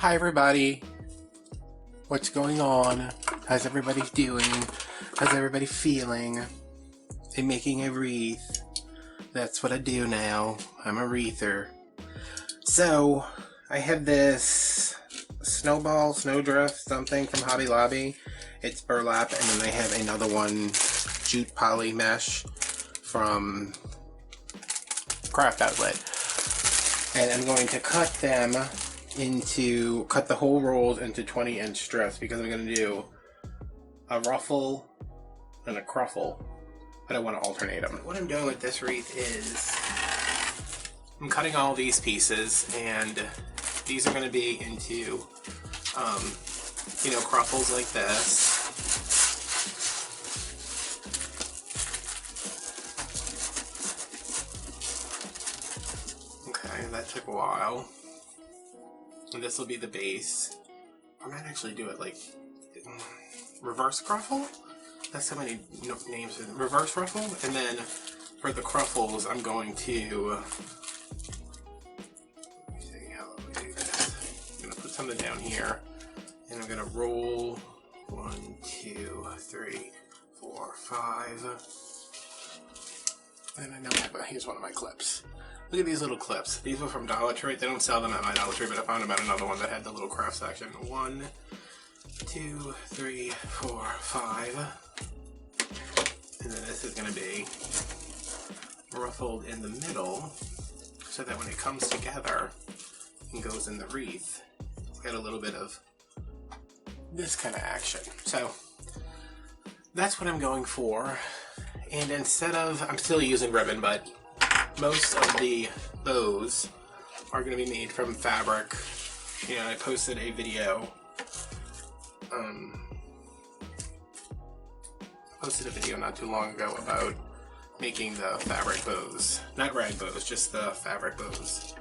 Hi everybody. What's going on? How's everybody doing? How's everybody feeling? I'm making a wreath. That's what I do now. I'm a wreather. So, I have this snowball, snowdrift, something from Hobby Lobby. It's burlap, and then I have another one, jute poly mesh from Craft Outlet. And I'm going to cut the whole rolls into 20-inch strips because I'm going to do a ruffle and a cruffle. I don't want to alternate them. What I'm doing with this wreath is I'm cutting all these pieces, and these are going to be into, cruffles like this. Okay, that took a while. And this will be the base. I might actually do it like reverse cruffle? That's so many names for reverse ruffle. And then for the cruffles, I'm going to, let me see how I'm going to do this. I'm going to put something down here, and I'm going to roll 1, 2, 3, 4, 5. And I know here's one of my clips. Look at these little clips. These were from Dollar Tree. They don't sell them at my Dollar Tree, but I found about another one that had the little craft section. 1, 2, 3, 4, 5. And then this is going to be ruffled in the middle so that when it comes together and goes in the wreath, it's got a little bit of this kind of action. So that's what I'm going for. And instead of, I'm still using ribbon, but most of the bows are going to be made from fabric. I posted a video. Not too long ago about making the fabric bows. Not rag bows, just the fabric bows.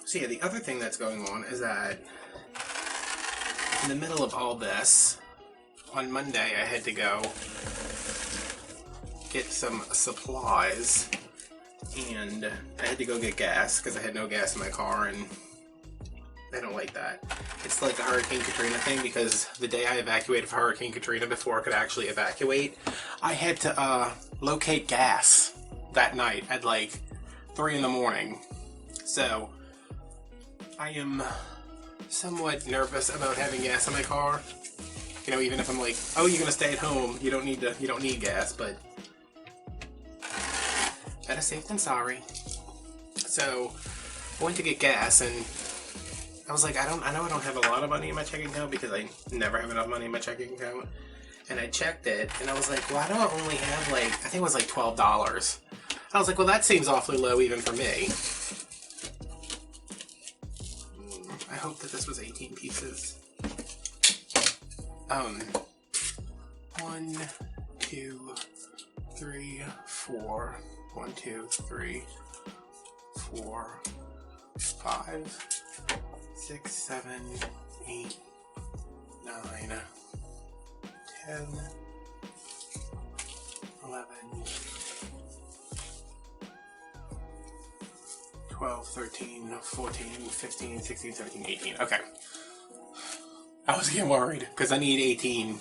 So yeah, the other thing that's going on is that in the middle of all this, on Monday I had to go get some supplies, and I had to go get gas because I had no gas in my car, and I don't like that. It's like the Hurricane Katrina thing, because the day I evacuated for Hurricane Katrina, before I could actually evacuate, I had to locate gas that night at like 3 in the morning. So I am somewhat nervous about having gas in my car. Even if I'm like, oh, you're gonna stay at home, you don't need gas, but better safe than sorry. So I went to get gas, and I was like, I know I don't have a lot of money in my checking account because I never have enough money in my checking account. And I checked it, and I was like, why do I only have I think it was like $12. I was like, well, that seems awfully low even for me. I hope that this was 18 pieces. 1, 2, 3, 4. 1, 2, 3, 4, 5, 6, 7, 8, 9, 10, 11, 12, 13, 14, 15, 16, 17, 18. Okay. I was getting worried because I need 18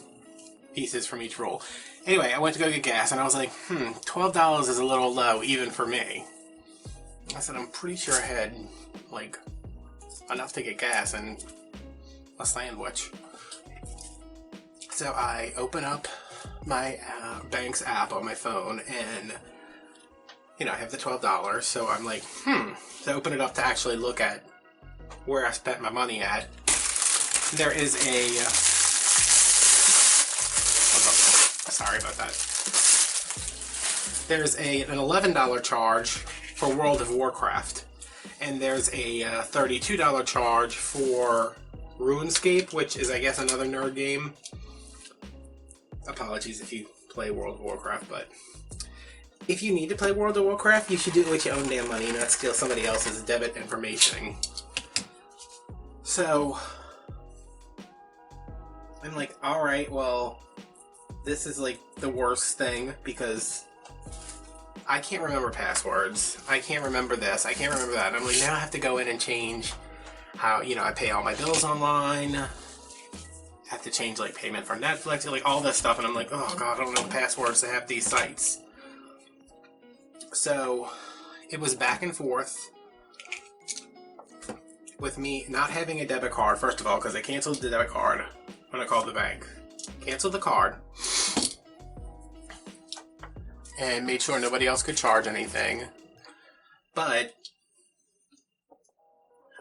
pieces from each roll. Anyway, I went to go get gas, and I was like, $12 is a little low even for me. I said, I'm pretty sure I had enough to get gas and a sandwich. So I open up my bank's app on my phone, and I have the $12, so I'm like, to open it up to actually look at where I spent my money at. There is sorry about that. There's an $11 charge for World of Warcraft, and there's a $32 charge for RuneScape, which is, I guess, another nerd game. Apologies if you play World of Warcraft, but if you need to play World of Warcraft, you should do it with your own damn money, not steal somebody else's debit information. So I'm like, alright, well, this is like the worst thing because I can't remember passwords. I can't remember this. I can't remember that. And I'm like, now I have to go in and change how, you know, I pay all my bills online. I have to change, like, payment for Netflix, like, all this stuff. And I'm like, oh, God, I don't know the passwords to have these sites. So, it was back and forth with me not having a debit card, first of all, because I canceled the debit card when I called the bank. Canceled the card. And made sure nobody else could charge anything. But,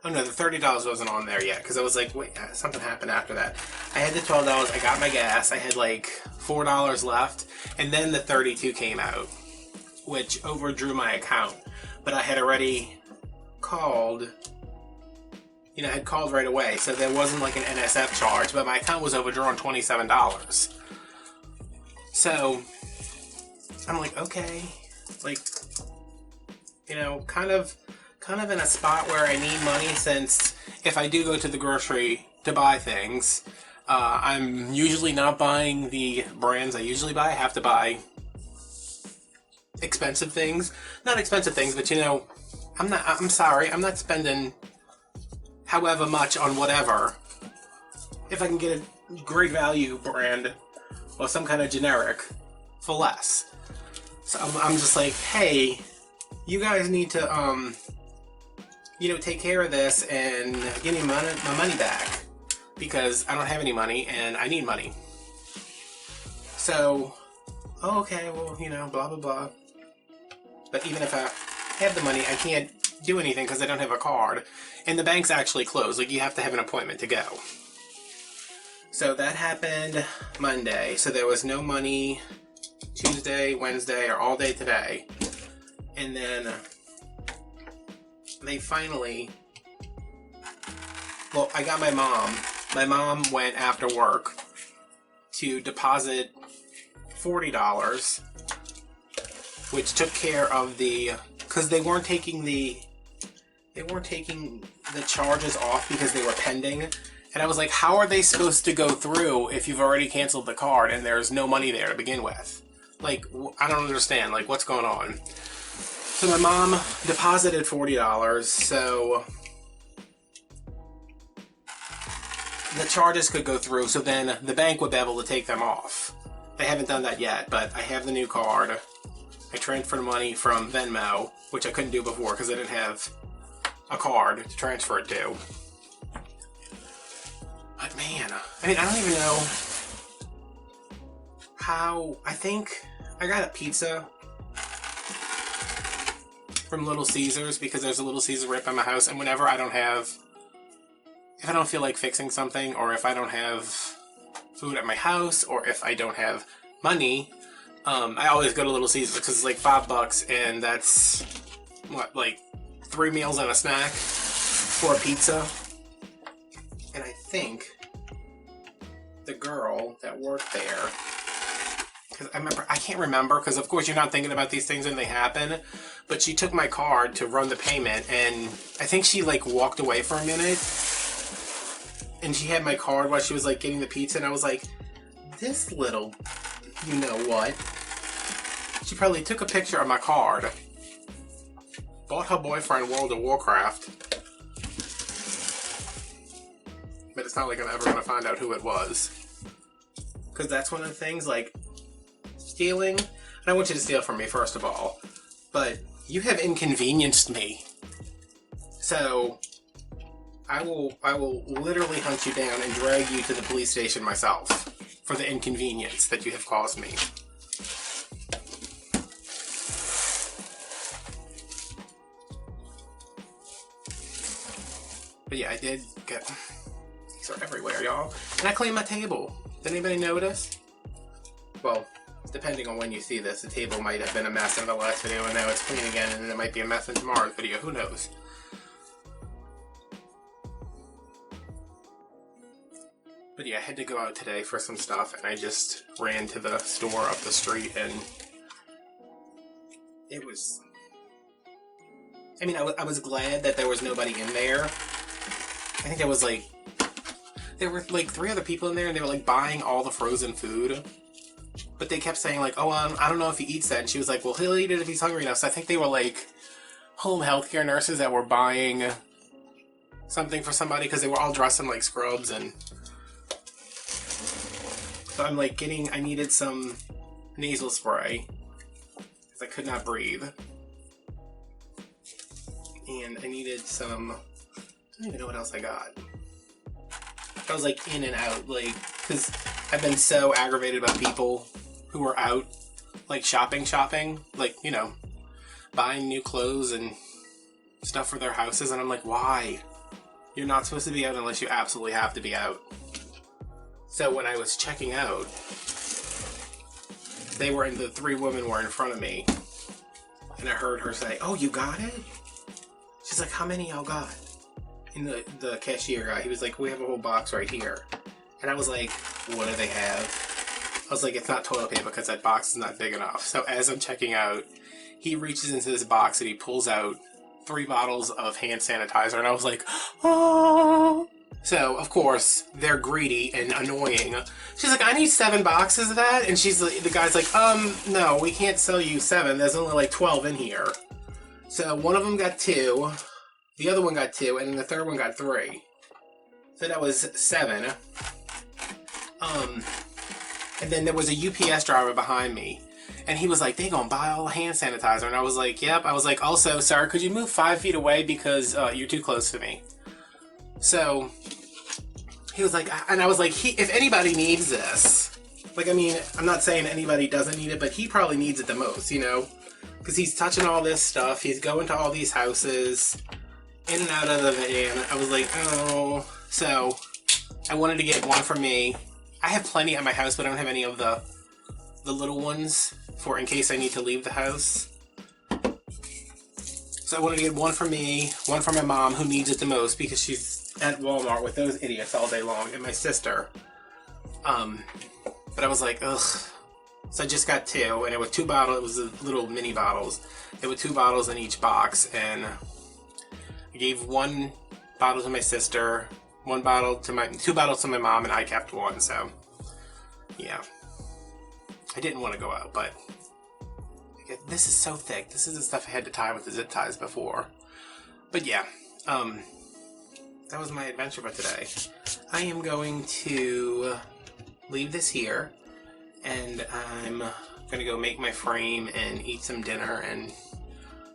oh no, the $30 wasn't on there yet, because I was like, wait, something happened after that. I had the $12, I got my gas, I had like $4 left, and then the $32 came out, which overdrew my account. But I had already called, you know, I had called right away, so there wasn't like an NSF charge, but my account was overdrawn $27. So, I'm like, okay, like, you know, kind of in a spot where I need money, since if I do go to the grocery to buy things, I'm usually not buying the brands I usually buy. I have to buy expensive things. Not expensive things, but you know, I'm sorry, I'm not spending however much on whatever if I can get a great value brand or some kind of generic for less. So I'm just like, hey, you guys need to, you know, take care of this and give me my money back, because I don't have any money and I need money. So, oh, okay, well, you know, blah, blah, blah. But even if I have the money, I can't do anything because I don't have a card. And the bank's actually closed. Like, you have to have an appointment to go. So that happened Monday. So there was no money Tuesday, Wednesday, or all day today. And then they finally, well, I got my mom. My mom went after work to deposit $40, which took care of the, because they weren't taking the charges off because they were pending. And I was like, how are they supposed to go through if you've already canceled the card and there's no money there to begin with? Like, I don't understand. Like, what's going on? So my mom deposited $40, so the charges could go through, so then the bank would be able to take them off. They haven't done that yet, but I have the new card. I transferred money from Venmo, which I couldn't do before because I didn't have a card to transfer it to. But man, I mean, I don't even know how. I think I got a pizza from Little Caesars because there's a Little Caesars right by my house, and whenever I don't have, if I don't feel like fixing something, or if I don't have food at my house, or if I don't have money, I always go to Little Caesars because it's like $5, and that's what, like 3 meals and a snack for a pizza. And I think the girl that worked there, because I can't remember, because of course you're not thinking about these things when they happen, but she took my card to run the payment, and I think she like walked away for a minute, and she had my card while she was like getting the pizza, and I was like, this little, you know what? She probably took a picture of my card, bought her boyfriend World of Warcraft, but it's not like I'm ever going to find out who it was. Because that's one of the things, like, stealing. And I want you to steal from me, first of all. But you have inconvenienced me. So, I will literally hunt you down and drag you to the police station myself for the inconvenience that you have caused me. But yeah, I did get... These are everywhere, y'all. And I cleaned my table. Did anybody notice? Well, depending on when you see this, the table might have been a mess in the last video, and now it's clean again, and then it might be a mess in tomorrow's video. Who knows? But yeah, I had to go out today for some stuff, and I just ran to the store up the street, and it was... I mean, I was glad that there was nobody in there. I think there were like 3 other people in there, and they were like buying all the frozen food. But they kept saying like, oh, I don't know if he eats that. And she was like, well, he'll eat it if he's hungry enough. So I think they were like home healthcare nurses that were buying something for somebody because they were all dressed in like scrubs. And so I'm like I needed some nasal spray because I could not breathe. And I needed some, I don't even know what else I got. I was like in and out, like, because I've been so aggravated by people who are out, like shopping, like, you know, buying new clothes and stuff for their houses. And I'm like, why? You're not supposed to be out unless you absolutely have to be out. So when I was checking out, the 3 women were in front of me. And I heard her say, oh, you got it? She's like, how many y'all got? And the cashier guy, he was like, we have a whole box right here. And I was like, what do they have? I was like, it's not toilet paper because that box is not big enough. So as I'm checking out, he reaches into this box and he pulls out 3 bottles of hand sanitizer. And I was like, oh. So, of course, they're greedy and annoying. She's like, I need 7 boxes of that. And the guy's like, no, we can't sell you 7. There's only like 12 in here. So one of them got 2, the other one got 2, and then the third one got 3. So that was 7. And then there was a UPS driver behind me, and he was like, they gonna buy all the hand sanitizer. And I was like, yep. I was like, also, sir, could you move 5 feet away because you're too close to me. So he was like, and I was like, if anybody needs this, like, I mean, I'm not saying anybody doesn't need it, but he probably needs it the most, you know? Because he's touching all this stuff. He's going to all these houses, in and out of the van. I was like, oh. So I wanted to get one for me. I have plenty at my house, but I don't have any of the little ones for in case I need to leave the house. So I wanted to get one for me, one for my mom who needs it the most because she's at Walmart with those idiots all day long, and my sister. But I was like, ugh. So I just got 2, and it was 2 bottles. It was the little mini bottles. There were 2 bottles in each box, and I gave 1 bottle to my sister, 2 bottles to my mom, and I kept 1. So yeah, I didn't want to go out, but this is so thick. This is the stuff I had to tie with the zip ties before. But yeah, that was my adventure for today. I am going to leave this here. And I'm gonna go make my frame and eat some dinner and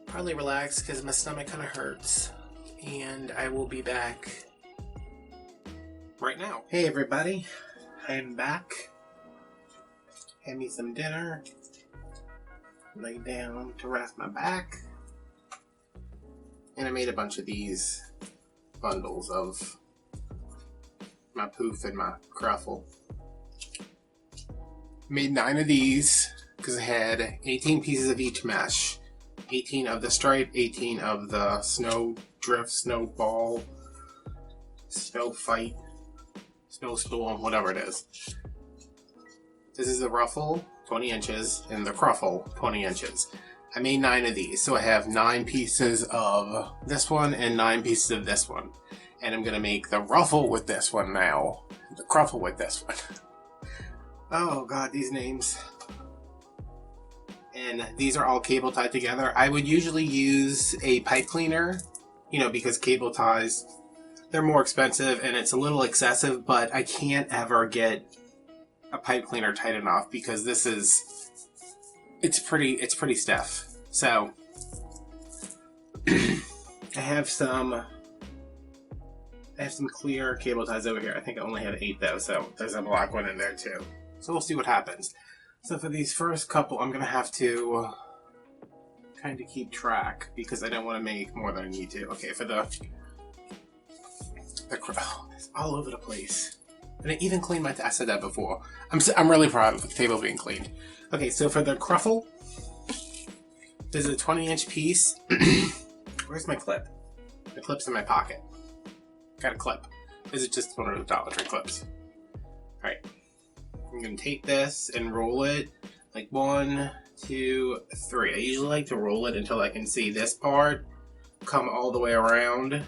probably relax because my stomach kind of hurts. And I will be back right now. Hey everybody, I'm back. Had me some dinner. Lay down to rest my back. And I made a bunch of these bundles of my poof and my cruffle. Made 9 of these because I had 18 pieces of each mesh. 18 of the stripe, 18 of the snow drift, snow ball, snow fight, snowstorm, whatever it is. This is the ruffle, 20 inches, and the cruffle, 20 inches. I made 9 of these, so I have 9 pieces of this one and 9 pieces of this one. And I'm going to make the ruffle with this one now, the cruffle with this one. Oh god, these names. And these are all cable tied together. I would usually use a pipe cleaner, you know, because cable ties, they're more expensive and it's a little excessive, but I can't ever get a pipe cleaner tight enough because this is, it's pretty stiff. So, I have some clear cable ties over here. I think I only have 8 though, so there's a black one in there too. So we'll see what happens. So for these first couple, I'm going to have to kind of keep track because I don't want to make more than I need to. Okay, for oh, it's all over the place. And I even cleaned I said that before. I'm really proud of the table being cleaned. Okay, so for the cruffle, there's a 20-inch piece. Where's my clip? The clip's in my pocket. Got a clip. This is just one of those Dollar Tree clips. Alright. I'm going to take this and roll it like 1, 2, 3. I usually like to roll it until I can see this part come all the way around.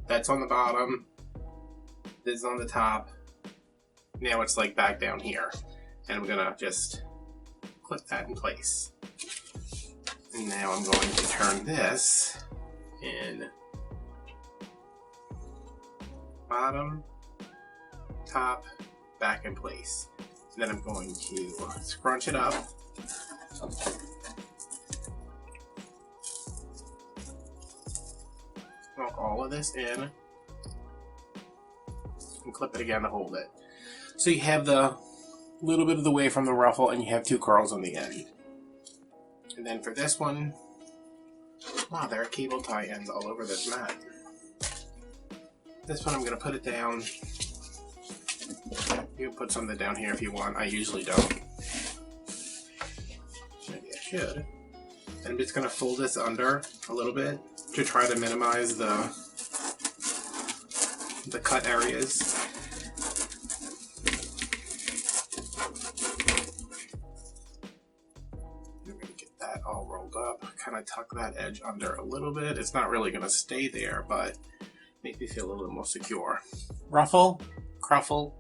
That's on the bottom. This is on the top. Now it's like back down here. And I'm going to just clip that in place. And now I'm going to turn this in bottom, top, back in place. And then I'm going to scrunch it up. Knock all of this in and clip it again to hold it. So you have the little bit of the way from the ruffle and you have 2 curls on the end. And then for this one, wow, there are cable tie ends all over this mat. This one I'm going to put it down. You can put something down here if you want. I usually don't. Maybe I should. And I'm just going to fold this under a little bit to try to minimize the cut areas. I'm going to get that all rolled up. Kind of tuck that edge under a little bit. It's not really going to stay there, but make me feel a little more secure. Ruffle, cruffle.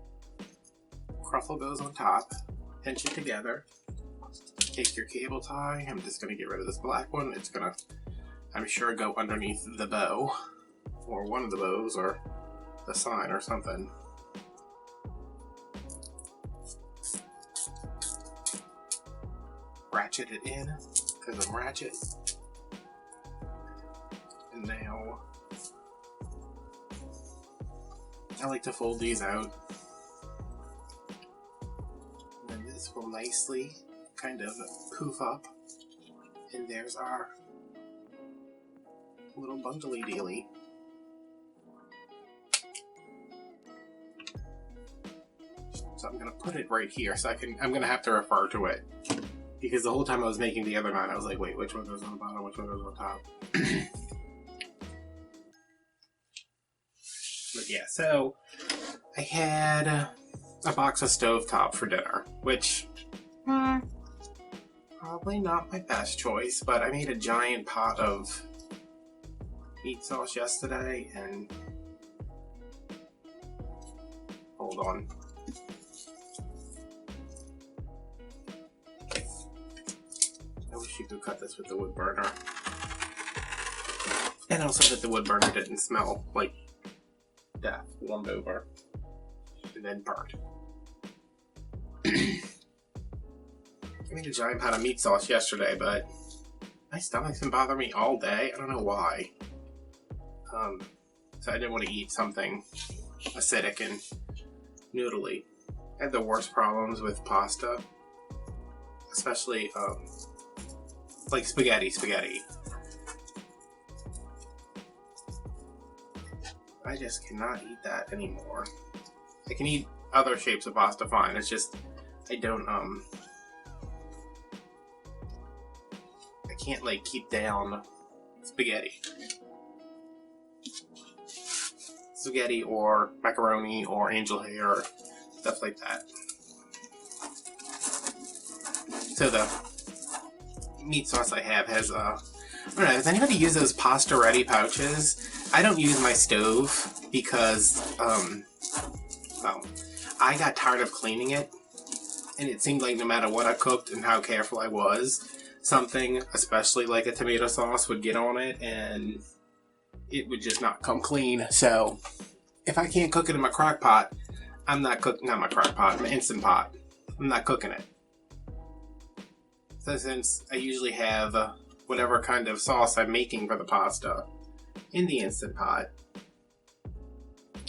Cruffle goes on top. Pinch it together. Take your cable tie. I'm just going to get rid of this black one. It's going to, I'm sure, go underneath the bow. Or one of the bows, or the sign, or something. Ratchet it in, because I'm ratchet. And now, I like to fold these out. And then this will nicely kind of poof up. And there's our little bundly dealy. So I'm going to put it right here, so I'm going to have to refer to it. Because the whole time I was making the other knot, I was like, wait, which one goes on the bottom, which one goes on top? But yeah, so I had a box of stovetop for dinner, which, probably not my best choice, but I made a giant pot of meat sauce yesterday, and hold on. I wish you could cut this with the wood burner. And also that the wood burner didn't smell like death, warmed over, and then burnt. I made a giant pot of meat sauce yesterday, but my stomach's been bothering me all day. I don't know why. So I didn't want to eat something acidic and noodly. I had the worst problems with pasta, especially like spaghetti. I just cannot eat that anymore. I can eat other shapes of pasta fine. It's just I don't I can't like keep down spaghetti. Spaghetti or macaroni or angel hair or stuff like that. So the meat sauce I have has I don't know, does anybody use those pasta ready pouches? I don't use my stove because well, I got tired of cleaning it, and it seemed like no matter what I cooked and how careful I was, something, especially like a tomato sauce, would get on it and it would just not come clean. So if I can't cook it in my crock pot, I'm not cooking, not my crock pot, my Instant Pot. I'm not cooking it. So since I usually have whatever kind of sauce I'm making for the pasta in the Instant Pot,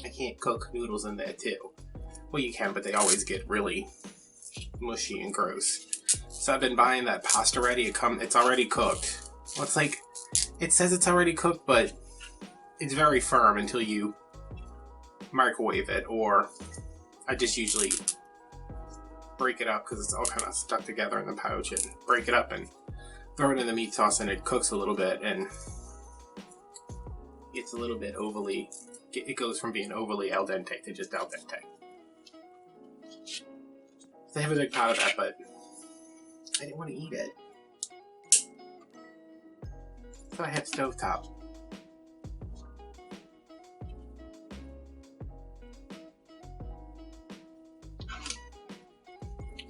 I can't cook noodles in there too. Well, you can, but they always get really mushy and gross. So I've been buying that pasta ready. It's already cooked. Well, it's like, it says it's already cooked, but it's very firm until you microwave it, or I just usually break it up because it's all kind of stuck together in the pouch, and break it up and throw it in the meat sauce, and it cooks a little bit, and it's a little bit overly, it goes from being overly al dente to just al dente. So I have a big pot of that, but I didn't want to eat it. So I had stovetop.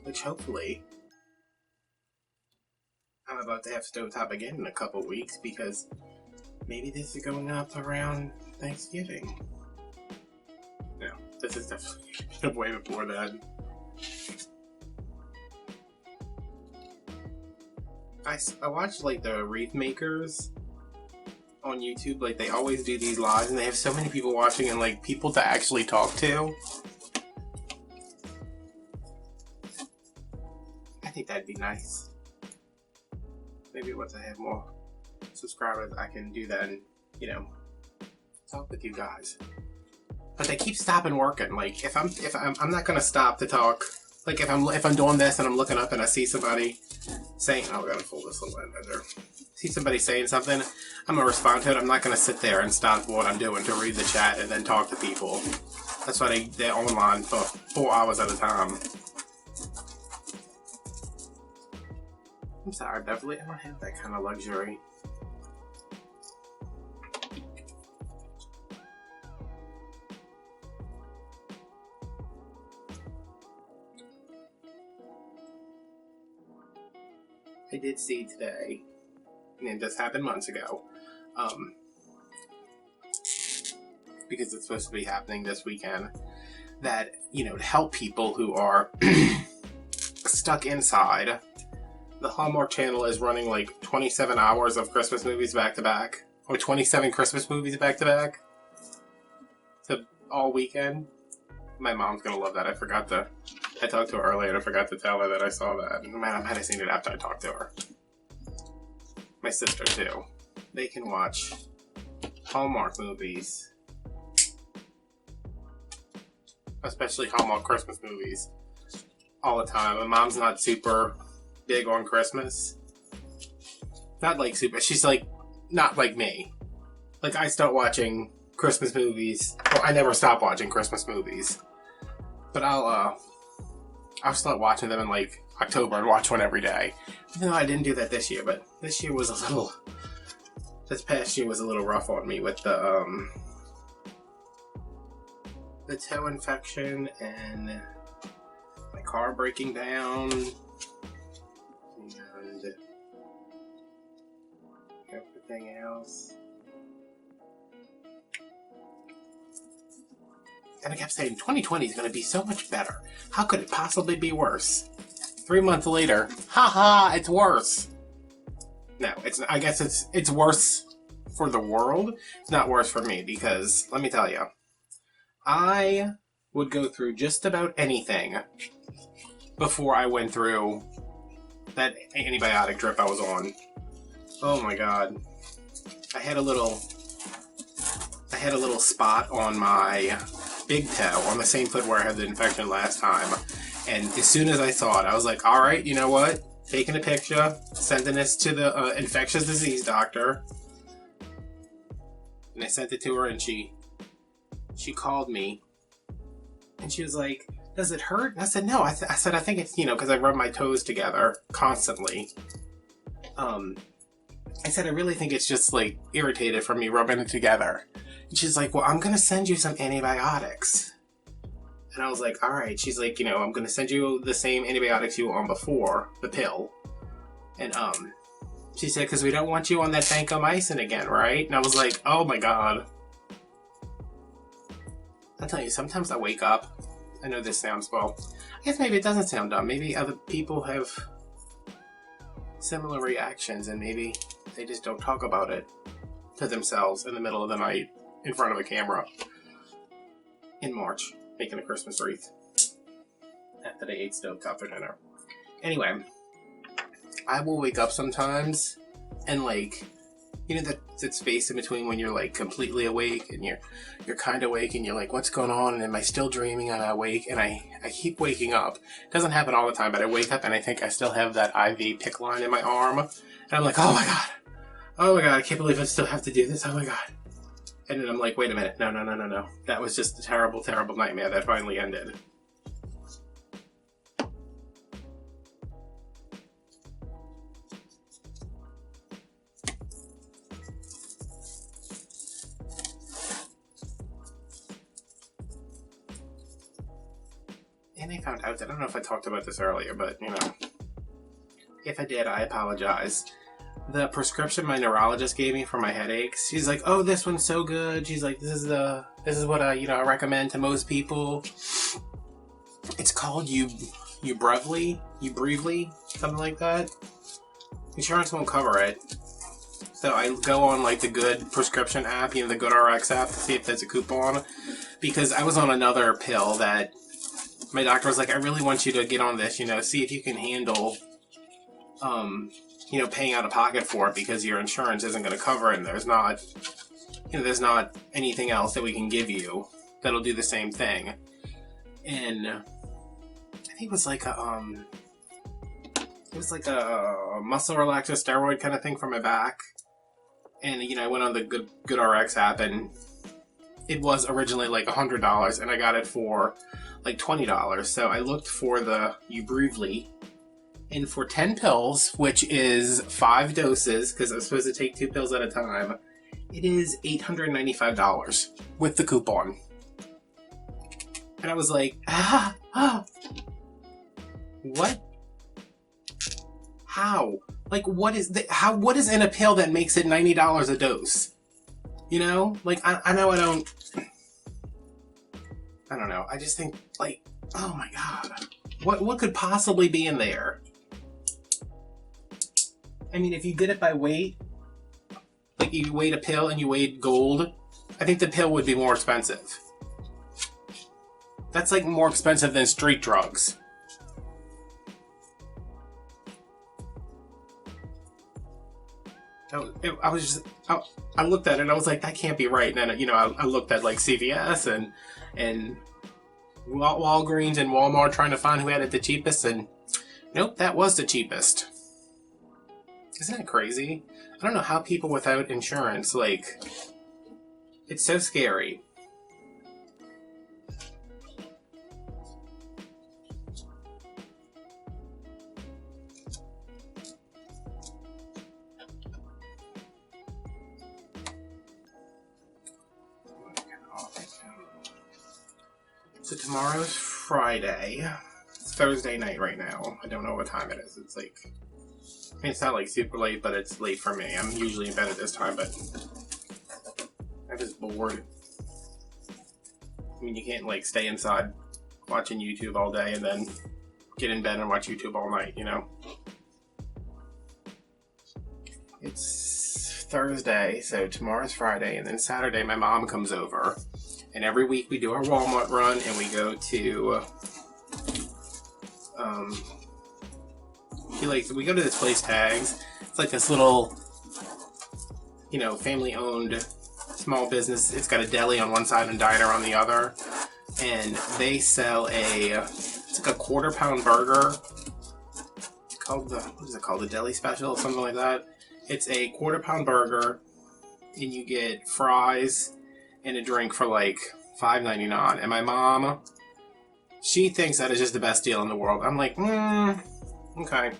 Which hopefully about to have stovetop again in a couple weeks because maybe this is going up around Thanksgiving. No, this is definitely way before that. I watch like the Wreath makers on YouTube. Like they always do these lives, and they have so many people watching and like people to actually talk to. I think that'd be nice. Maybe once I have more subscribers, I can do that and, you know, talk with you guys. But they keep stopping working. Like if I'm not gonna stop to talk. Like if I'm doing this and I'm looking up and I see somebody saying, oh, I gotta fold this little end under. See somebody saying something, I'm gonna respond to it. I'm not gonna sit there and stop what I'm doing to read the chat and then talk to people. That's why they're online for 4 hours at a time. I'm sorry, Beverly, I don't have that kind of luxury. I did see today, and this happened months ago, because it's supposed to be happening this weekend, that, you know, to help people who are stuck inside, the Hallmark Channel is running like 27 hours of Christmas movies back to back, or 27 Christmas movies back to back, to all weekend. My mom's gonna love that. I talked to her earlier and I forgot to tell her that I saw that. Man, I might have seen it after I talked to her. My sister too. They can watch Hallmark movies, especially Hallmark Christmas movies, all the time. My mom's not super big on Christmas. Not like super. She's like not like me. Like I start watching Christmas movies. Well, I never stop watching Christmas movies. But I'll start watching them in like October and watch one every day. Even though I didn't do that this year, but this past year was a little rough on me with the toe infection and my car breaking down and everything else. And I kept saying, 2020 is going to be so much better. How could it possibly be worse? 3 months later, haha, it's worse. No, I guess it's worse for the world. It's not worse for me because, let me tell you, I would go through just about anything before I went through that antibiotic drip I was on. Oh my god. I had a little spot on my big toe on the same foot where I had the infection last time, and as soon as I saw it, I was like, all right, you know what, taking a picture, sending this to the infectious disease doctor, and I sent it to her, and she called me and she was like, does it hurt? And I said, no. I said, I think it's, you know, because I rub my toes together constantly. I said, I really think it's just like irritated from me rubbing it together. And she's like, well, I'm going to send you some antibiotics. And I was like, all right. She's like, you know, I'm going to send you the same antibiotics you were on before, the pill. And she said, because we don't want you on that vancomycin again, right? And I was like, oh my god. I'll tell you, sometimes I wake up. I know this sounds, well, I guess maybe it doesn't sound dumb. Maybe other people have similar reactions and maybe they just don't talk about it to themselves in the middle of the night in front of a camera in March, making a Christmas wreath after they ate stovetop for dinner. Anyway, I will wake up sometimes and like, you know, that space in between when you're like completely awake and you're kind of awake and you're like, what's going on? And am I still dreaming? Am I awake? And I keep waking up. It doesn't happen all the time, but I wake up and I think I still have that IV pick line in my arm. And I'm like, oh my god. Oh my god, I can't believe I still have to do this. Oh my god. And then I'm like, wait a minute. No. That was just a terrible, terrible nightmare that finally ended. And I found out that, I don't know if I talked about this earlier, but, you know, if I did, I apologize. the prescription my neurologist gave me for my headaches. She's like, "Oh, this one's so good." She's like, "This is what I recommend to most people." It's called Ubrevely, something like that. Insurance won't cover it. So I go on like the Good prescription app, the Good RX app, to see if there's a coupon. Because I was on another pill that my doctor was like, "I really want you to get on this, see if you can handle, paying out of pocket for it because your insurance isn't going to cover it, and there's not anything else that we can give you that'll do the same thing." And I think it was like a muscle relaxer steroid kind of thing for my back. And I went on the Good RX app, and it was originally like $100, and I got it for like $20. So I looked for the Ubrevely, and for 10 pills, which is 5 doses, because I'm supposed to take 2 pills at a time, it is $895 with the coupon. And I was like, what? How? Like, what is in a pill that makes it $90 a dose? Like, I know I don't know. I just think, like, oh my god. What could possibly be in there? I mean, if you did it by weight, like you weighed a pill and you weighed gold, I think the pill would be more expensive. That's like more expensive than street drugs. I looked at it and I was like, that can't be right. And then, I looked at like CVS and Walgreens and Walmart trying to find who had it the cheapest, and nope, that was the cheapest. Isn't that crazy? I don't know how people without insurance, like, it's so scary. So tomorrow's Friday. It's Thursday night right now. I don't know what time it is. It's like, I mean, it's not like super late, but it's late for me. I'm usually in bed at this time, but I'm just bored. I mean, you can't like stay inside watching YouTube all day and then get in bed and watch YouTube all night, It's Thursday, so tomorrow's Friday, and then Saturday my mom comes over. And every week we do our Walmart run, and we go to, we go to this place, Tags. It's like this little, family-owned small business. It's got a deli on one side and diner on the other. And they sell it's like a quarter-pound burger. It's called what is it called? The deli special or something like that. It's a quarter-pound burger, and you get fries and a drink for like $5.99. And my mom, she thinks that is just the best deal in the world. I'm like, okay.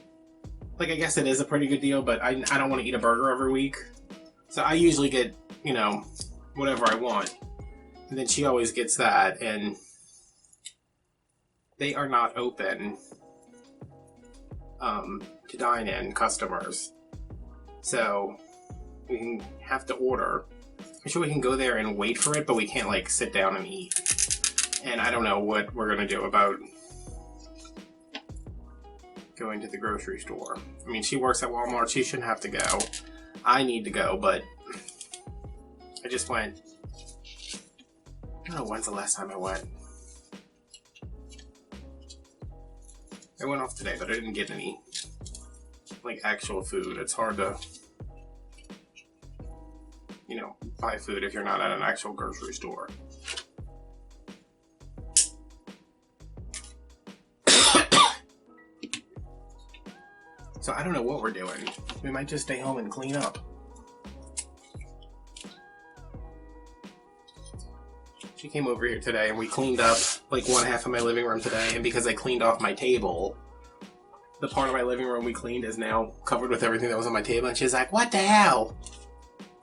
Like, I guess it is a pretty good deal, but I don't want to eat a burger every week. So I usually get, whatever I want. And then she always gets that, and they are not open to dine-in customers. So we can have to order. I'm sure we can go there and wait for it, but we can't like sit down and eat. And I don't know what we're gonna do about going to the grocery store. I mean, she works at Walmart. She shouldn't have to go. I need to go, but I just went. I don't know when's the last time I went. I went off today, but I didn't get any like actual food. It's hard to buy food if you're not at an actual grocery store. So I don't know what we're doing. We might just stay home and clean up. She came over here today and we cleaned up like one half of my living room today, and because I cleaned off my table, the part of my living room we cleaned is now covered with everything that was on my table, and she's like, "What the hell?"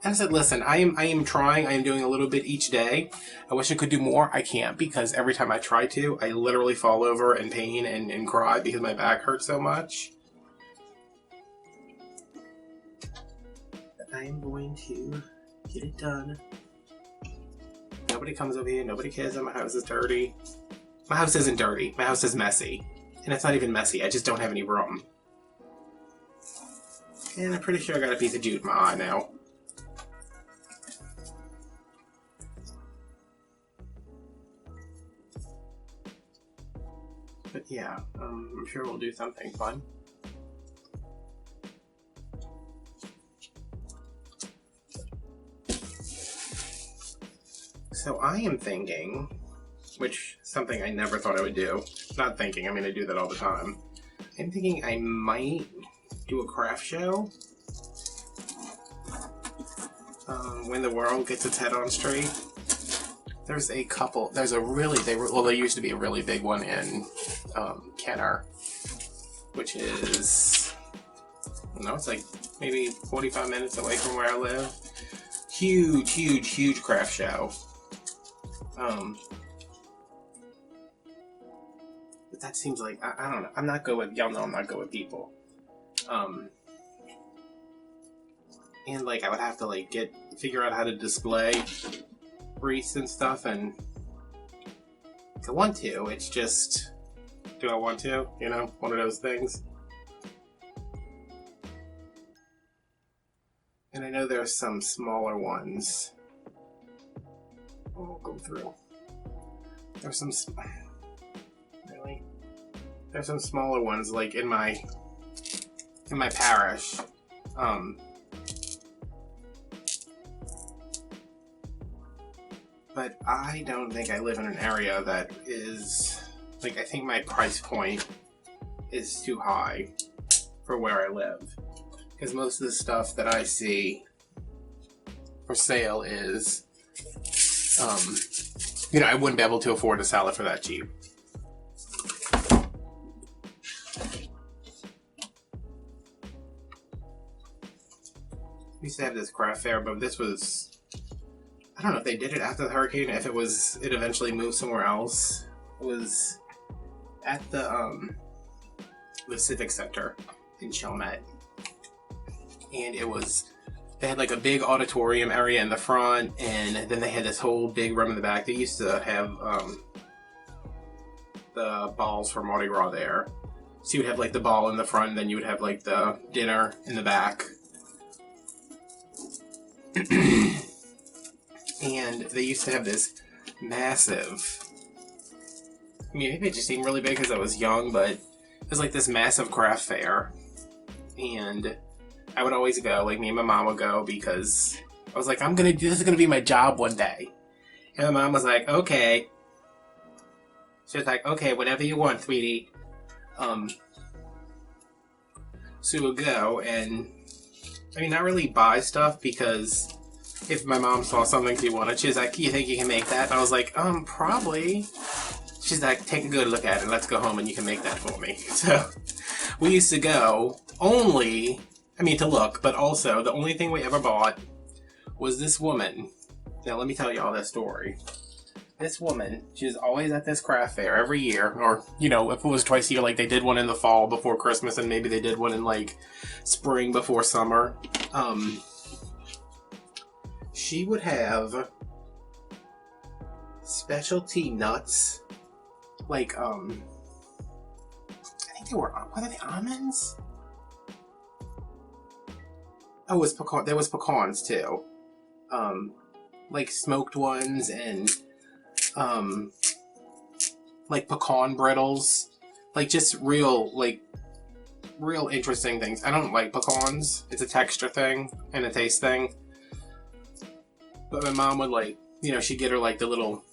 And I said, listen, I am trying. I am doing a little bit each day. I wish I could do more. I can't, because every time I try to, I literally fall over in pain and cry because my back hurts so much. I am going to get it done. Nobody comes over here. Nobody cares that my house is dirty. My house isn't dirty. My house is messy. And it's not even messy. I just don't have any room. And I'm pretty sure I got a piece of jute in my eye now. But yeah, I'm sure we'll do something fun. So I am thinking, which is something I never thought I would do. Not thinking, I mean I do that all the time. I'm thinking I might do a craft show when the world gets its head on straight. There's a couple, there used to be a really big one in Kenner, which is, I don't know, it's like maybe 45 minutes away from where I live. Huge, huge, huge craft show. But that seems like, I don't know, I'm not good with, y'all know I'm not good with people. And like I would have to like figure out how to display wreaths and stuff, and I want to, it's just, do I want to? You know, one of those things. And I know there's some smaller ones. We'll go through. There's some, really? There's some smaller ones like in my parish. But I don't think I live in an area that is, like, I think my price point is too high for where I live. Because most of the stuff that I see for sale is, you know, I wouldn't be able to afford to sell it for that cheap. We used to have this craft fair, but this was, I don't know if they did it after the hurricane, if it eventually moved somewhere else. It was at the Civic Center in Chalmette. And it was, they had like a big auditorium area in the front, and then they had this whole big room in the back. They used to have the balls for Mardi Gras there. So you would have like the ball in the front, and then you would have like the dinner in the back. And they used to have this massive, I mean, maybe it just seemed really big because I was young, but it was like this massive craft fair. And I would always go, like me and my mom would go, because I was like, this is gonna be my job one day. And my mom was like, okay. She was like, okay, whatever you want, sweetie. So we would go, and I mean, not really buy stuff, because if my mom saw something she wanted, she was like, you think you can make that? And I was like, probably. She's like, take a good look at it, let's go home and you can make that for me. So we used to go only, I mean to look, but also the only thing we ever bought was this woman. Now let me tell you all this story. This woman, she was always at this craft fair every year, or, you know, if it was twice a year, like they did one in the fall before Christmas, and maybe they did one in like spring before summer. She would have specialty nuts, like, I think they were, what are they, almonds? Oh, it was pecan, there was pecans too. Like smoked ones, and, like pecan brittles, like just real interesting things. I don't like pecans, it's a texture thing and a taste thing. But my mom would, like, you know, she'd get her like the little,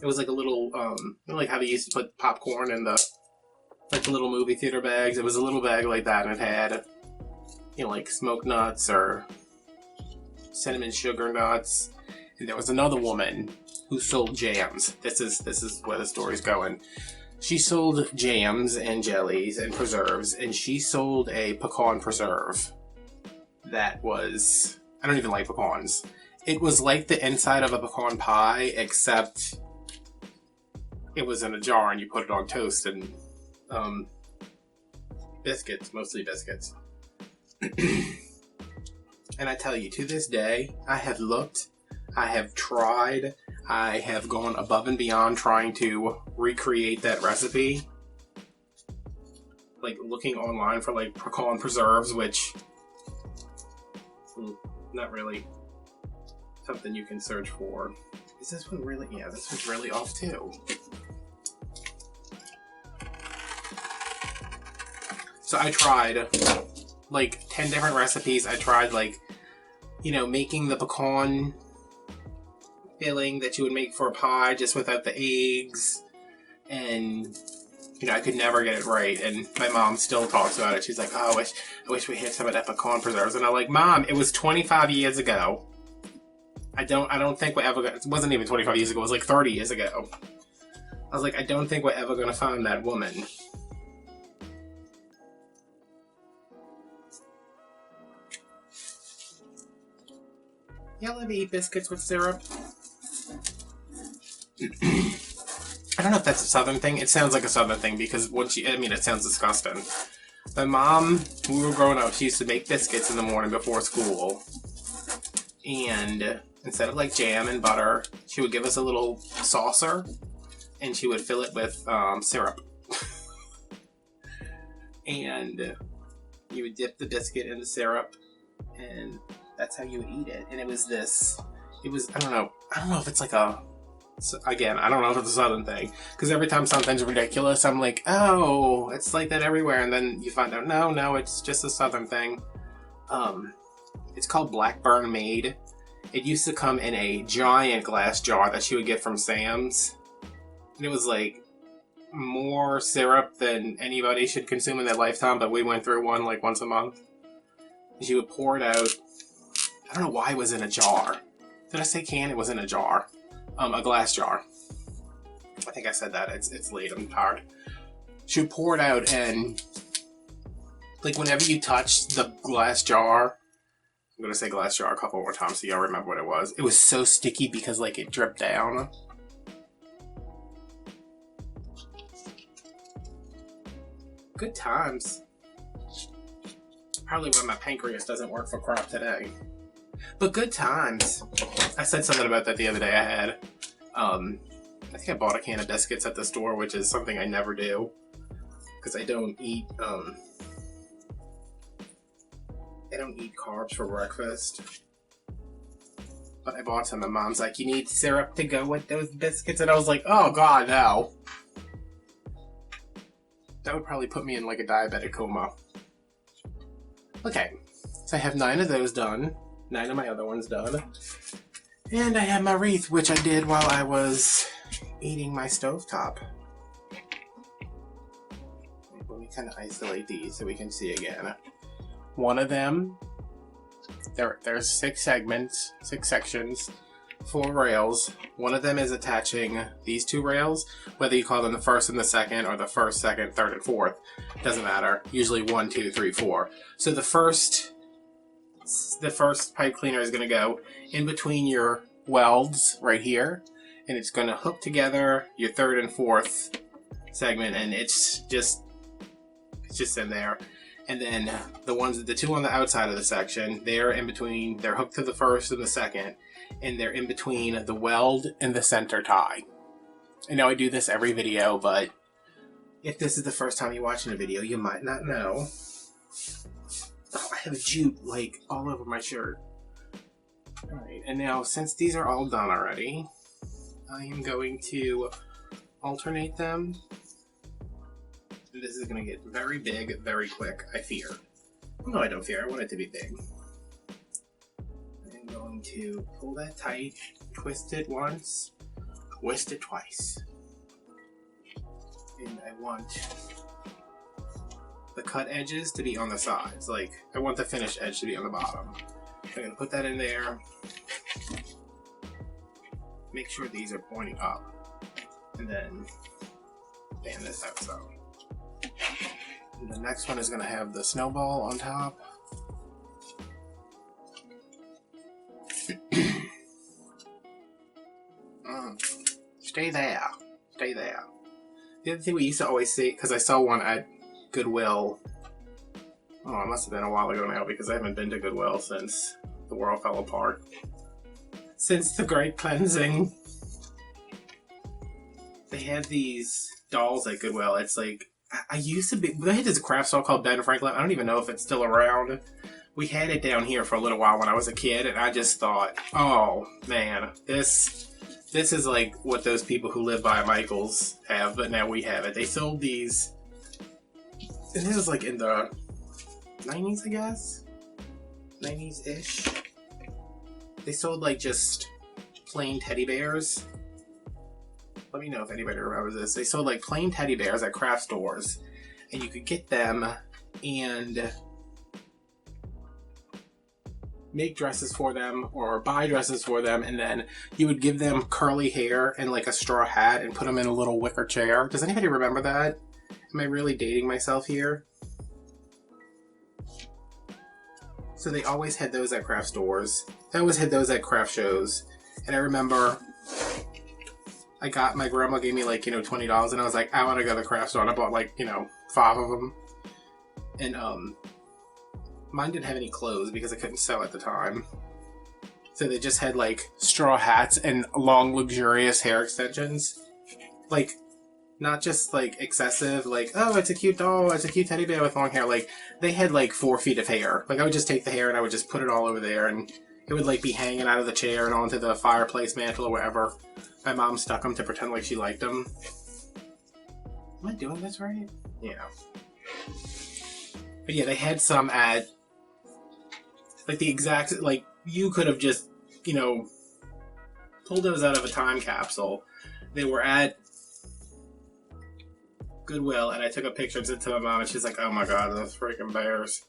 it was like a little, you know, like how they used to put popcorn in the, like the little movie theater bags. It was a little bag like that, and it had, you know, like smoked nuts or cinnamon sugar nuts. And there was another woman who sold jams. This is where the story's going. She sold jams and jellies and preserves, and she sold a pecan preserve that was, I don't even like pecans. It was like the inside of a pecan pie, except it was in a jar and you put it on toast and biscuits, mostly biscuits. And I tell you, to this day, I have looked, I have tried, I have gone above and beyond trying to recreate that recipe. Like looking online for like pecan preserves, which not really something you can search for. Is this one really? Yeah, this one's really off too. So I tried like 10 different recipes. I tried like, you know, making the pecan filling that you would make for a pie just without the eggs. And, you know, I could never get it right. And my mom still talks about it. She's like, oh, I wish we had some of that pecan preserves. And I'm like, Mom, it was 25 years ago. I don't think we're ever gonna, it wasn't even 25 years ago, it was like 30 years ago. I was like, I don't think we're ever gonna find that woman. Y'all ever eat biscuits with syrup? I don't know if that's a southern thing. It sounds like a southern thing because once you, I mean, it sounds disgusting. My mom, when we were growing up, she used to make biscuits in the morning before school. And instead of like jam and butter, she would give us a little saucer and she would fill it with syrup. And you would dip the biscuit in the syrup and that's how you would eat it. And it was this, it was, I don't know if it's like a, again, I don't know if it's a southern thing. Because every time something's ridiculous, I'm like, oh, it's like that everywhere. And then you find out, no, it's just a southern thing. It's called Blackburn Maid. It used to come in a giant glass jar that you would get from Sam's. And it was like more syrup than anybody should consume in their lifetime, but we went through one like once a month. She would pour it out. I don't know why it was in a jar. Did I say can? It was in a jar. A glass jar. I think I said that. It's late. I'm tired. She would pour it out and like whenever you touch the glass jar, I'm going to say glass jar a couple more times so y'all remember what it was. It was so sticky because like it dripped down. Good times. Probably why my pancreas doesn't work for crap today. But good times. I said something about that the other day. I had, I think I bought a can of biscuits at the store, which is something I never do. Because I don't eat carbs for breakfast. But I bought some and Mom's like, you need syrup to go with those biscuits? And I was like, oh God, no. That would probably put me in like a diabetic coma. Okay, so I have 9 of those done. 9 of my other ones done. And I have my wreath, which I did while I was eating my stovetop. Let me kind of isolate these so we can see again. One of them, there's 6 segments, 6 sections, 4 rails. One of them is attaching these 2 rails, whether you call them the first and the second, or the first, second, third, and fourth. Doesn't matter. Usually 1, 2, 3, 4. So the first pipe cleaner is going to go in between your welds right here, and it's going to hook together your third and fourth segment, and it's just in there. And then the 2 on the outside of the section, they're in between, they're hooked to the first and the second, and they're in between the weld and the center tie. I know I do this every video, but if this is the first time you're watching a video, you might not know. Oh, I have jute like all over my shirt. Alright, and now since these are all done already, I am going to alternate them. This is going to get very big, very quick, I fear. No, I don't fear. I want it to be big. I'm going to pull that tight, twist it once, twist it twice. And I want the cut edges to be on the sides. Like, I want the finished edge to be on the bottom. I'm going to put that in there. Make sure these are pointing up. And then fan this out so. And the next one is going to have the snowball on top. Stay there. Stay there. The other thing we used to always see, because I saw one at Goodwill. Oh, it must have been a while ago now because I haven't been to Goodwill since the world fell apart. Since the Great Cleansing, they had these dolls at Goodwill. It's like, I used to be, they had this craft store called Ben Franklin. I don't even know if it's still around. We had it down here for a little while when I was a kid, and I just thought, oh man, this is like what those people who live by Michael's have, but now we have it. They sold these, and this was like in the 90s, I guess? 90s-ish. They sold like just plain teddy bears. Let me know if anybody remembers this. They sold like plain teddy bears at craft stores, and you could get them and make dresses for them or buy dresses for them, and then you would give them curly hair and like a straw hat and put them in a little wicker chair. Does anybody remember that? Am I really dating myself here? So they always had those at craft stores. They always had those at craft shows. And I remember my grandma gave me like, $20, and I was like, I want to go to the craft store, and I bought like, 5 of them. And mine didn't have any clothes because I couldn't sew at the time. So they just had like straw hats and long luxurious hair extensions. Like, not just like excessive, like, oh, it's a cute doll, it's a cute teddy bear with long hair. Like, they had like 4 feet of hair. Like, I would just take the hair and I would just put it all over there, and it would like be hanging out of the chair and onto the fireplace mantle or wherever. My mom stuck them to pretend like she liked them. Am I doing this right? Yeah. But yeah, they had some at like the exact, like, you could have just, pulled those out of a time capsule. They were at Goodwill, and I took a picture and sent it to my mom, and she's like, oh my god, those freaking bears.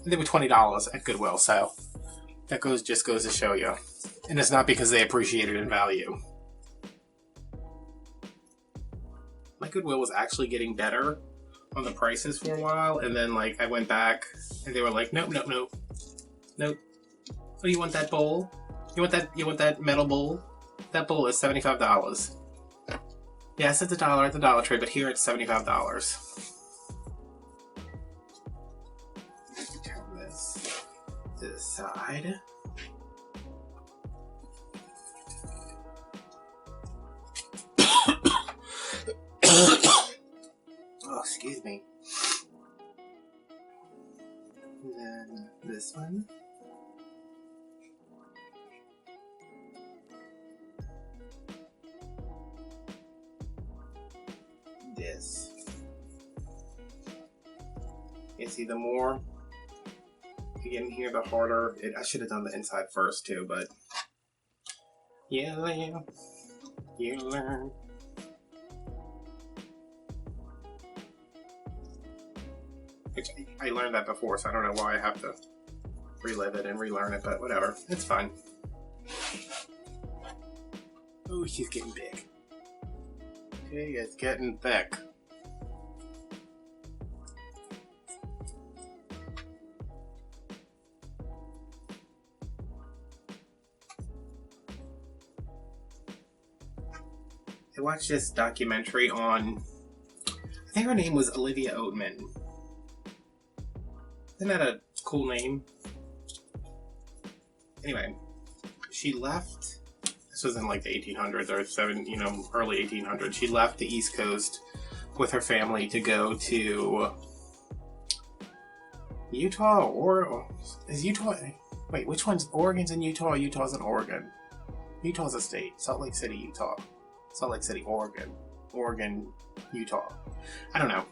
And they were $20 at Goodwill, so that just goes to show you. And it's not because they appreciate it in value. My Goodwill was actually getting better on the prices for a while, and then like I went back and they were like, nope. Oh, you want that bowl? You want that metal bowl? That bowl is $75. Yes, it's $1 at the Dollar Tree, but here it's $75. Turn this to the side. Oh, excuse me. And then this one. This. You see, the more you get in here, the harder I should have done the inside first too, but you learn. Which I learned that before, so I don't know why I have to relive it and relearn it, but whatever. It's fine. Oh, she's getting big. Okay, it's getting thick. I watched this documentary on, I think her name was Olivia Oatman. Isn't that a cool name? Anyway, she left. This was in like the 1800s or early 1800s. She left the East Coast with her family to go to Utah, or is Utah? Wait, which one's Oregon's in Utah? Utah's in Oregon. Utah's a state. Salt Lake City, Utah. Salt Lake City, Oregon. Oregon, Utah. I don't know.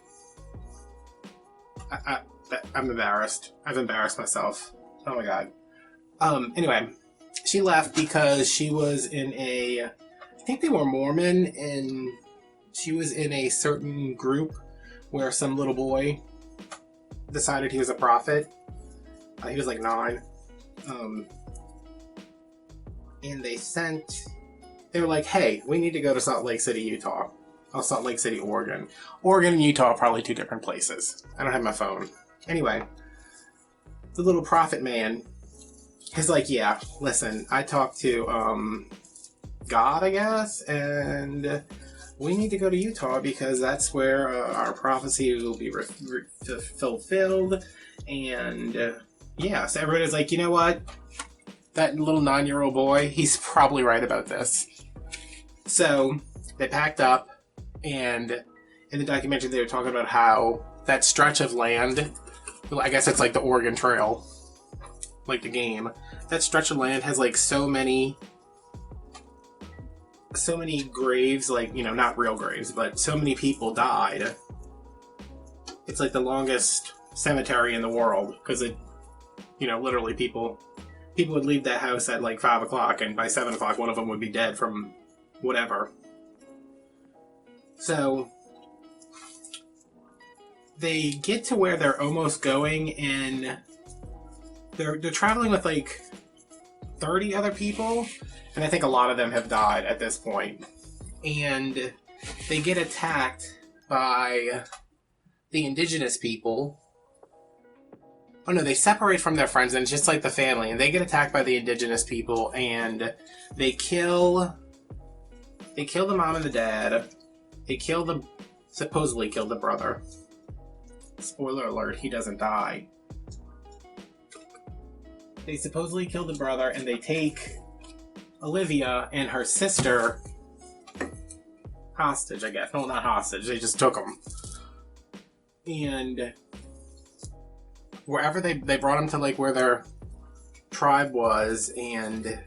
I'm embarrassed. I've embarrassed myself. Oh my god. Anyway, she left because she was in I think they were Mormon, and she was in a certain group where some little boy decided he was a prophet. He was like 9. And they were like, hey, we need to go to Salt Lake City, Utah. Oh, Salt Lake City, Oregon. Oregon and Utah are probably 2 different places. I don't have my phone. Anyway, the little prophet man is like, yeah, listen, I talked to God, I guess, and we need to go to Utah because that's where our prophecy will be fulfilled, and yeah, so everybody's like, you know what? That little 9-year-old boy, he's probably right about this. So they packed up, and in the documentary they were talking about how that stretch of land, I guess it's like the Oregon Trail, like the game, that stretch of land has like so many graves, like, you know, not real graves, but so many people died. It's like the longest cemetery in the world, because it, you know, literally people would leave that house at like 5 o'clock, and by 7 o'clock one of them would be dead from whatever. So they get to where they're almost going, and they're traveling with like 30 other people, and I think a lot of them have died at this point. And they get attacked by the indigenous people. Oh no, they separate from their friends, and it's just like the family, and they get attacked by the indigenous people, and they kill the mom and the dad. They supposedly kill the brother. Spoiler alert, he doesn't die. They supposedly kill the brother, and they take Olivia and her sister hostage, I guess. No, not hostage, they just took them. And wherever they brought them to, like, where their tribe was, and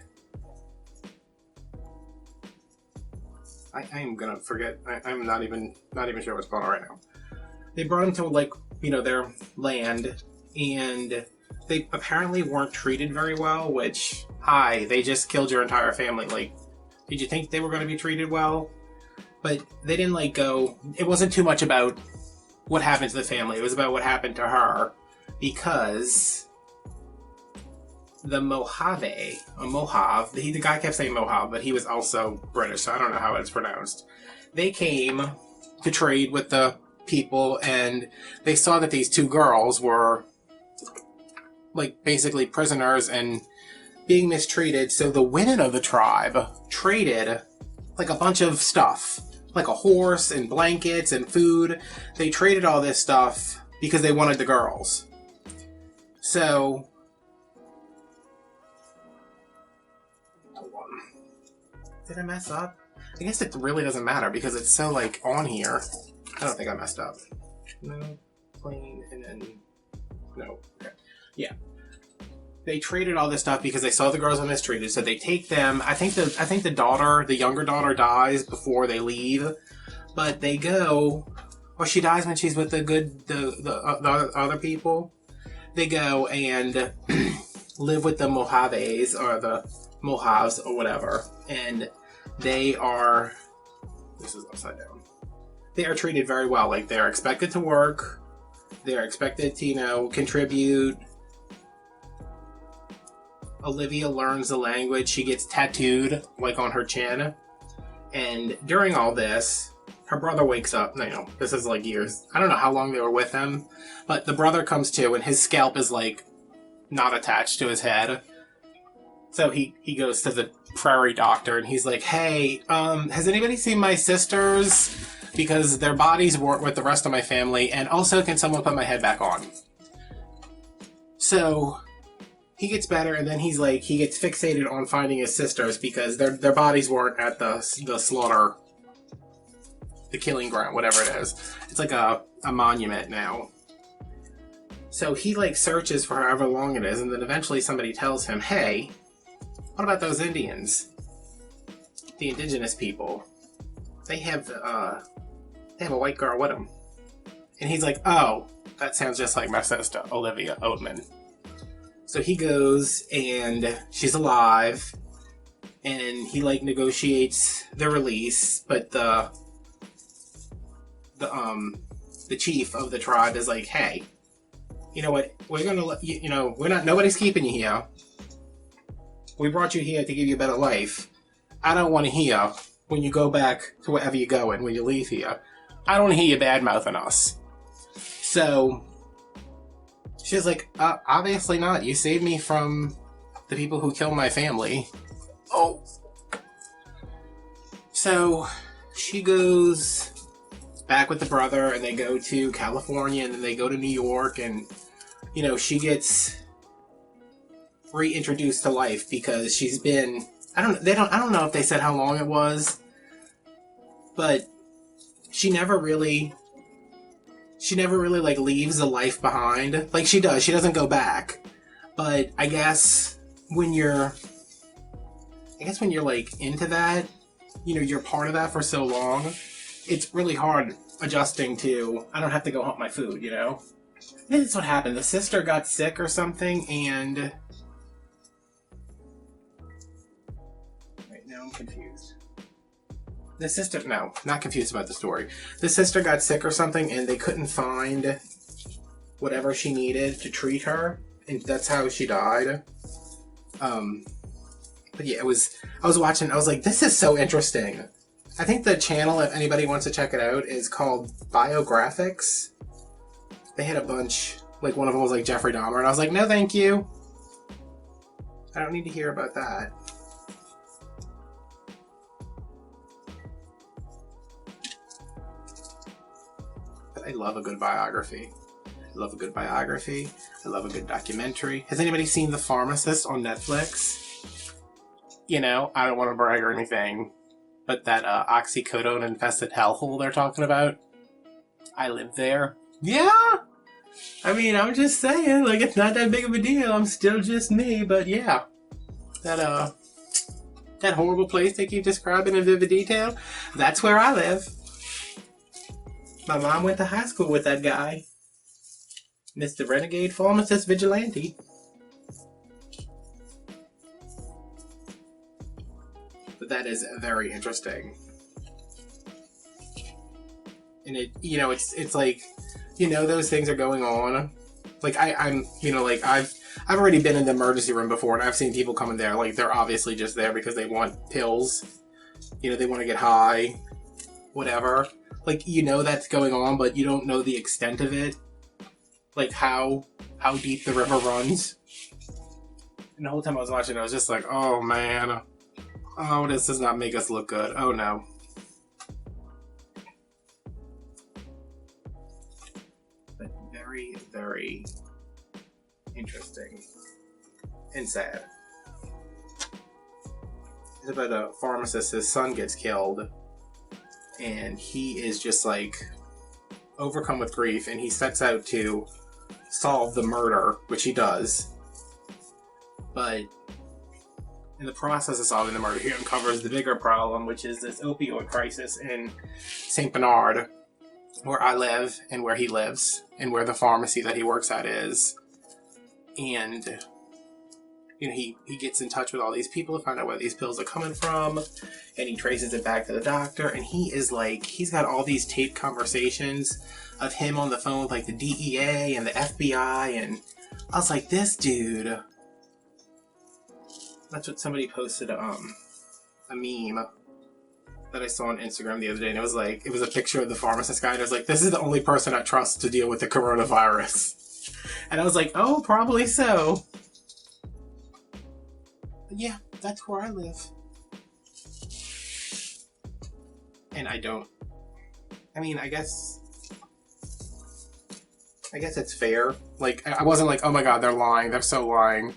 I'm gonna forget. I'm not even sure what's going on right now. They brought them to, like, you know, their land, and they apparently weren't treated very well, which, hi, they just killed your entire family. Like, did you think they were going to be treated well? But they didn't, like, go... It wasn't too much about what happened to the family. It was about what happened to her, because the Mojave, the guy kept saying Mojave, but he was also British, so I don't know how it's pronounced. They came to trade with the people, and they saw that these two girls were, like, basically prisoners and being mistreated, so the women of the tribe traded, like, a bunch of stuff, like a horse and blankets and food. They traded all this stuff because they wanted the girls. So... Hold on. Did I mess up? I guess it really doesn't matter because it's so, like, on here. I don't think I messed up. No, plain, and then... No. Okay. Yeah. They traded all this stuff because they saw the girls were mistreated, so they take them. I think the daughter, the younger daughter, dies before they leave, but they go, or she dies when she's with the other people. They go and live with the Mojaves, or the Mojaves, or whatever, and they are... This is upside down. They are treated very well. Like, they're expected to work. They're expected to, you know, contribute. Olivia learns the language. She gets tattooed, like, on her chin. And during all this, her brother wakes up. You know, this is, like, years. I don't know how long they were with him. But the brother comes to, and his scalp is, like, not attached to his head. So he goes to the prairie doctor, and he's like, hey, has anybody seen my sisters? Because their bodies weren't with the rest of my family, and also, can someone put my head back on? So he gets better, and then he gets fixated on finding his sisters because their bodies weren't at the slaughter, the killing ground, whatever it is. It's like a monument now. So he, like, searches for however long it is, and then eventually somebody tells him, hey, what about those Indians? The indigenous people. They have a white girl with them. And he's like, oh, that sounds just like my sister, Olivia Oatman. So he goes, and she's alive, and he, like, negotiates the release, but the chief of the tribe is like, hey, you know what, we're gonna let you, nobody's keeping you here. We brought you here to give you a better life. I don't want to hear, when you go back to wherever you're going, when you leave here, I don't want to hear you bad-mouthing us. So she's like, obviously not. You saved me from the people who killed my family. Oh. So she goes back with the brother, and they go to California, and then they go to New York, and, you know, she gets reintroduced to life because she's been, I don't know if they said how long it was, but she never really like leaves the life behind. Like she does, she doesn't go back. But I guess when you're like into that, you know, you're part of that for so long, it's really hard adjusting to, I don't have to go hunt my food, you know? I think that's what happened. The sister got sick or something, and... Right now I'm confused. The sister... No, not confused about the story. The sister got sick or something, and they couldn't find whatever she needed to treat her, and that's how she died. But yeah, I was watching, I was like, this is so interesting. I think the channel, if anybody wants to check it out, is called Biographics. They had a bunch, like one of them was like Jeffrey Dahmer, and I was like, no thank you. I don't need to hear about that. But I love a good biography. I love a good biography. I love a good documentary. Has anybody seen The Pharmacist on Netflix? You know, I don't want to brag or anything, but that oxycodone-infested hellhole they're talking about, I live there. Yeah! I mean, I'm just saying, like, it's not that big of a deal. I'm still just me, but yeah. That horrible place they keep describing in vivid detail, that's where I live. My mom went to high school with that guy. Mr. Renegade Pharmacist Vigilante. But that is very interesting. And it, you know, it's like, you know, those things are going on. Like I'm, you know, like I've already been in the emergency room before, and I've seen people come in there, like they're obviously just there because they want pills. You know, they want to get high, whatever. Like, you know that's going on, but you don't know the extent of it. Like how deep the river runs. And the whole time I was watching, I was just like, oh man. Oh, this does not make us look good. Oh no. But very, very interesting and sad. It's about a pharmacist, his son gets killed, and he is just like overcome with grief, and he sets out to solve the murder, which he does. But in the process of solving the murder, he uncovers the bigger problem, which is this opioid crisis in St. Bernard, where I live and where he lives, and where the pharmacy that he works at is. And, you know, he gets in touch with all these people to find out where these pills are coming from, and he traces it back to the doctor, and he is like, he's got all these taped conversations of him on the phone with like the DEA and the FBI, and I was like, this dude... That's what somebody posted, a meme that I saw on Instagram the other day, and it was like, it was a picture of the pharmacist guy, and it was like, this is the only person I trust to deal with the coronavirus. And I was like, oh, probably so. But yeah, that's where I live. And I mean, I guess it's fair. Like, I wasn't like, oh my god, they're lying, they're so lying.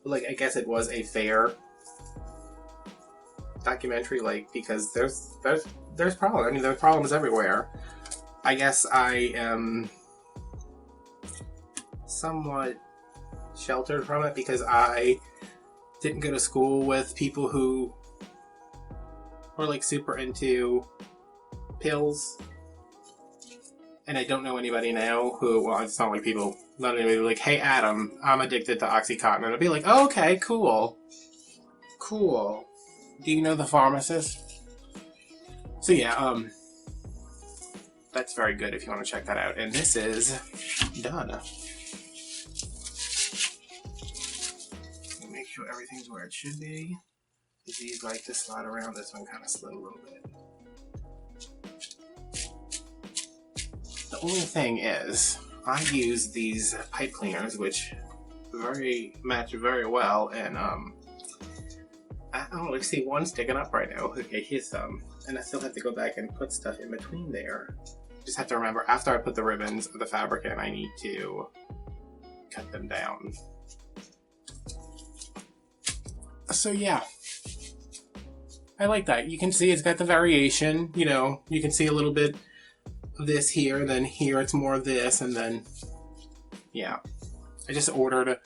Like, I guess it was a fair documentary, like, because there's problems. I mean, there's problems everywhere. I guess I am somewhat sheltered from it because I didn't go to school with people who were, like, super into pills. And I don't know anybody now who, well, it's not like people, not anybody like, hey Adam, I'm addicted to Oxycontin. And I'll be like, oh, okay, cool. Cool. Do you know the pharmacist? So yeah, that's very good if you want to check that out. And this is done. Make sure everything's where it should be. These like to slide around, this one kind of slid a little bit. The only thing is, I use these pipe cleaners, which match very well, and I only see one sticking up right now. Okay, here's some, and I still have to go back and put stuff in between there. Just have to remember, after I put the ribbons of the fabric in, I need to cut them down. So yeah, I like that. You can see it's got the variation, you know, you can see a little bit of this here, then here it's more of this, and then, yeah. I just ordered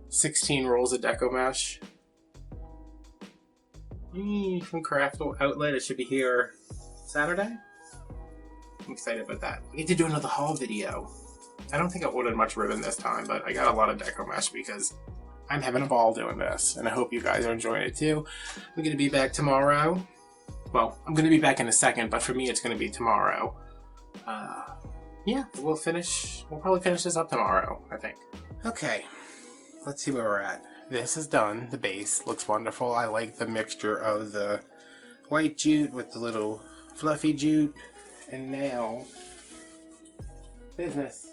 16 rolls of Deco mesh. From Craft Outlet, it should be here Saturday. I'm excited about that. We get to do another haul video. I don't think I ordered much ribbon this time, but I got a lot of Deco mesh because I'm having a ball doing this, and I hope you guys are enjoying it too. I'm going to be back tomorrow. Well, I'm going to be back in a second, but for me it's going to be tomorrow. Yeah, we'll probably finish this up tomorrow, I think. Okay, let's see where we're at. This is done. The base looks wonderful. I like the mixture of the white jute with the little fluffy jute. And now, business.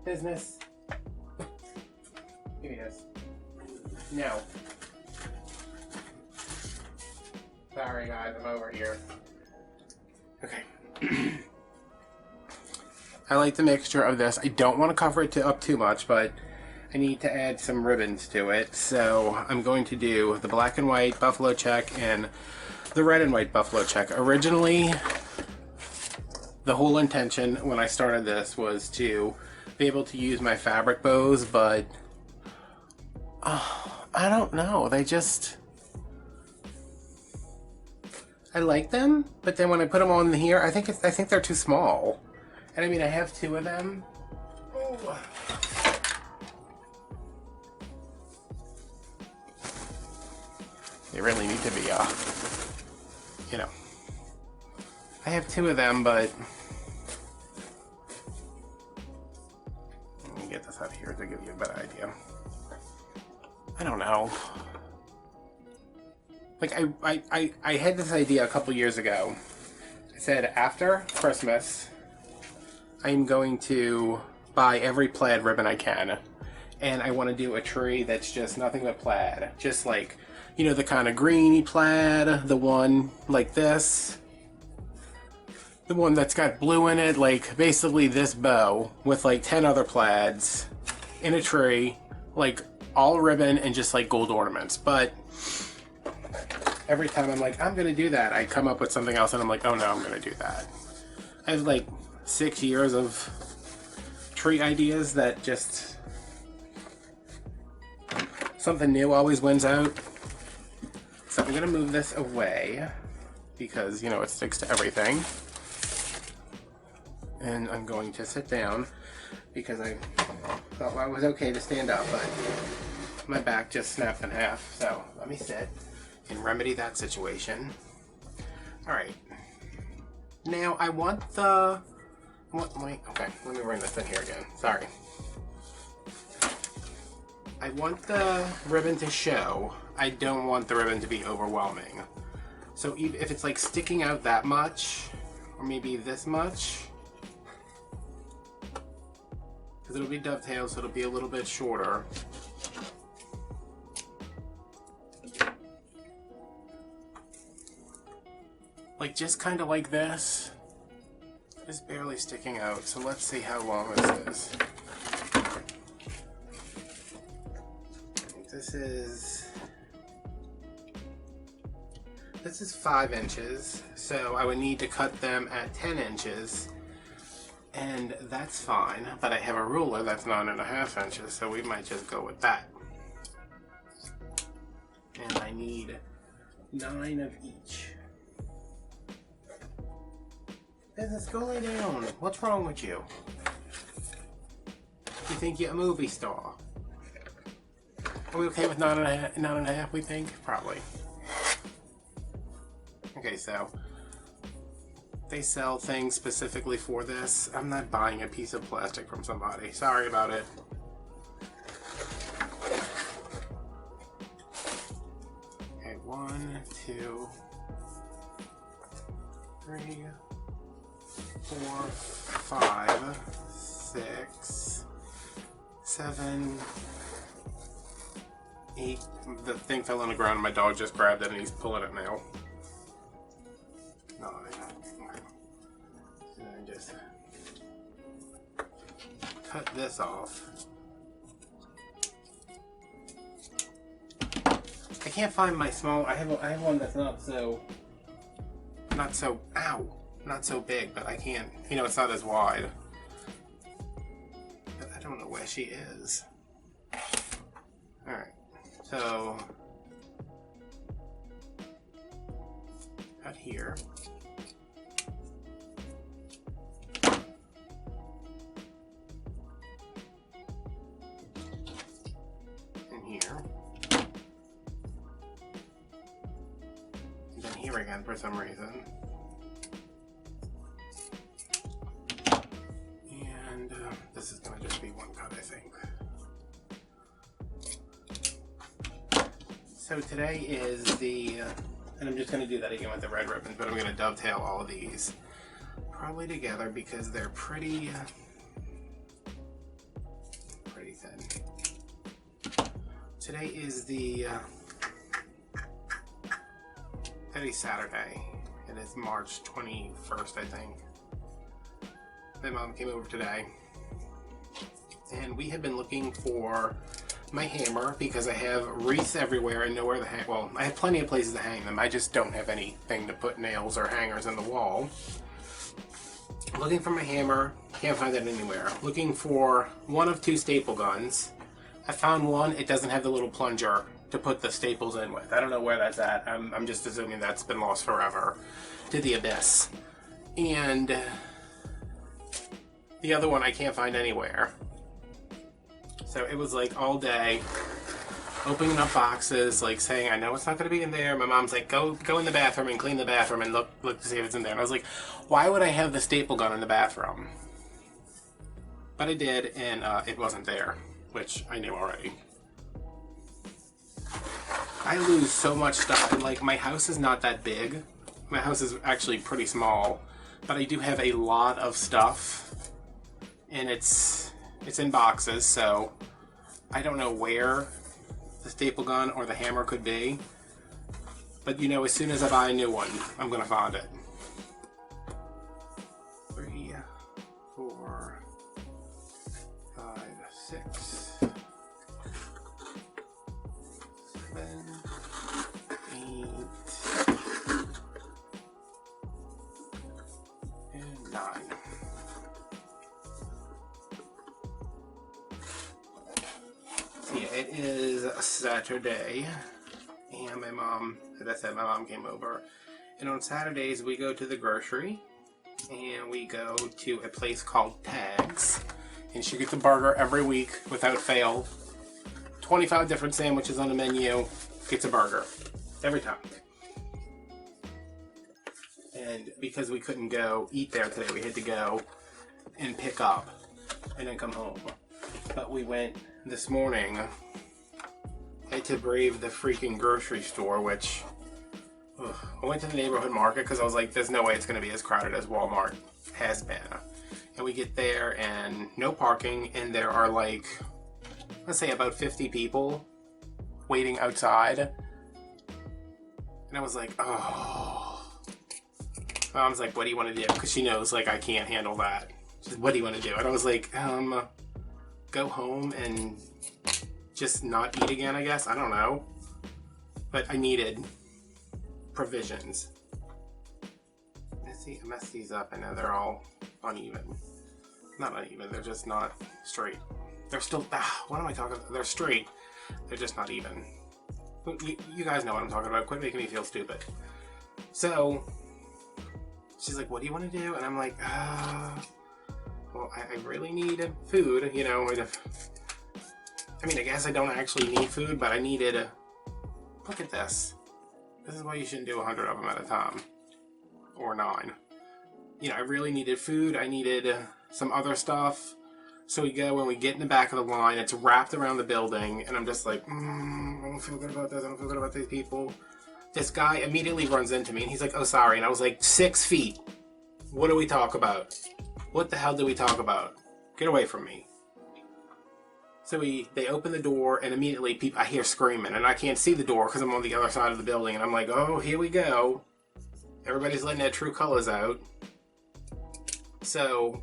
Give me this. No. Sorry guys, I'm over here. Okay. I like the mixture of this. I don't want to cover it up too much, but I need to add some ribbons to it. So I'm going to do the black and white buffalo check and the red and white buffalo check. Originally, the whole intention when I started this was to be able to use my fabric bows, but I don't know. I like them, but then when I put them on here, I think they're too small. And I mean, I have 2 of them. Ooh. They really need to be, you know. I have 2 of them, but let me get this out of here to give you a better idea. I don't know. Like, I had this idea a couple years ago. I said, after Christmas, I'm going to buy every plaid ribbon I can. And I want to do a tree that's just nothing but plaid. Just like, you know, the kind of greeny plaid, the one like this. The one that's got blue in it, like basically this bow with like 10 other plaids in a tree, like all ribbon and just like gold ornaments. But every time I'm like, I'm gonna do that, I come up with something else and I'm like, oh no, I'm gonna do that. I have like 6 years of tree ideas that just, something new always wins out. So I'm gonna move this away because, you know, it sticks to everything. And I'm going to sit down because I thought I was okay to stand up, but my back just snapped in half. So let me sit and remedy that situation. All right. Now I want the, okay, let me bring this in here again. Sorry. I want the ribbon to show. I don't want the ribbon to be overwhelming. So if it's like sticking out that much, or maybe this much, because it'll be dovetailed, so it'll be a little bit shorter. Like just kind of like this. Just barely sticking out. So let's see how long this is. This is 5 inches, so I would need to cut them at 10 inches, and that's fine, but I have a ruler that's 9.5 inches, so we might just go with that. And I need 9 of each. Business, go lay down. What's wrong with you? You think you're a movie star? Are we okay with 9.5, we think? Probably. Okay, so they sell things specifically for this. I'm not buying a piece of plastic from somebody. Sorry about it. Okay, 1, 2, 3, 4, 5, 6, 7, 8. The thing fell on the ground and my dog just grabbed it and he's pulling it now. 9. And then just cut this off. I can't find my small. I have one that's not so big, but I can't. You know, it's not as wide. But I don't know where she is. All right, so out here. Here. And then here again for some reason. And this is going to just be one cut, I think. So today is the, and I'm just going to do that again with the red ribbons, but I'm going to dovetail all of these probably together because they're pretty thin. Today is the today's Saturday. It is March 21st, I think. My mom came over today, and we have been looking for my hammer because I have wreaths everywhere and nowhere to hang. Well, I have plenty of places to hang them. I just don't have anything to put nails or hangers in the wall. Looking for my hammer, can't find it anywhere. Looking for one of two staple guns. I found one, it doesn't have the little plunger to put the staples in with. I don't know where that's at. I'm just assuming that's been lost forever to the abyss. And the other one I can't find anywhere. So it was like all day opening up boxes, like saying, I know it's not going to be in there. My mom's like, go in the bathroom and clean the bathroom and look to see if it's in there. And I was like, why would I have the staple gun in the bathroom? But I did, and it wasn't there. Which I knew already. I lose so much stuff, and like my house is not that big. My house is actually pretty small, but I do have a lot of stuff, and it's in boxes, so I don't know where the staple gun or the hammer could be. But you know, as soon as I buy a new one, I'm gonna find it. 3, 4, 5, 6. 9. So yeah, it is a Saturday, and my mom, as I said, my mom came over. And on Saturdays we go to the grocery, and we go to a place called Tags, and she gets a burger every week without fail. 25 different sandwiches on the menu, gets a burger every time. And because we couldn't go eat there today, we had to go and pick up and then come home. But we went this morning. I had to brave the freaking grocery store, which I went to the neighborhood market because I was like, there's no way it's going to be as crowded as Walmart has been. And we get there and no parking, and there are like, let's say about 50 people waiting outside. And I was like, oh. Mom's like, what do you want to do? Because she knows, like, I can't handle that. She's like, what do you want to do? And I was like, go home and just not eat again, I guess. I don't know. But I needed provisions. I messed these up. I know they're all uneven. Not uneven, they're just not straight. They're still, what am I talking about? They're straight. They're just not even. You guys know what I'm talking about. Quit making me feel stupid. So she's like, what do you want to do? And I'm like, well, I really need food, you know. I mean, I guess I don't actually need food, but I needed, look at this. This is why you shouldn't do 100 of them at a time. Or 9. You know, I really needed food. I needed some other stuff. So we go and we get in the back of the line. It's wrapped around the building. And I'm just like, I don't feel good about this. I don't feel good about these people. This guy immediately runs into me and he's like, oh, sorry. And I was like, 6 feet. What do we talk about? What the hell do we talk about? Get away from me. So they open the door and immediately I hear screaming. And I can't see the door because I'm on the other side of the building. And I'm like, oh, here we go. Everybody's letting their true colors out. So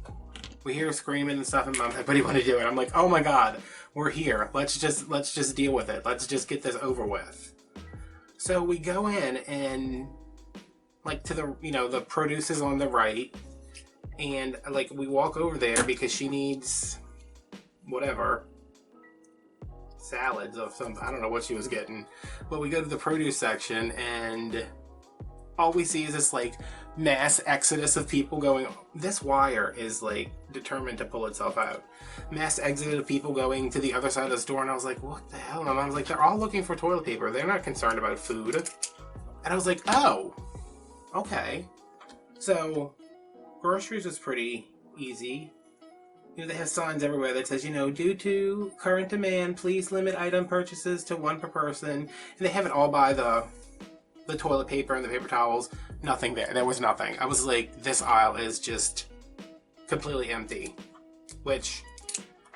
we hear screaming and stuff, and Mom's like, what do you want to do? And I'm like, oh my God, we're here. Let's just deal with it. Let's just get this over with. So we go in and like to the, you know, the produce is on the right, and like we walk over there because she needs whatever salads of some, I don't know what she was getting, but we go to the produce section and all we see is this like mass exodus of people going. This wire is like determined to pull itself out. Mass exodus of people going to the other side of the store, and I was like, what the hell? And I was like, they're all looking for toilet paper. They're not concerned about food. And I was like, oh, okay. So groceries was pretty easy. You know, they have signs everywhere that says, you know, due to current demand, please limit item purchases to one per person. And they have it all by the toilet paper and the paper towels. Nothing there. There was nothing. I was like, this aisle is just completely empty. Which,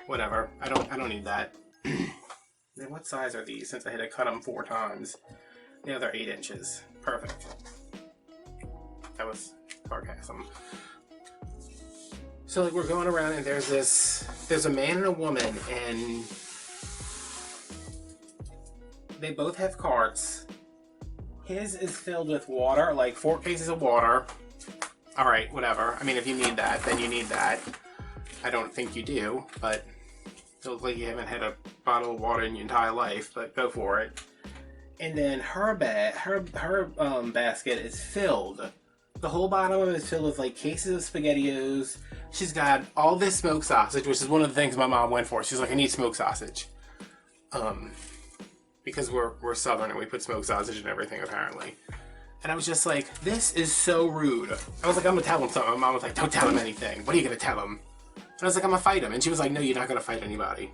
whatever. I don't need that. Then what size are these? Since I had to cut them 4 times. Yeah, they're 8 inches. Perfect. That was sarcasm. So like we're going around and there's a man and a woman, and they both have carts. His is filled with water, like 4 cases of water. All right, whatever. I mean, if you need that, then you need that. I don't think you do, but it looks like you haven't had a bottle of water in your entire life, but go for it. And then her basket is filled. The whole bottom of it is filled with like cases of SpaghettiOs. She's got all this smoked sausage, which is one of the things my mom went for. She's like, I need smoked sausage. Because we're Southern and we put smoked sausage in everything apparently. And I was just like, this is so rude. I was like, I'm gonna tell him something. My mom was like, don't tell him anything. What are you gonna tell him? And I was like, I'm gonna fight him. And she was like, no, you're not gonna fight anybody.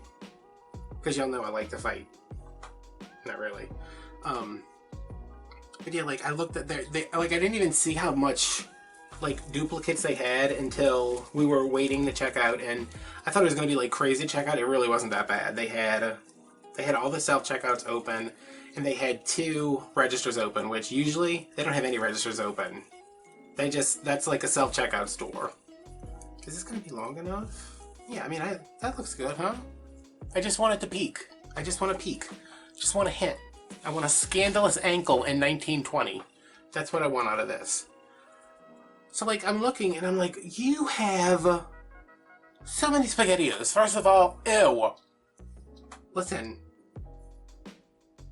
Because y'all know I like to fight. Not really. But yeah, like I looked at like I didn't even see how much like duplicates they had until we were waiting to check out, and I thought it was gonna be like crazy checkout. It really wasn't that bad. They had all the self-checkouts open, and they had 2 registers open, which usually they don't have any registers open. That's like a self-checkout store. Is this gonna be long enough? Yeah, I mean, that looks good, huh? I just want it to peek. I just want to peek. Just want to hit. I want a scandalous ankle in 1920. That's what I want out of this. So, like, I'm looking and I'm like, you have so many SpaghettiOs. First of all, ew. Listen,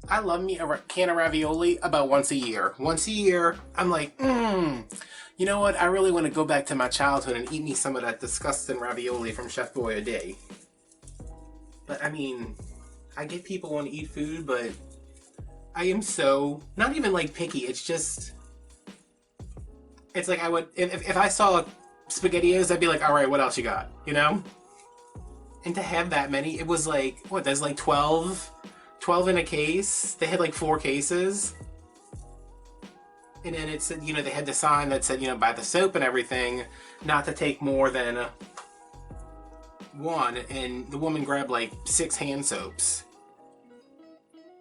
I love me a can of ravioli about once a year. Once a year, I'm like, you know what? I really want to go back to my childhood and eat me some of that disgusting ravioli from Chef Boyardee. But, I mean, I get people want to eat food, but I am so, not even like picky, it's just, it's like I would, if I saw SpaghettiOs, I'd be like, alright, what else you got, you know? And to have that many, it was like, what, there's like 12 in a case? They had like 4 cases. And then it said, you know, they had the sign that said, you know, buy the soap and everything, not to take more than 1, and the woman grabbed like 6 hand soaps.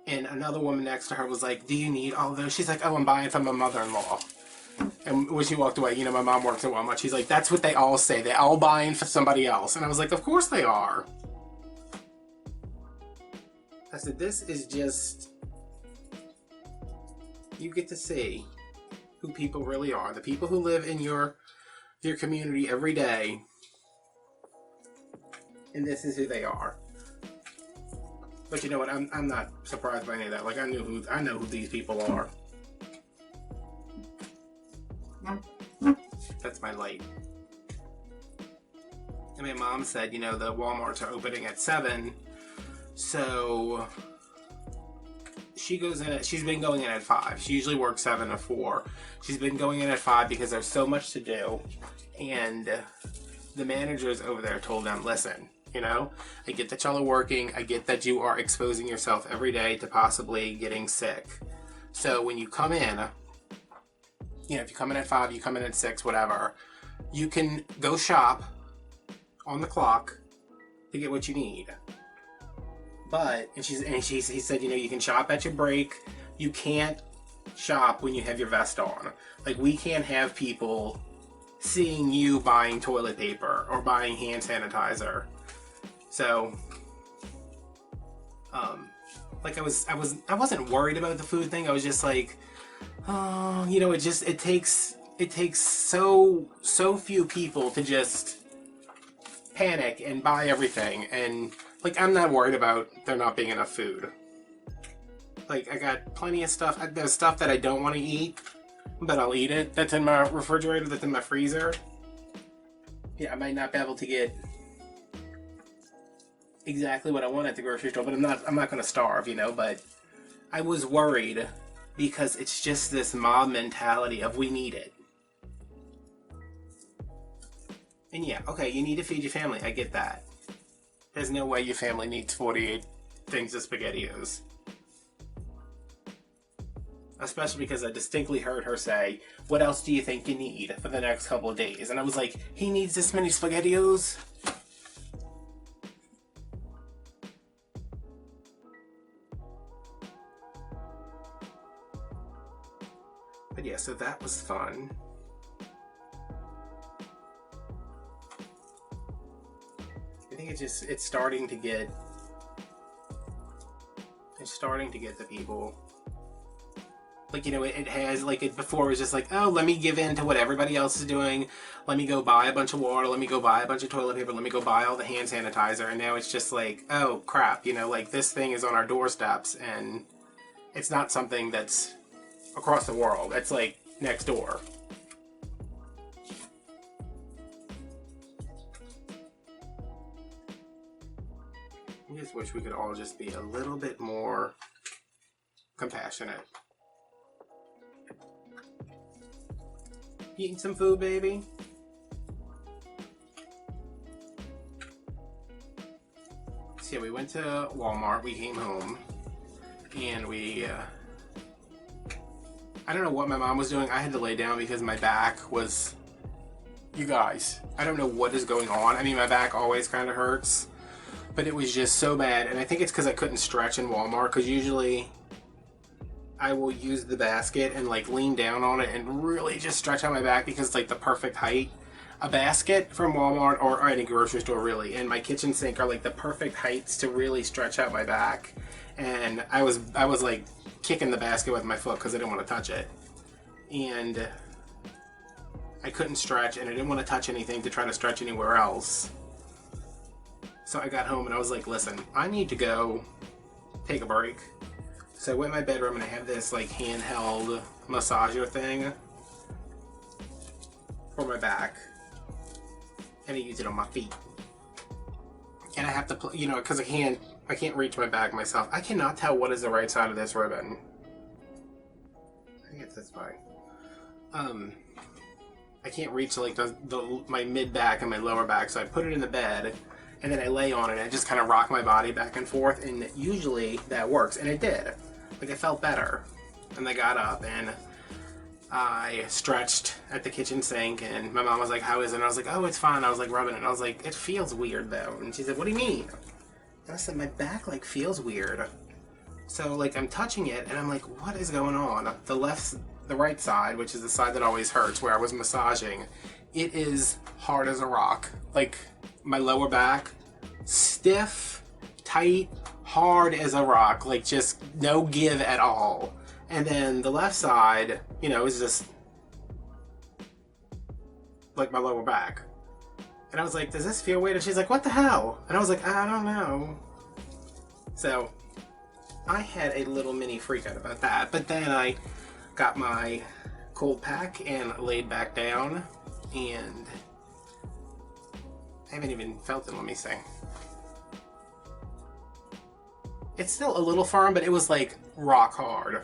And another woman next to her was like, do you need all of those? She's like, oh, I'm buying from my mother-in-law. And when she walked away, you know, my mom works at Walmart. She's like, that's what they all say. They're all buying for somebody else. And I was like, of course they are. I said, this is just, you get to see who people really are. The people who live in your community every day. And this is who they are. But you know what? I'm not surprised by any of that. Like I know who these people are. That's my light. And my mom said, you know, the Walmarts are opening at 7, so she goes in she's been going in at 5. She usually works 7 to 4. She's been going in at 5 because there's so much to do, and the managers over there told them, listen, you know, I get that y'all are working, I get that you are exposing yourself every day to possibly getting sick. So when you come in, you know, if you come in at 5, you come in at 6, whatever, you can go shop on the clock to get what you need. But, he said, you know, you can shop at your break. You can't shop when you have your vest on. Like, we can't have people seeing you buying toilet paper or buying hand sanitizer. So, Like I wasn't worried about the food thing. I was just like, oh, you know, it takes so few people to just panic and buy everything, and like I'm not worried about there not being enough food. Like I got plenty of stuff. There's stuff that I don't want to eat, but I'll eat it. That's in my refrigerator. That's in my freezer. Yeah, I might not be able to get exactly what I want at the grocery store, but I'm not going to starve, you know. But I was worried because it's just this mob mentality of we need it. And yeah, okay, you need to feed your family. I get that. There's no way your family needs 48 things of SpaghettiOs. Especially because I distinctly heard her say, what else do you think you need for the next couple of days? And I was like, he needs this many SpaghettiOs? But yeah, so that was fun. I think it's starting to get the people. Like, you know, it has, like, it before was just like, oh, let me give in to what everybody else is doing. Let me go buy a bunch of water. Let me go buy a bunch of toilet paper. Let me go buy all the hand sanitizer. And now it's just like, oh, crap. You know, like, this thing is on our doorsteps. And it's not something that's across the world. It's, like, next door. I just wish we could all just be a little bit more compassionate. Eating some food, baby? So yeah, we went to Walmart, we came home, and I don't know what my mom was doing. I had to lay down because my back was, you guys, I don't know what is going on. I mean, my back always kind of hurts, but it was just so bad, and I think it's because I couldn't stretch in Walmart, because usually I will use the basket and like lean down on it and really just stretch out my back because it's like the perfect height. A basket from Walmart or any grocery store really, and my kitchen sink are like the perfect heights to really stretch out my back. And I was like kicking the basket with my foot because I didn't want to touch it. And I couldn't stretch and I didn't want to touch anything to try to stretch anywhere else. So I got home and I was like, listen, I need to go take a break. So I went in my bedroom and I have this like handheld massager thing for my back, and I use it on my feet. And I have to, you know, because I can't reach my back myself. I cannot tell what is the right side of this ribbon. I think it's this way. I can't reach like my mid back and my lower back, so I put it in the bed. And then I lay on it and I just kind of rock my body back and forth, and usually that works, and it did. Like I felt better. And I got up and I stretched at the kitchen sink, and my mom was like, how is it? And I was like, oh, it's fine. I was like rubbing it and I was like, it feels weird though. And she said, what do you mean? And I said, my back like feels weird. So like I'm touching it and I'm like, what is going on? The right side, which is the side that always hurts where I was massaging, it is hard as a rock. Like my lower back, stiff, tight, hard as a rock, like just no give at all. And then the left side, you know, is just like my lower back. And I was like, does this feel weird? And she's like, what the hell? And I was like, I don't know. So I had a little mini freak out about that. But then I got my cold pack and laid back down, and I haven't even felt it. Let me see. It's still a little firm, but it was like rock hard.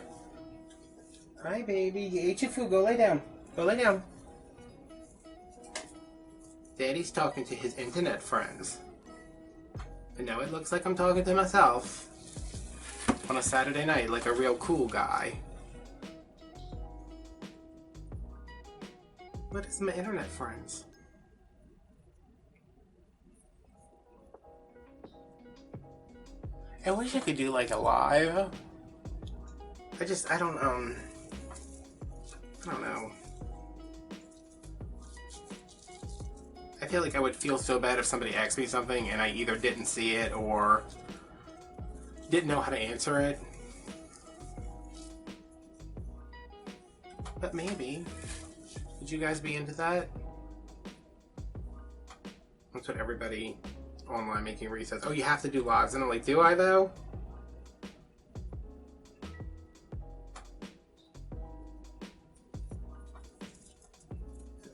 Hi, baby. You ate your food. Go lay down. Go lay down. Daddy's talking to his internet friends. And now it looks like I'm talking to myself on a Saturday night like a real cool guy. What is my internet friends? I wish I could do like a live. I don't know. I feel like I would feel so bad if somebody asked me something and I either didn't see it or didn't know how to answer it. But maybe. Would you guys be into that? That's what everybody online making Wreath says. Oh, you have to do lives. And I'm like, do I though?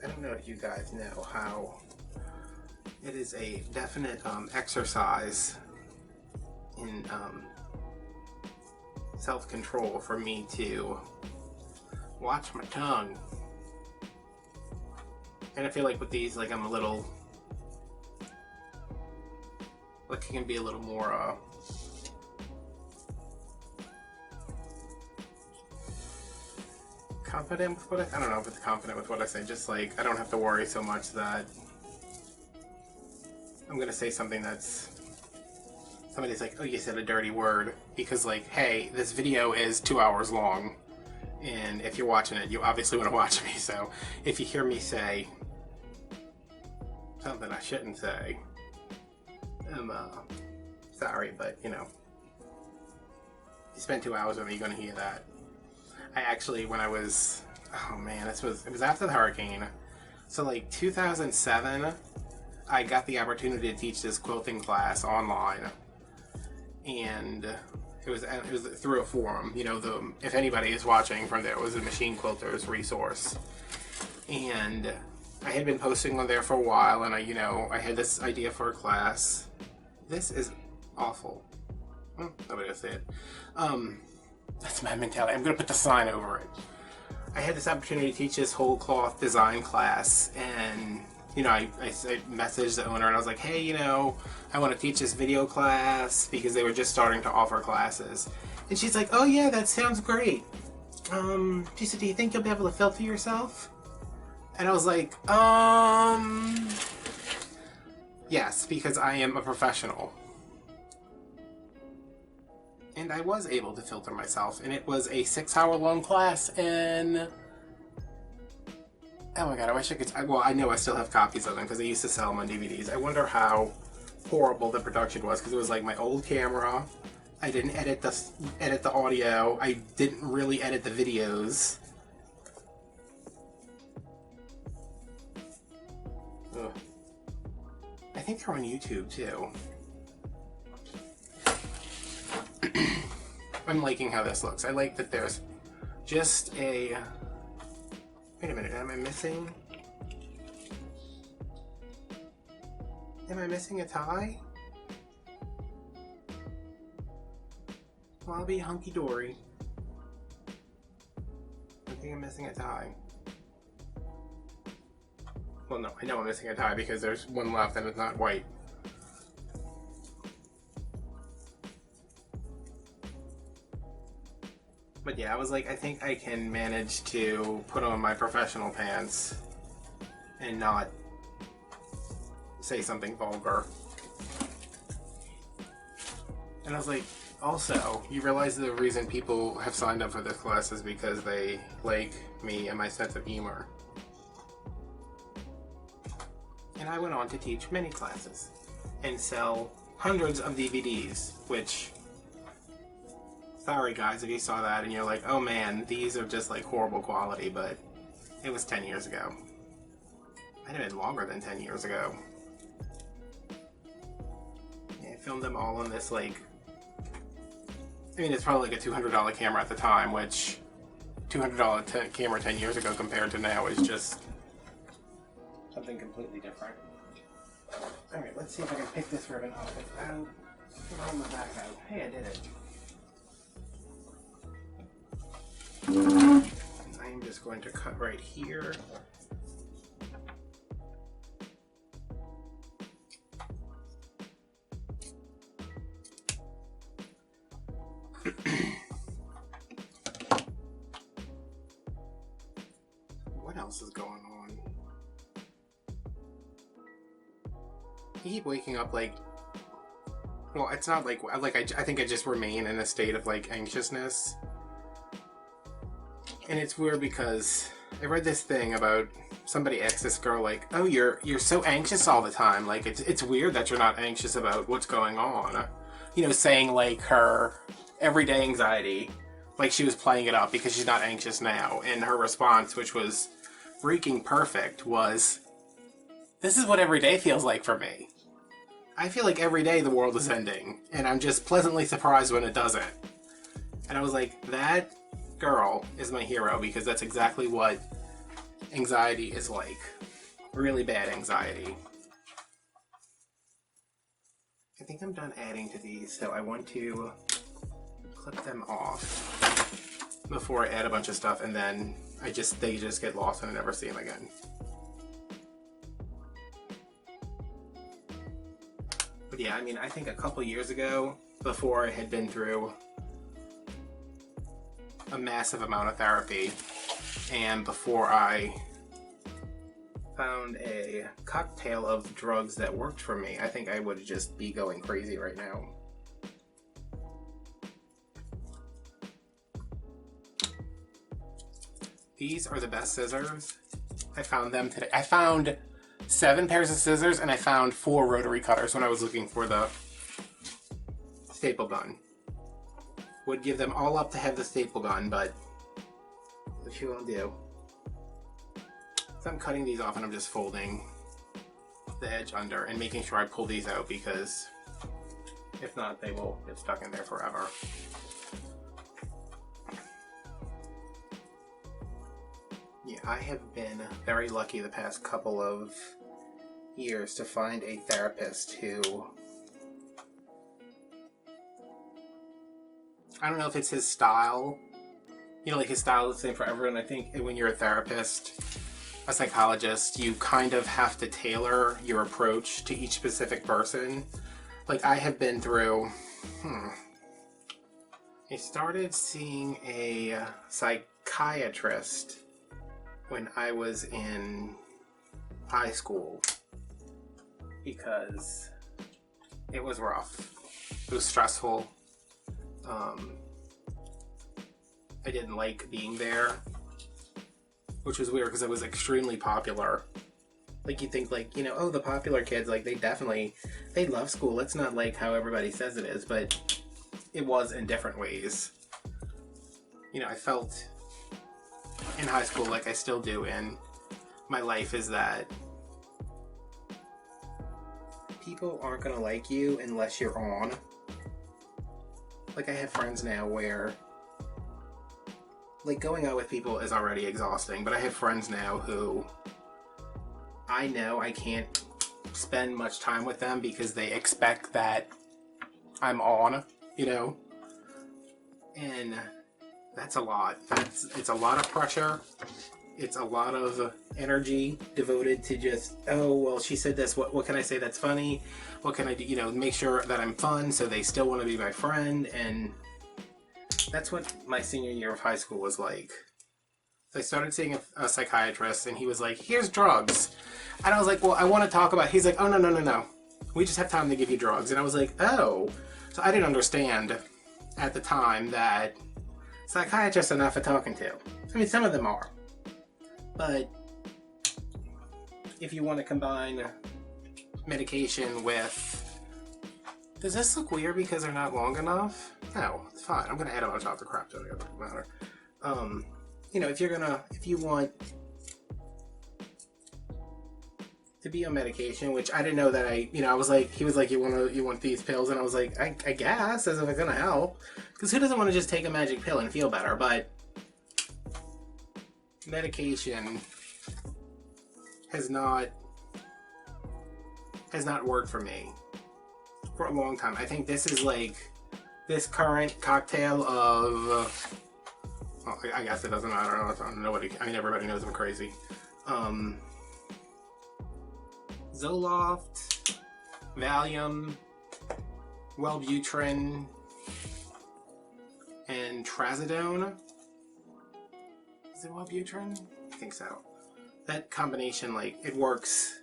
I don't know if you guys know how it is a definite exercise in self-control for me to watch my tongue. And I feel like with these, like I'm a little, like I can be a little more confident with what I don't know if it's confident with what I say, just like I don't have to worry so much that I'm gonna say something that's somebody's like, oh, you said a dirty word, because like, hey, this video is 2 hours long, and if you're watching it, you obviously want to watch me, so if you hear me say something I shouldn't say, I'm sorry, but you know, you spend 2 hours with me, you're gonna hear that. I actually, when I was, oh man, it was after the hurricane, so like 2007, I got the opportunity to teach this quilting class online, and it was through a forum. You know, if anybody is watching from there, it was a Machine Quilters resource, and I had been posting on there for a while, and I had this idea for a class. This is awful. Nobody will see it. That's my mentality. I'm gonna put the sign over it. I had this opportunity to teach this whole cloth design class, and you know, I messaged the owner and I was like, hey, you know, I want to teach this video class because they were just starting to offer classes. And she's like, oh yeah, that sounds great. She said, do you think you'll be able to filter yourself? And I was like, yes, because I am a professional. And I was able to filter myself, and it was a 6-hour long class, and oh my god, I wish I could. Well, I know I still have copies of them because I used to sell them on DVDs. I wonder how horrible the production was, because it was like my old camera. I didn't edit the audio. I didn't really edit the videos. Ugh. I think they're on YouTube too. I'm liking how this looks. I like that there's just a... Wait a minute, am I missing a tie? Well, I'll be hunky-dory. I think I'm missing a tie. Well, no, I know I'm missing a tie because there's one left and it's not white. But yeah, I was like, I think I can manage to put on my professional pants and not say something vulgar. And I was like, also, you realize the reason people have signed up for this class is because they like me and my sense of humor. And I went on to teach many classes and sell hundreds of DVDs, which... Sorry guys if you saw that and you're like, oh man, these are just like horrible quality, but it was 10 years ago. Might have been longer than 10 years ago. Yeah, I filmed them all on this like, I mean it's probably like a $200 camera at the time, which $200 camera 10 years ago compared to now is just something completely different. Alright, let's see if I can pick this ribbon off without throwing the back out. Hey, I did it. I'm just going to cut right here. What else is going on? I keep waking up like, well, it's not like I think I just remain in a state of like anxiousness. And it's weird because I read this thing about somebody asked this girl like, oh, you're so anxious all the time. Like it's weird that you're not anxious about what's going on. you know, saying like her everyday anxiety, like she was playing it up because she's not anxious now. And her response, which was freaking perfect, was, "This is what every day feels like for me. I feel like every day the world is ending, and I'm just pleasantly surprised when it doesn't." And I was like, that girl is my hero, because that's exactly what anxiety is like. Really bad anxiety. I think I'm done adding to these, so I want to clip them off before I add a bunch of stuff, and then they just get lost and I never see them again. But yeah, I mean, I think a couple years ago, before I had been through a massive amount of therapy, and before I found a cocktail of drugs that worked for me, I think I would just be going crazy right now. These are the best scissors. I found them today. I found 7 pairs of scissors, and I found 4 rotary cutters when I was looking for the staple gun. Would give them all up to have the staple gun, but what you gonna do? So I'm cutting these off, and I'm just folding the edge under and making sure I pull these out, because if not, they will get stuck in there forever. Yeah, I have been very lucky the past couple of years to find a therapist who, I don't know if it's his style, you know, like his style is the same for everyone. I think when you're a therapist, a psychologist, you kind of have to tailor your approach to each specific person. Like, I have been through, I started seeing a psychiatrist when I was in high school because it was rough. It was stressful. I didn't like being there, which was weird because I was extremely popular. Like, you think, like, you know, oh, the popular kids, like, they love school. It's not like how everybody says it is, but it was in different ways. You know, I felt in high school, like I still do in my life, is that people aren't gonna like you unless you're on. Like, I have friends now where, like, going out with people is already exhausting, but I have friends now who I know I can't spend much time with them because they expect that I'm on, you know? And that's a lot. It's a lot of pressure. It's a lot of energy devoted to just, oh, well, she said this, what can I say that's funny? What can I do, you know, make sure that I'm fun so they still want to be my friend. And that's what my senior year of high school was like. So I started seeing a psychiatrist, and he was like, here's drugs. And I was like, well, I want to talk about, he's like, oh, no. We just have time to give you drugs. And I was like, oh. So I didn't understand at the time that psychiatrists are not for talking to. I mean, some of them are. But if you want to combine medication with... Does this look weird because they're not long enough? No, it's fine. I'm going to add a bunch of other crap to it. It doesn't matter. You know, if you want to be on medication, which I didn't know that I was like, he was like, you want these pills? And I was like, I guess, as if it's going to help. Because who doesn't want to just take a magic pill and feel better? But medication has not worked for me for a long time. I think this is like this current cocktail of well, I guess it doesn't matter. I don't know I mean, everybody knows I'm crazy. Zoloft, Valium, Wellbutrin, and Trazodone. Is it Wellbutrin? I think so. That combination, like, it works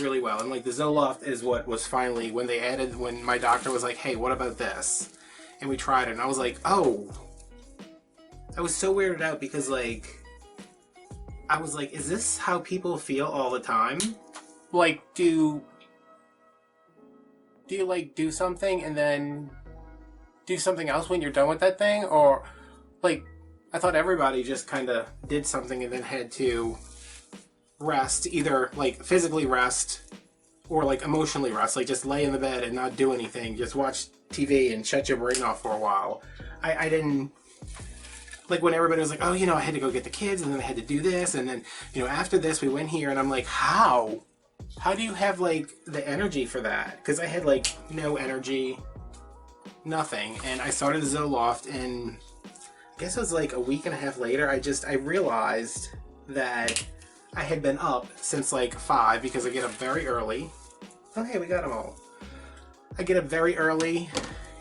really well. And like the Zoloft is what was finally, when my doctor was like, hey, what about this? And we tried it, and I was like, oh. I was so weirded out because, like, I was like, is this how people feel all the time? Like, do do you like do something and then do something else when you're done with that thing? Or like, I thought everybody just kind of did something and then had to rest, either like physically rest or like emotionally rest, like just lay in the bed and not do anything, just watch TV and shut your brain off for a while. I didn't, like when everybody was like, oh, you know, I had to go get the kids and then I had to do this and then, you know, after this we went here, and I'm like, how do you have like the energy for that? Because I had like no energy, nothing. And I started Zoloft, and I guess it was like a week and a half later, I realized that I had been up since like 5, because I get up very early. Oh hey, we got them all. I get up very early,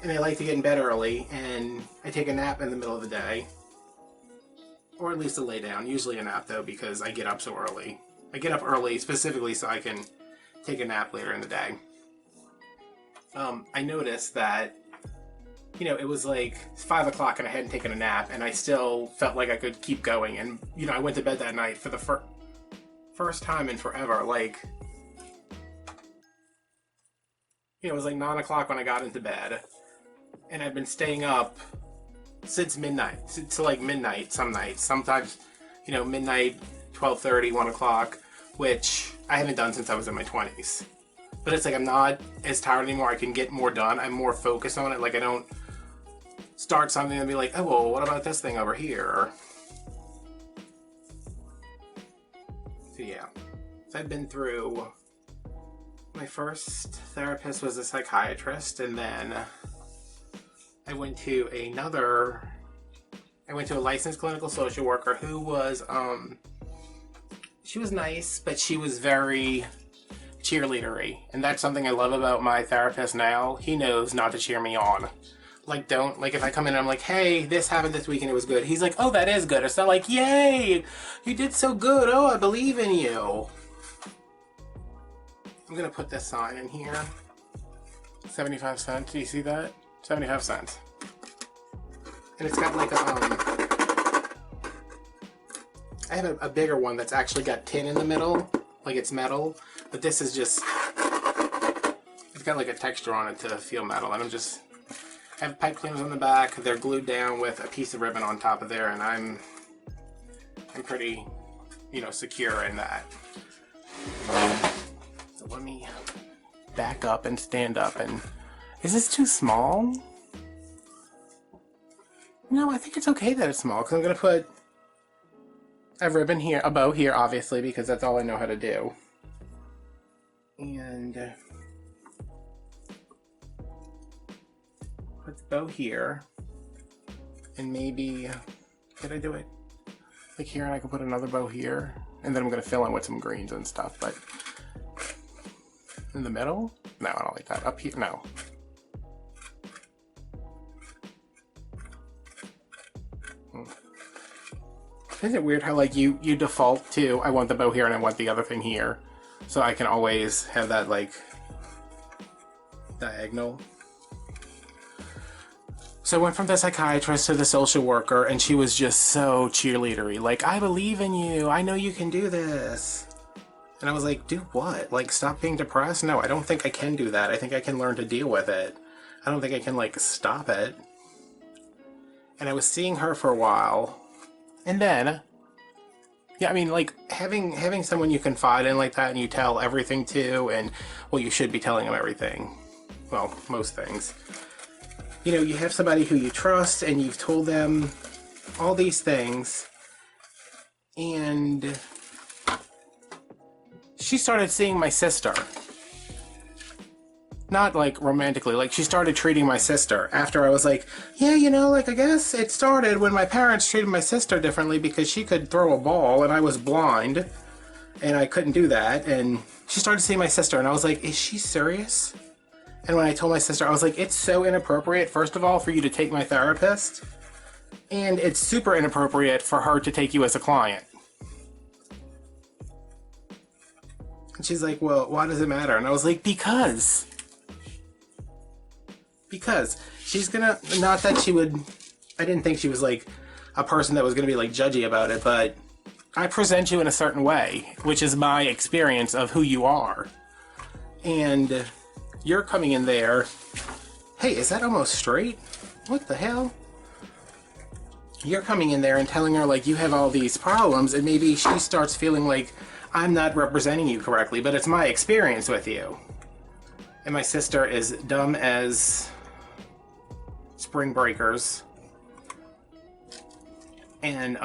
and I like to get in bed early, and I take a nap in the middle of the day. Or at least a lay down, usually a nap though, because I get up so early. I get up early specifically so I can take a nap later in the day. I noticed that, you know, it was like 5 o'clock and I hadn't taken a nap, and I still felt like I could keep going. And, you know, I went to bed that night for the first time in forever. Like, you know, it was like 9 o'clock when I got into bed, and I've been staying up since midnight, to like midnight some nights. Sometimes, you know, midnight, 12:30, 1 o'clock, which I haven't done since I was in my 20s. But it's like I'm not as tired anymore. I can get more done. I'm more focused on it. Like I don't start something and be like, oh, well, what about this thing over here? So yeah. So I've been through, my first therapist was a psychiatrist, and then I went to a licensed clinical social worker who was, she was nice, but she was very cheerleadery. And that's something I love about my therapist now. He knows not to cheer me on. Like, like if I come in and I'm like, hey, this happened this week and it was good. He's like, oh, that is good. It's not like, yay, you did so good. Oh, I believe in you. I'm gonna put this sign in here. 75 cents, do you see that? 75 cents. And it's got like a, I have a bigger one that's actually got tin in the middle, like it's metal, but this is just, it's got like a texture on it to feel metal, and I have pipe cleaners on the back. They're glued down with a piece of ribbon on top of there, and I'm pretty, you know, secure in that. So let me back up and stand up. And is this too small? No, I think it's okay that it's small, because I'm going to put a ribbon here, a bow here, obviously, because that's all I know how to do. And put the bow here. And maybe, did I do it like here, and I can put another bow here? And then I'm going to fill in with some greens and stuff, but in the middle? No, I don't like that. Up here? No. Isn't it weird how like you default to, I want the bow here and I want the other thing here, so I can always have that like diagonal. So I went from the psychiatrist to the social worker, and she was just so cheerleadery. Like, I believe in you. I know you can do this. And I was like, do what? Like, stop being depressed? No, I don't think I can do that. I think I can learn to deal with it. I don't think I can like stop it. And I was seeing her for a while. And then, yeah, I mean, like, having someone you confide in like that and you tell everything to, and, well, you should be telling them everything. Well, most things. You know, you have somebody who you trust, and you've told them all these things, and she started seeing my sister. Not, like, romantically. Like, she started treating my sister after I was like, yeah, you know, like, I guess it started when my parents treated my sister differently because she could throw a ball and I was blind and I couldn't do that. And she started seeing my sister, and I was like, is she serious? And when I told my sister, I was like, it's so inappropriate, first of all, for you to take my therapist, and it's super inappropriate for her to take you as a client. And she's like, well, why does it matter? And I was like, because she's gonna, not that she would, I didn't think she was like a person that was gonna be like judgy about it, but I present you in a certain way, which is my experience of who you are. And you're coming in there. Hey, is that almost straight? What the hell? You're coming in there and telling her, like, you have all these problems, and maybe she starts feeling like I'm not representing you correctly, but it's my experience with you. And my sister is dumb as spring breakers. And,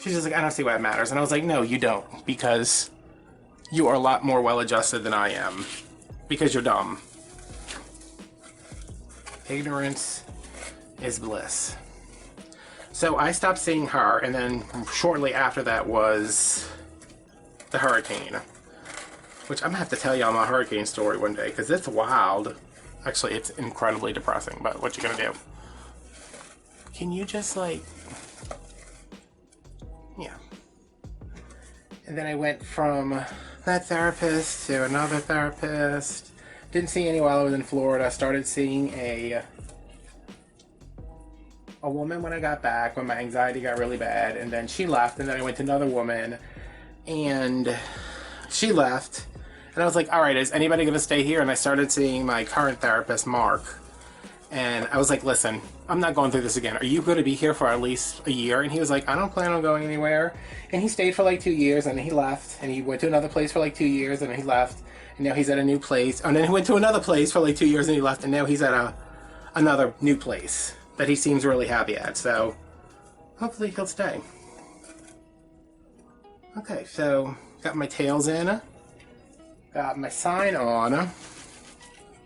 she's just like, I don't see why it matters. And I was like, no, you don't, because you are a lot more well-adjusted than I am. Because you're dumb. Ignorance is bliss. So I stopped seeing her, and then shortly after that was the hurricane. Which I'm gonna have to tell y'all my hurricane story one day, because it's wild. Actually, it's incredibly depressing, but what you gonna do? Can you just, like... Yeah. And then I went from that therapist to another therapist. Didn't see any while I was in Florida. Started seeing a woman when I got back, when my anxiety got really bad, and then she left, and then I went to another woman, and she left, and I was like, alright, is anybody gonna stay here? And I started seeing my current therapist, Mark, and I was like, listen, I'm not going through this again. Are you going to be here for at least a year? And he was like, I don't plan on going anywhere. And he stayed for like 2 years, and then he left, and he went to another place for like 2 years, and then he left, and now he's at a new place. And then he went to another place for like 2 years, and he left, and now he's at another new place that he seems really happy at. So hopefully he'll stay. Okay, so got my tails in, got my sign on,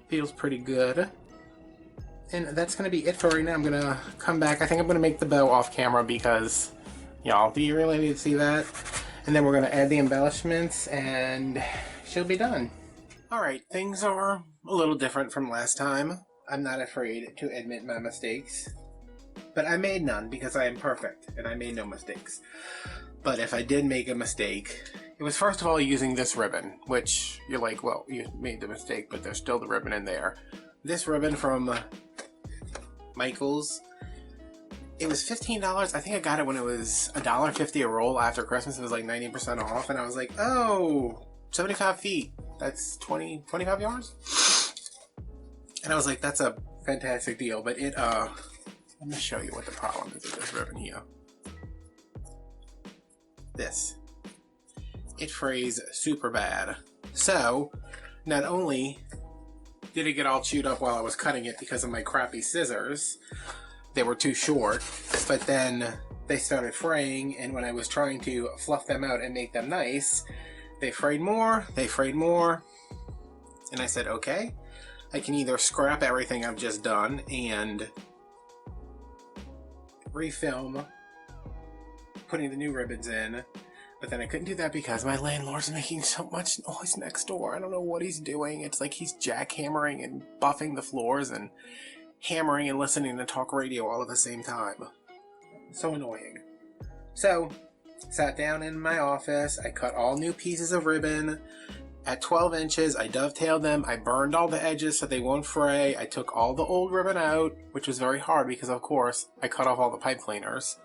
feels pretty good. And that's going to be it for right now. I'm going to come back. I think I'm going to make the bow off camera because, y'all, do you really need to see that? And then we're going to add the embellishments and she'll be done. Alright, things are a little different from last time. I'm not afraid to admit my mistakes. But I made none because I am perfect and I made no mistakes. But if I did make a mistake, it was first of all using this ribbon, which you're like, well, you made the mistake, but there's still the ribbon in there. This ribbon from Michael's, it was $15. I think I got it when it was $1.50 a roll after Christmas. It was like 90% off, and I was like, oh, 75 feet. That's 25 yards? And I was like, that's a fantastic deal. But it, let me show you what the problem is with this ribbon here. This. It frays super bad. So, not only did it get all chewed up while I was cutting it because of my crappy scissors, they were too short, but then they started fraying, and when I was trying to fluff them out and make them nice, they frayed more, and I said, okay, I can either scrap everything I've just done and refilm putting the new ribbons in, but then I couldn't do that because my landlord's making so much noise next door. I don't know what he's doing. It's like he's jackhammering and buffing the floors and hammering and listening to talk radio all at the same time. So annoying. So, sat down in my office. I cut all new pieces of ribbon. At 12 inches, I dovetailed them. I burned all the edges so they won't fray. I took all the old ribbon out, which was very hard because, of course, I cut off all the pipe cleaners.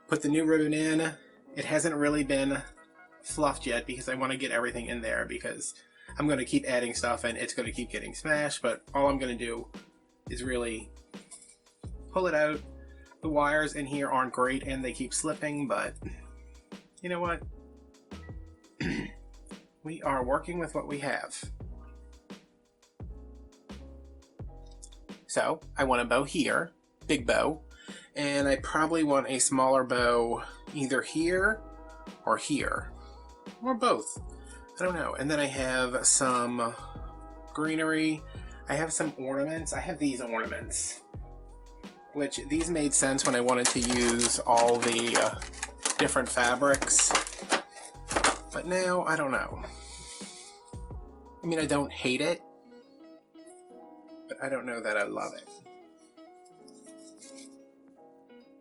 Put the new ribbon in. It hasn't really been fluffed yet because I want to get everything in there because I'm going to keep adding stuff and it's going to keep getting smashed, but all I'm going to do is really pull it out. The wires in here aren't great and they keep slipping, but you know what? We are working with what we have. So I want a bow here, big bow, and I probably want a smaller bow either here or here, or both. I don't know. And then I have some greenery. I have some ornaments. I have these ornaments, which these made sense when I wanted to use all the different fabrics. But now, I don't know. I mean, I don't hate it, but I don't know that I love it.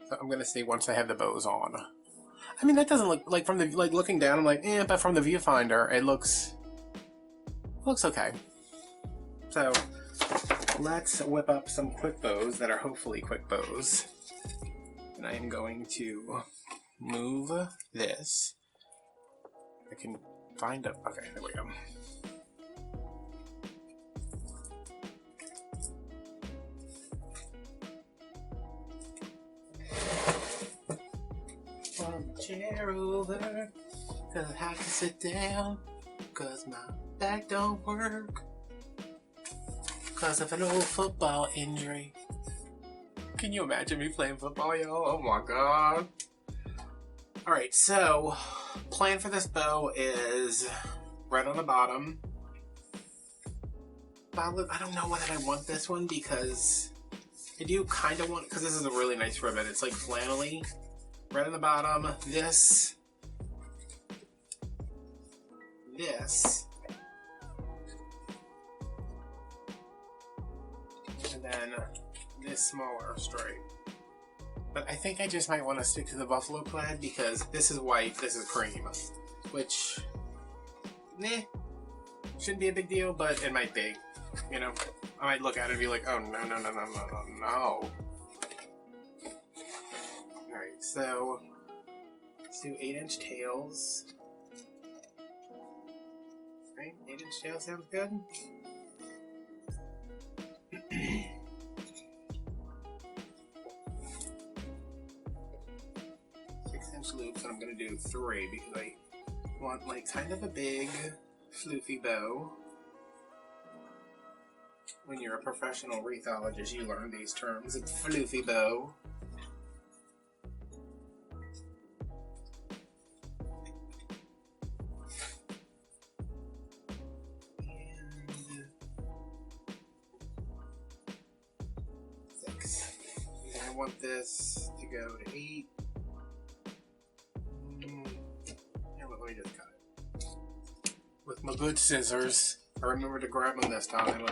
So I'm gonna see once I have the bows on. I mean, that doesn't look like from the looking down. I'm like, eh, but from the viewfinder, it looks okay. So let's whip up some quick bows that are hopefully quick bows, and I am going to move this. I can find a. Okay, there we go. chair over, cause I have to sit down, cause my back don't work, cause of an old football injury. Can you imagine me playing football, y'all? Oh my god. Alright, so, plan for this bow is red on the bottom. I don't know whether I want this one because I do kind of want, because this is a really nice ribbon. It's like flannelly. Red on the bottom. This. And then this smaller stripe. But I think I just might want to stick to the buffalo plaid because this is white, this is cream. Which, shouldn't be a big deal, but it might be. You know, I might look at it and be like, oh no. Alright, so let's do 8-inch tails. Right, 8-inch tail sounds good. 6-inch loops, and I'm gonna do 3 because I want like kind of a big floofy bow. When you're a professional wreathologist, you learn these terms. It's floofy bow. And 6. And I want this to go to 8. Let me just cut it. With my good scissors. I remember to grab them this time.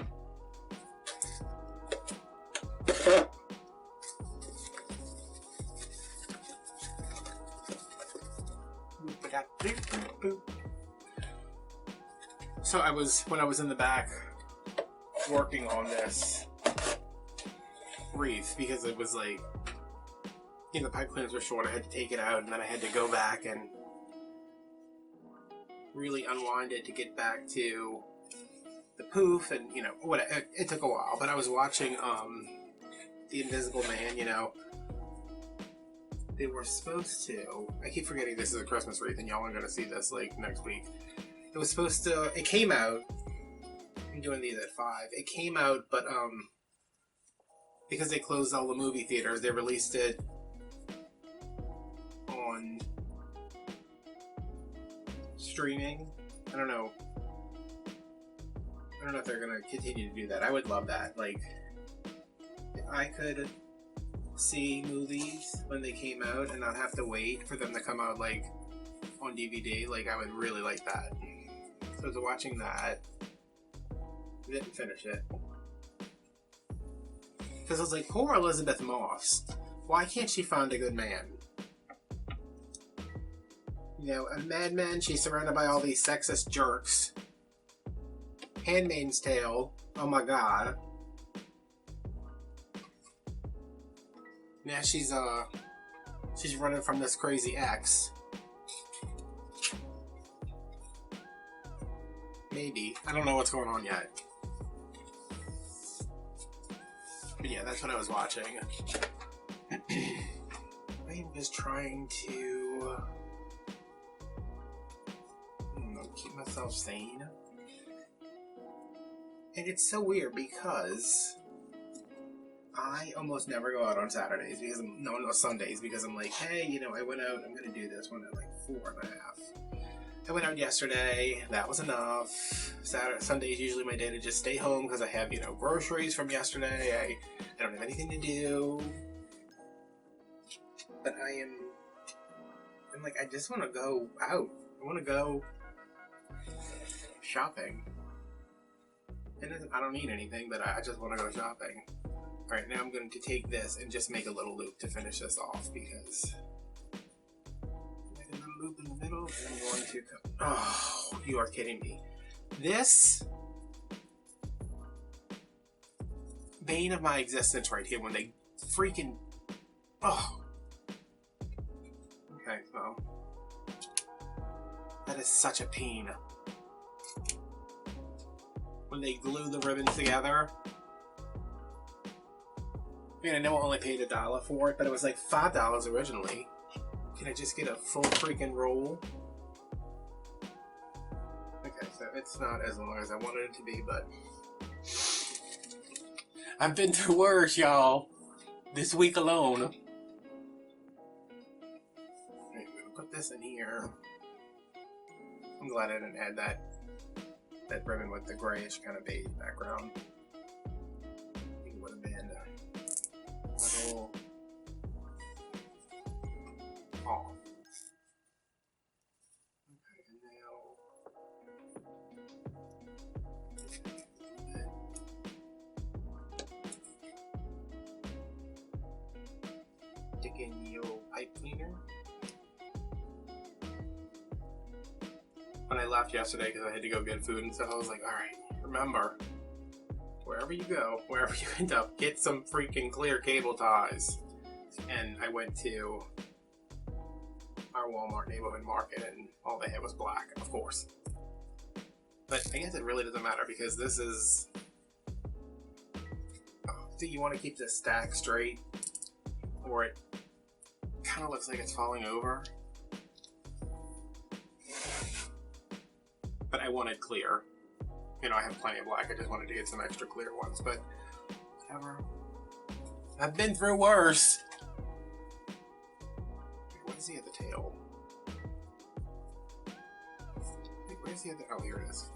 So when I was in the back working on this wreath, because it was like, you know, the pipe cleaners were short, I had to take it out and then I had to go back and really unwind it to get back to the poof, and you know, it took a while, but I was watching The Invisible Man, you know. They were supposed to, I keep forgetting this is a Christmas wreath and y'all are gonna see this like next week. It was supposed to, it came out, I'm doing these at 5, it came out, but because they closed all the movie theaters, they released it on streaming. I don't know if they're gonna continue to do that. I would love that. Like, if I could see movies when they came out and not have to wait for them to come out like on DVD, like I would really like that. So I was watching that. Didn't finish it. Because I was like, poor Elizabeth Moss. Why can't she find a good man? You know, a Mad Men, she's surrounded by all these sexist jerks. Handmaid's Tale, oh my god. Now she's running from this crazy ex. Maybe. I don't know what's going on yet. But yeah, that's what I was watching. I'm just trying to keep myself sane. And it's so weird because I almost never go out on Saturdays because Sundays, because I'm like, hey, you know, I went out, I'm gonna do this one at like 4.5. I went out yesterday, that was enough. Sunday is usually my day to just stay home because I have, you know, groceries from yesterday. I don't have anything to do. But I'm like, I just want to go out. I want to go shopping. And I don't need anything, but I just want to go shopping. Alright, now I'm going to take this and just make a little loop to finish this off because make a little loop in the middle and I'm going to come. Oh, you are kidding me. This bane of my existence right here when they freaking okay, well, that is such a pain when they glue the ribbons together. I mean, I know I only paid $1 for it, but it was like $5 originally. Can I just get a full freaking roll? Okay, so it's not as long as I wanted it to be, but I've been through worse, y'all. This week alone. Alright, I'm gonna put this in here. I'm glad I didn't add that ribbon with the grayish kind of beige background. I think it would have been a little off. Okay, and now stick in your pipe cleaner. When I left yesterday because I had to go get food and stuff, I was like, alright, remember, wherever you go, wherever you end up, get some freaking clear cable ties. And I went to our Walmart neighborhood market and all they had was black, of course. But I guess it really doesn't matter because this is... do you want to keep this stack straight? Or it kind of looks like it's falling over. But I wanted clear. You know, I have plenty of black. I just wanted to get some extra clear ones, but whatever. I've been through worse. What is he at the tail? Wait, where's the other? Oh, here it is.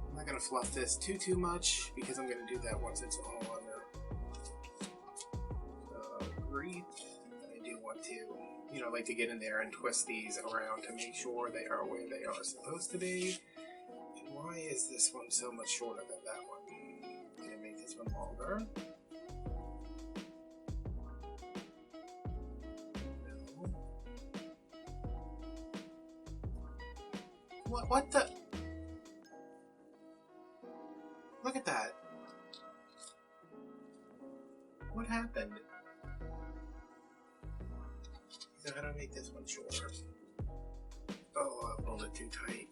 I'm not gonna fluff this too much because I'm gonna do that once it's on Wreath. I do want to, you know, like to get in there and twist these around to make sure they are where they are supposed to be. And why is this one so much shorter than that one? Can I make this one longer? No. What the? Look at that. What happened? So how do I make this one shorter? Oh, I pulled it too tight.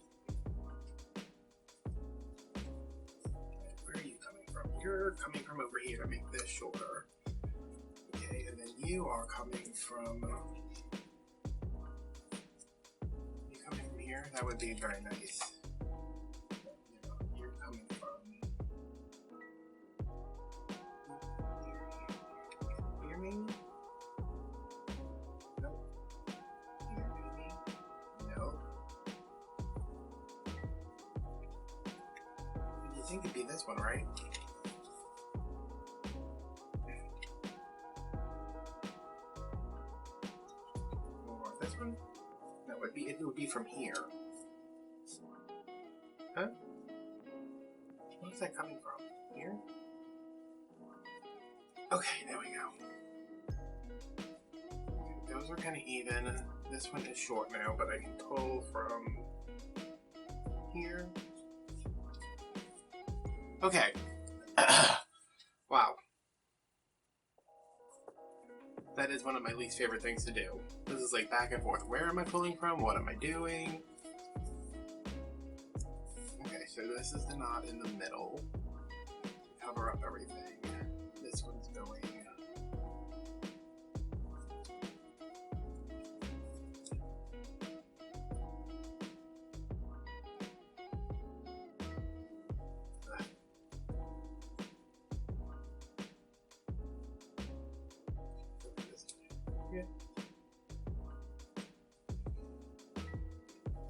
Where are you coming from? You're coming from over here to make this shorter. Okay, and then you are coming from... you coming from here? That would be very nice. You know, you're coming from... here maybe? I think it'd be this one, right? Or this one? That would be, it would be from here. Huh? Where's that coming from? Here? Okay, there we go. Okay, those are kind of even. This one is short now, but I can pull from here. Okay. Wow. That is one of my least favorite things to do. This is like back and forth. Where am I pulling from? What am I doing? Okay, so this is the knot in the middle. Cover up everything. This one's going... yeah.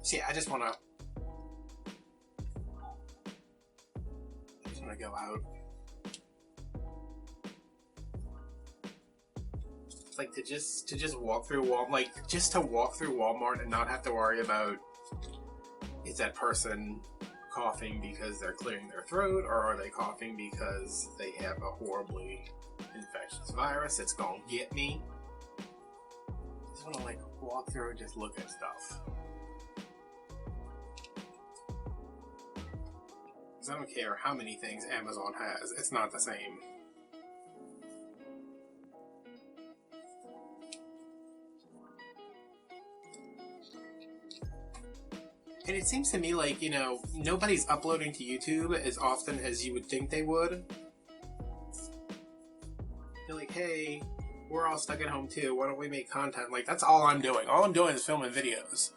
So yeah, I just want to go out. It's like to just walk through Walmart, like just to walk through Walmart and not have to worry about, is that person coughing because they're clearing their throat, or are they coughing because they have a horribly infectious virus that's gonna get me? I just want to like walk through and just look at stuff. Because I don't care how many things Amazon has, it's not the same. And it seems to me like, you know, nobody's uploading to YouTube as often as you would think they would. They're like, hey, we're all stuck at home too. Why don't we make content? Like, that's all I'm doing. All I'm doing is filming videos.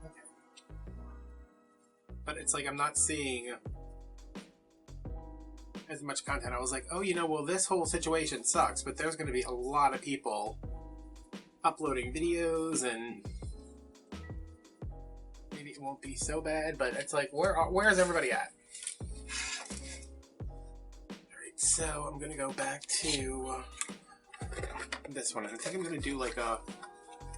Okay. But it's like I'm not seeing as much content. I was like, oh, you know, well, this whole situation sucks, but there's going to be a lot of people uploading videos, and maybe it won't be so bad, but it's like, where's everybody at? Alright, so I'm going to go back to this one. I think I'm going to do like a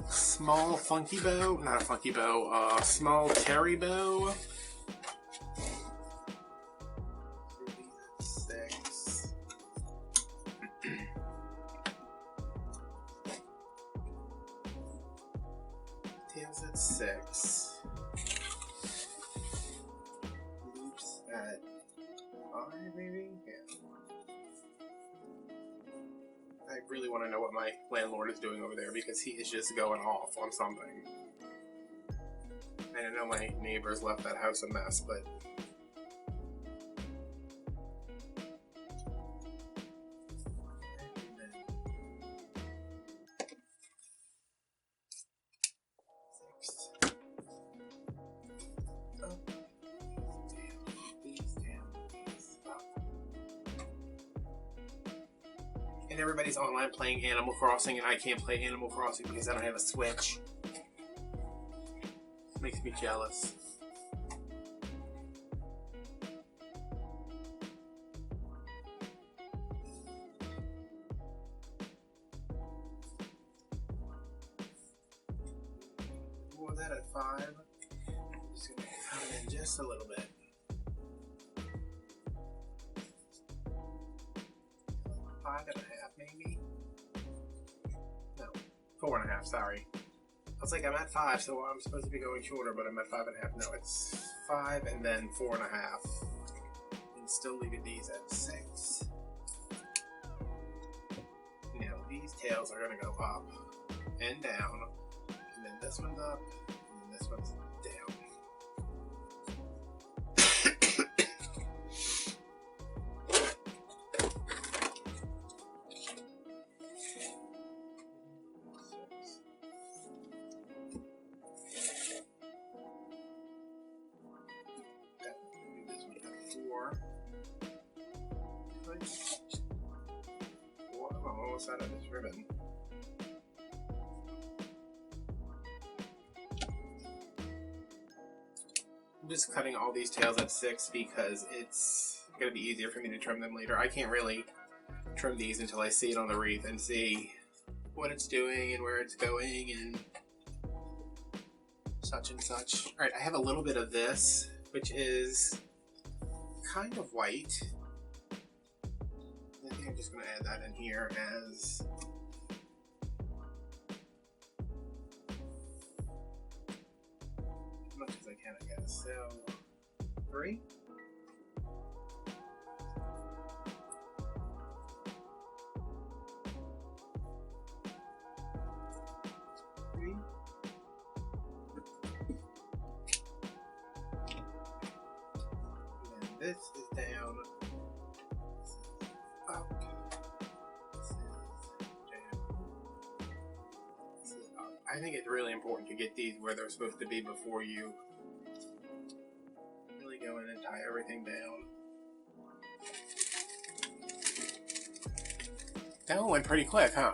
small funky bow, not a funky bow, small terry bow. Tails at 6. Loops at 5, maybe? Yeah. I really want to know what my landlord is doing over there, because he is just going off on something. And I know my neighbors left that house a mess, but... And everybody's online playing Animal Crossing, and I can't play Animal Crossing because I don't have a Switch. It makes me jealous. More of that at 5. I'm just going to come in just a little bit. 5.5, maybe? No, 4.5, sorry. I was like, I'm at 5, so I'm supposed to be going shorter, but I'm at 5.5. No, it's 5 and then 4.5. And still leaving these at 6. Now, these tails are going to go up and down. And then this one's up, and then this one's down. I'm almost out of this ribbon. I'm just cutting all these tails at 6 because it's going to be easier for me to trim them later. I can't really trim these until I see it on the wreath and see what it's doing and where it's going and such and such. Alright, I have a little bit of this, which is kind of white. I think I'm just going to add that in here as much as I can, I guess. So, 3. And this is down. Up. This is down. This is up. I think it's really important to get these where they're supposed to be before you really go in and tie everything down. That one went pretty quick, huh?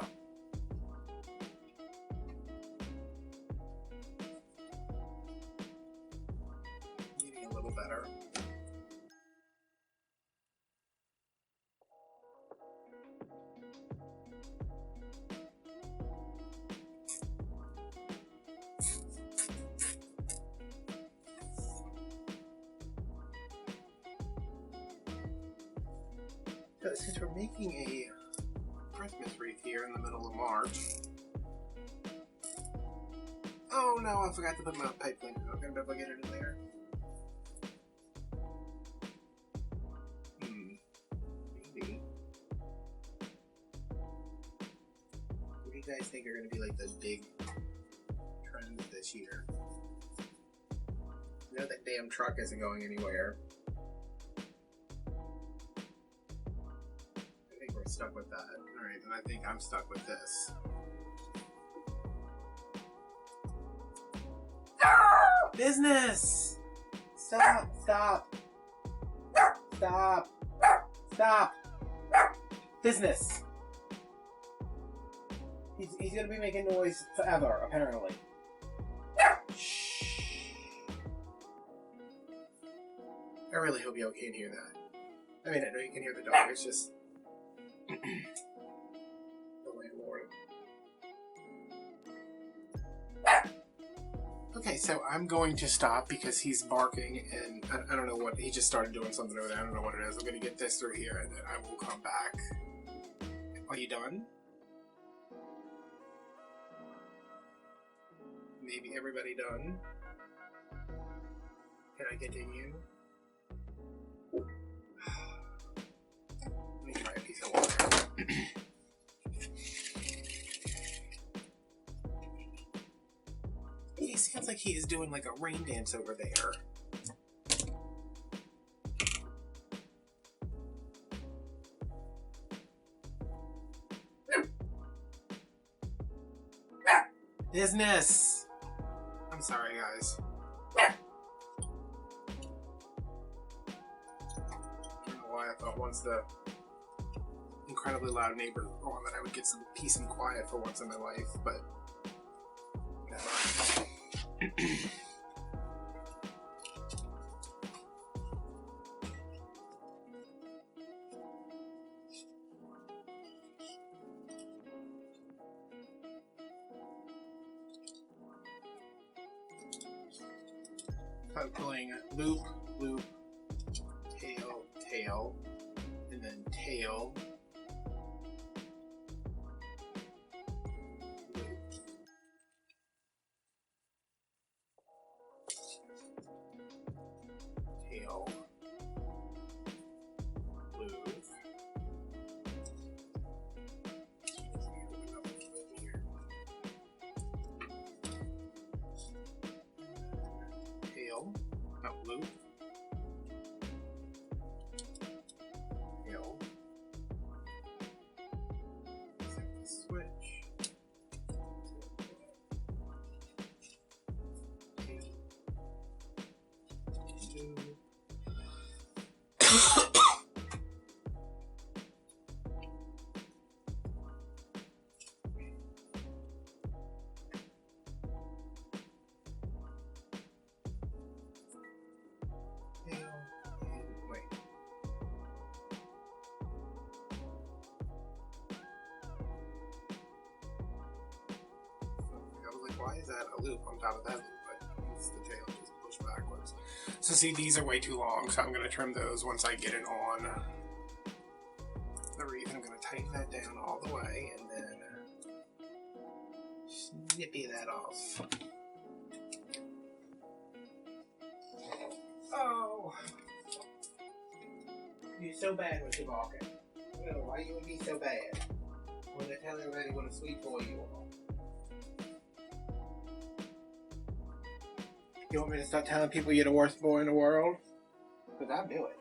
Getting a little better. So since we're making a Christmas wreath here in the middle of March. Oh no, I forgot to put my pipe cleaner. I'm gonna be able to get it in there. Maybe. What do you guys think are gonna be like the big trends this year? I know that damn truck isn't going anywhere. stuck with that. Alright, and I think I'm stuck with this. Business! Stop! Stop! Stop! Stop! Business! He's gonna be making noise forever, apparently. Shh. I really hope y'all can't hear that. I mean, I know you can hear the dog, it's just... the landlord. Okay, so I'm going to stop because he's barking and I don't know what, he just started doing something over there, I don't know what it is. I'm going to get this through here and then I will come back. Are you done? Maybe everybody done? Can I continue? Let me try a piece of water. He sounds like he is doing like a rain dance over there. Business! I'm sorry, guys. I don't know why I thought once the incredibly loud neighbors were gone that I would get some peace and quiet for once in my life, but never. I'm pulling loop, loop, tail, tail, and then tail, loop, tail, loop. Not loop. Tail. Set the switch. Tail. Wait. I was like, why is that a loop on top of that loop? But it's the tail just push backwards. So see, these are way too long, so I'm going to trim those once I get it on the wreath. I'm going to tighten that down all the way and then snippy that off. Oh! You're so bad with your barking. I don't know why you would be so bad. I want to tell everybody what a sweet boy you are. You want me to start telling people you're the worst boy in the world? Because I'll do it.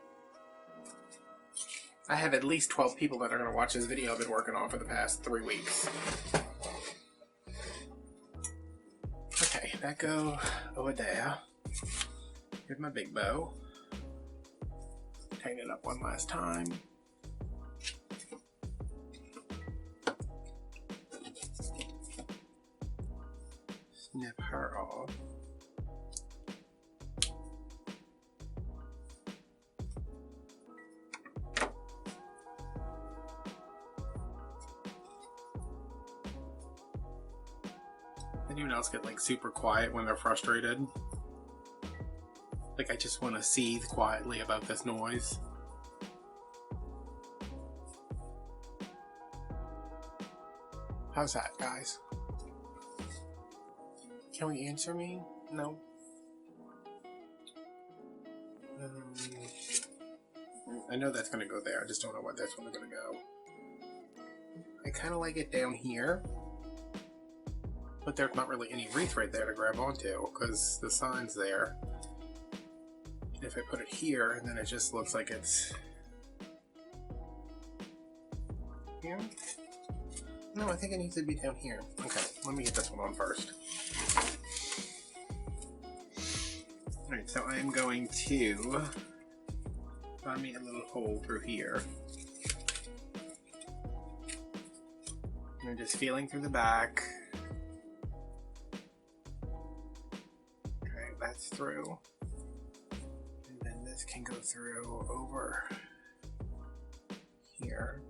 I have at least 12 people that are going to watch this video I've been working on for the past 3 weeks. Okay, that go over there. Here's my big bow. Tighten it up one last time. Snip her off. Anyone else get like super quiet when they're frustrated? Like I just want to seethe quietly about this noise. How's that, guys? Can we answer me? No. I know that's gonna go there. I just don't know where that's gonna go. I kind of like it down here, but there's not really any wreath right there to grab onto because the sign's there. If I put it here, then it just looks like it's here? No, I think it needs to be down here. Okay, let me get this one on first. Alright, so I am going to find me a little hole through here. And I'm just feeling through the back. Okay, that's through. And then this can go through over here.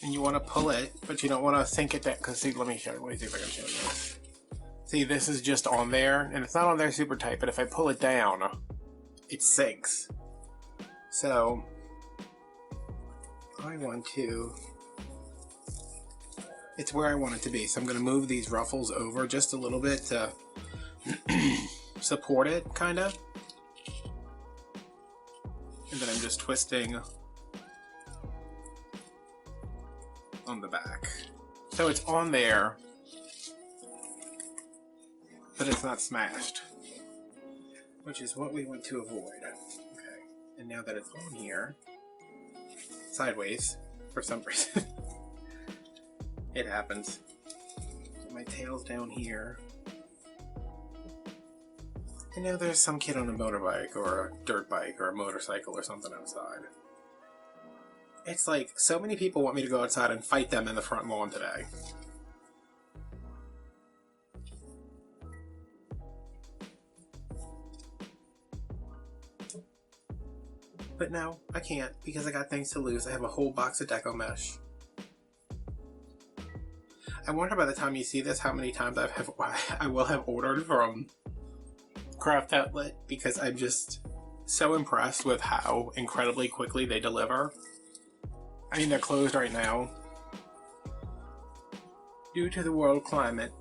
And you want to pull it, but you don't want to sink it down. Because see, let me show you. Let me see if I can show you this. See, this is just on there, and it's not on there super tight, but if I pull it down, it sinks. So, I want to, it's where I want it to be. So I'm going to move these ruffles over just a little bit to support it, kind of. And then I'm just twisting on the back. So it's on there, but it's not smashed, which is what we want to avoid. Okay, and now that it's on here, sideways, for some reason, it happens. My tail's down here, and now there's some kid on a motorbike, or a dirt bike, or a motorcycle, or something outside. It's like, so many people want me to go outside and fight them in the front lawn today. But no, I can't, because I got things to lose. I have a whole box of Deco mesh. I wonder by the time you see this how many times I will have ordered from Craft Outlet, because I'm just so impressed with how incredibly quickly they deliver. I mean, they're closed right now due to the world climate.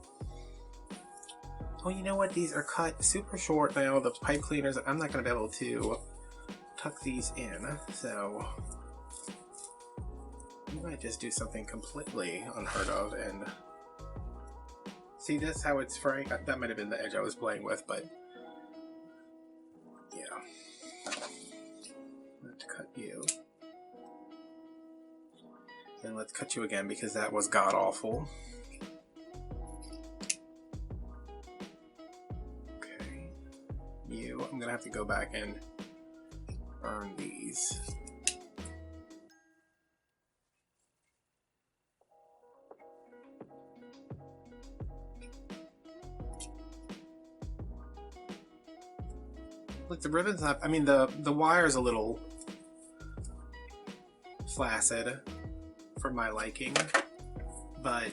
Oh, you know what? These are cut super short now. The pipe cleaners, I'm not going to be able to tuck these in, so we might just do something completely unheard of and see this, how it's fraying. That might have been the edge I was playing with, but yeah. Let's cut you. And let's cut you again, because that was god-awful. Okay. You, I'm gonna have to go back and burn these. Look, the ribbon's not, I mean, the wire's a little flaccid for my liking, but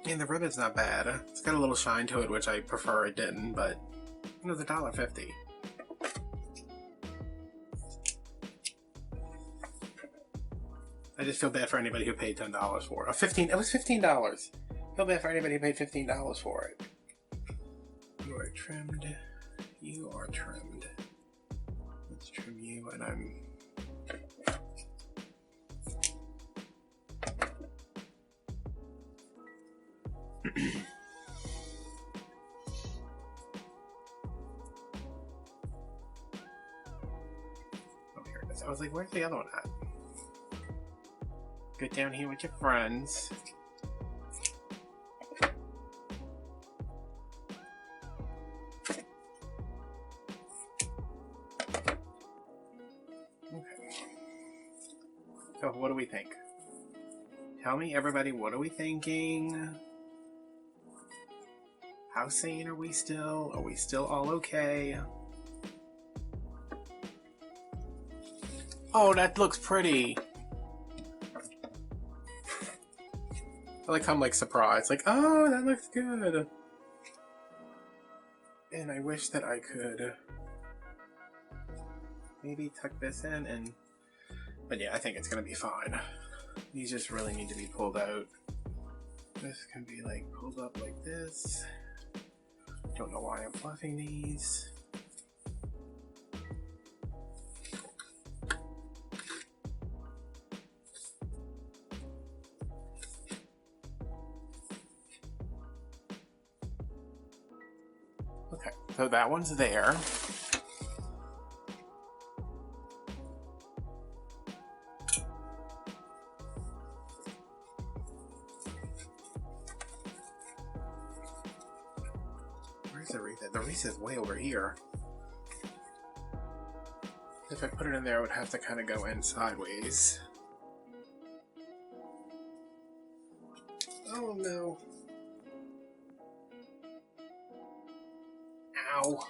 and the ribbon's not bad. It's got a little shine to it, which I prefer it didn't, but you know, it's $1.50. I just feel bad for anybody who paid $10 for it. It was $15. Feel bad for anybody who paid $15 for it. You are trimmed. You are trimmed. Let's trim you, and I'm oh, here it is. I was like, where's the other one at? Get down here with your friends. Okay. So what do we think? Tell me, everybody, what are we thinking? How sane are we still? Are we still all okay? Oh, that looks pretty. I like how I'm like surprised, like, oh, that looks good. And I wish that I could maybe tuck this in and, but yeah, I think it's gonna be fine. These just really need to be pulled out. This can be like pulled up like this. Don't know why I'm fluffing these. Okay, so that one's there. the wreath? The wreath is way over here. If I put it in there, I would have to kind of go in sideways. Oh no. Ow.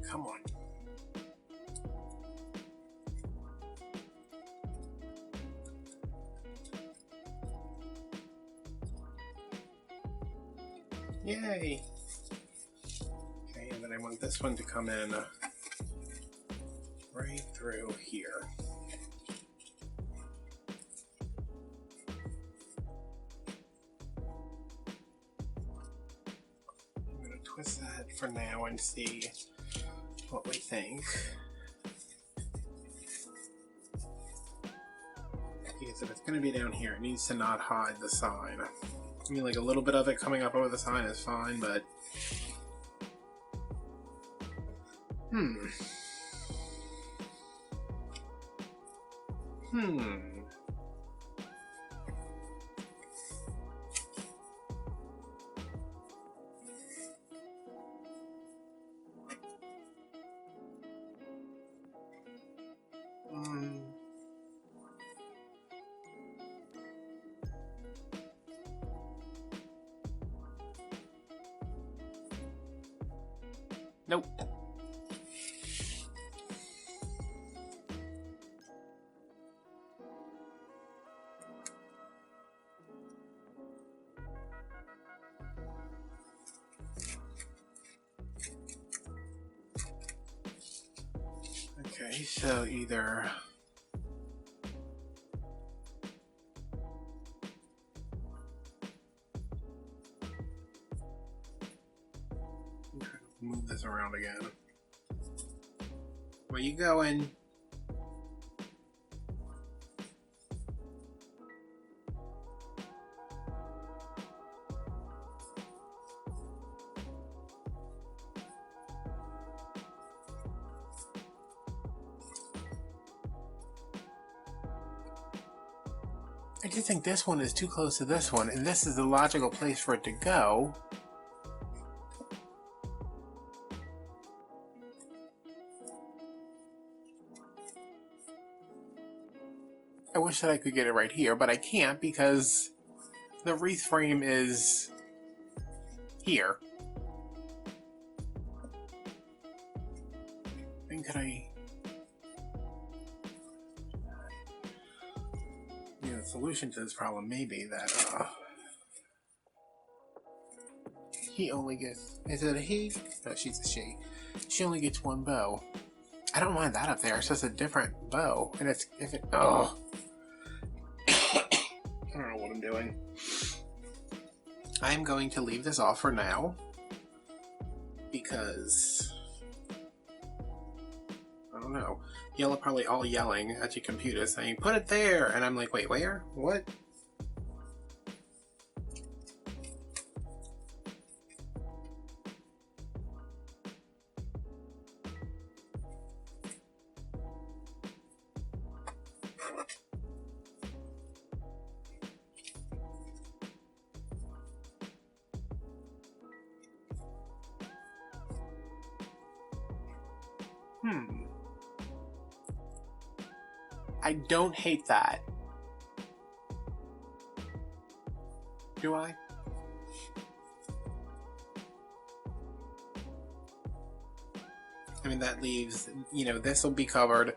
Come on. Yay! Okay, and then I want this one to come in right through here. I'm going to twist that for now and see what we think. Because if it's going to be down here, it needs to not hide the sign. I mean, like a little bit of it coming up over the sign is fine, but... Nope. Okay, so either move this around again. Where you going? I just think this one is too close to this one, and this is the logical place for it to go. I wish that I could get it right here, but I can't because the wreath frame is here. And could I... The solution to this problem may be that he only gets... Is it a he? No, she's a she. She only gets one bow. I don't mind that up there. It's just a different bow. And it's... if it... Oh... I don't know what I'm doing. I'm going to leave this off for now because I don't know. Y'all are probably all yelling at your computer saying, "Put it there!" And I'm like, wait, where? What? I don't hate that. Do I? I mean, that leaves, you know, this will be covered,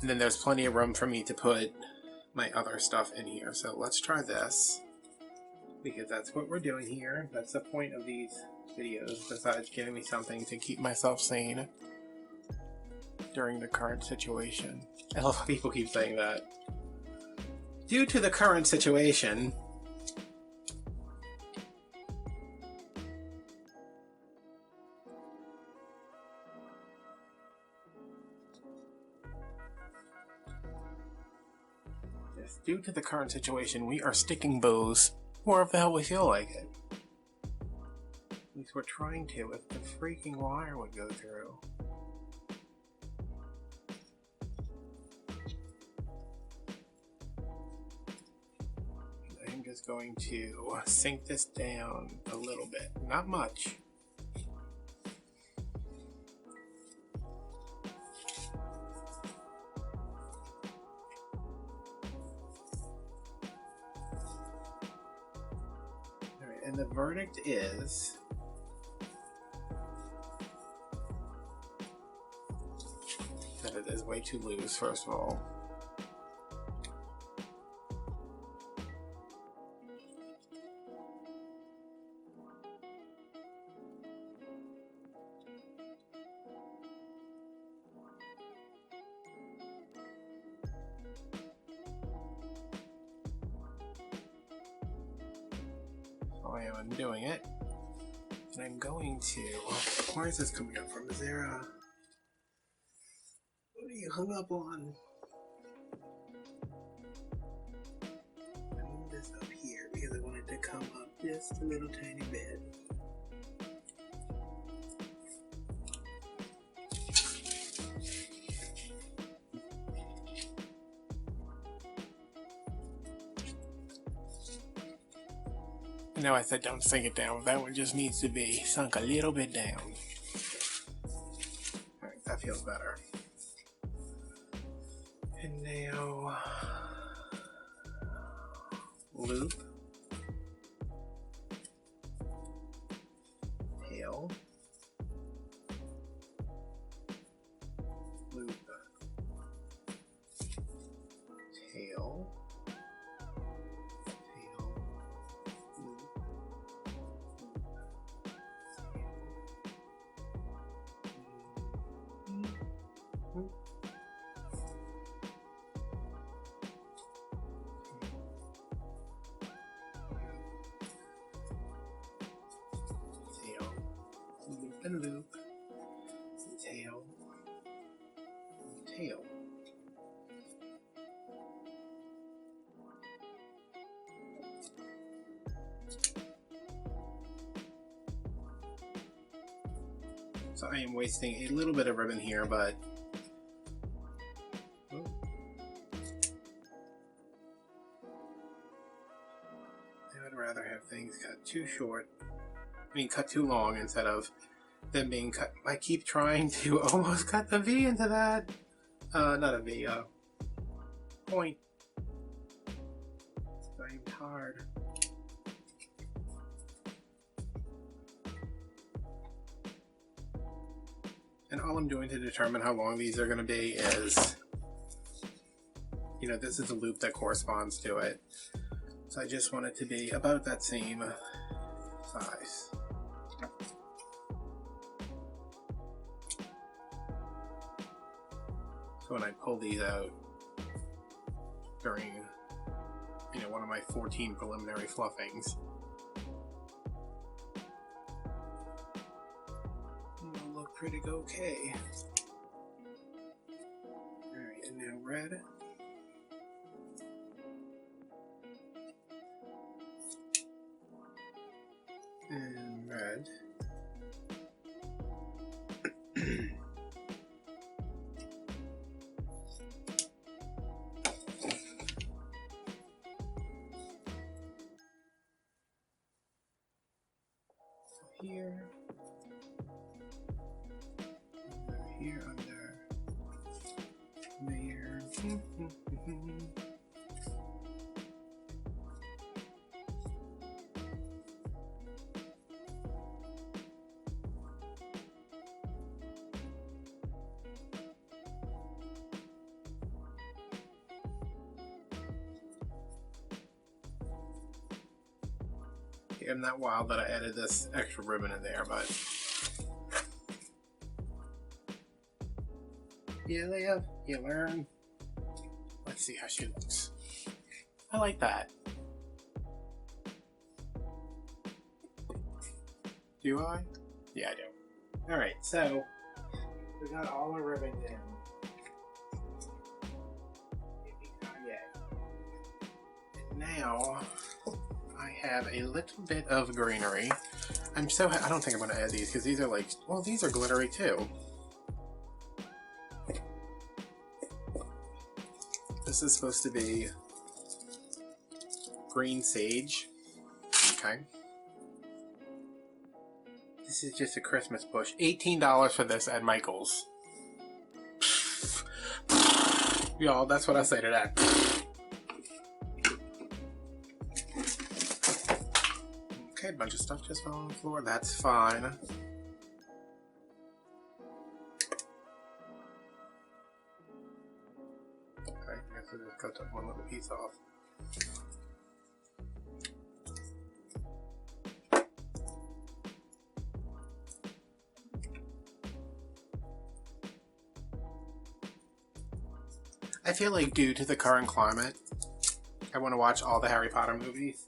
and then there's plenty of room for me to put my other stuff in here. So let's try this, because that's what we're doing here. That's the point of these videos, besides giving me something to keep myself sane during the current situation. I love how people keep saying that. Due to the current situation, due to the current situation, we are sticking bows wherever the hell we feel like it. At least we're trying to, if the freaking wire would go through. I'm just going to sink this down a little bit, not much. And the verdict is that it is way too loose, first of all. I am undoing it, and I'm going to. Where is this coming up from? Is there a? What are you hung up on? I moved this up here because I wanted to come up just a little tiny bit. No, I said don't sink it down. That one just needs to be sunk a little bit down. Alright, that feels better. And now, loop, tail, loop, tail, and loop, and tail, and tail. So I am wasting a little bit of ribbon here, but I would rather have things cut too short. I mean, cut too long instead of them being cut. I keep trying to almost cut the V into that. Not a V, point. I aimed hard. And all I'm doing to determine how long these are going to be is, you know, this is a loop that corresponds to it. So I just want it to be about that same size. So when I pull these out during, you know, one of my 14 preliminary fluffings, it'll look pretty okay. Alright, and now red. And red. Here, under there. I'm not wild that I added this extra ribbon in there, but you live, you learn. Let's see how she looks. I like that. Do I? Yeah, I do. Alright, so we got all our ribbons in. Now I have a little bit of greenery. I don't think I'm going to add these because these are like, well, these are glittery too. This is supposed to be green sage. Okay. This is just a Christmas bush. $18 for this at Michael's. Y'all, that's what I say to that. Okay, a bunch of stuff just fell on the floor. That's fine. Okay, I guess I just cut that one little piece off. I feel like due to the current climate, I want to watch all the Harry Potter movies.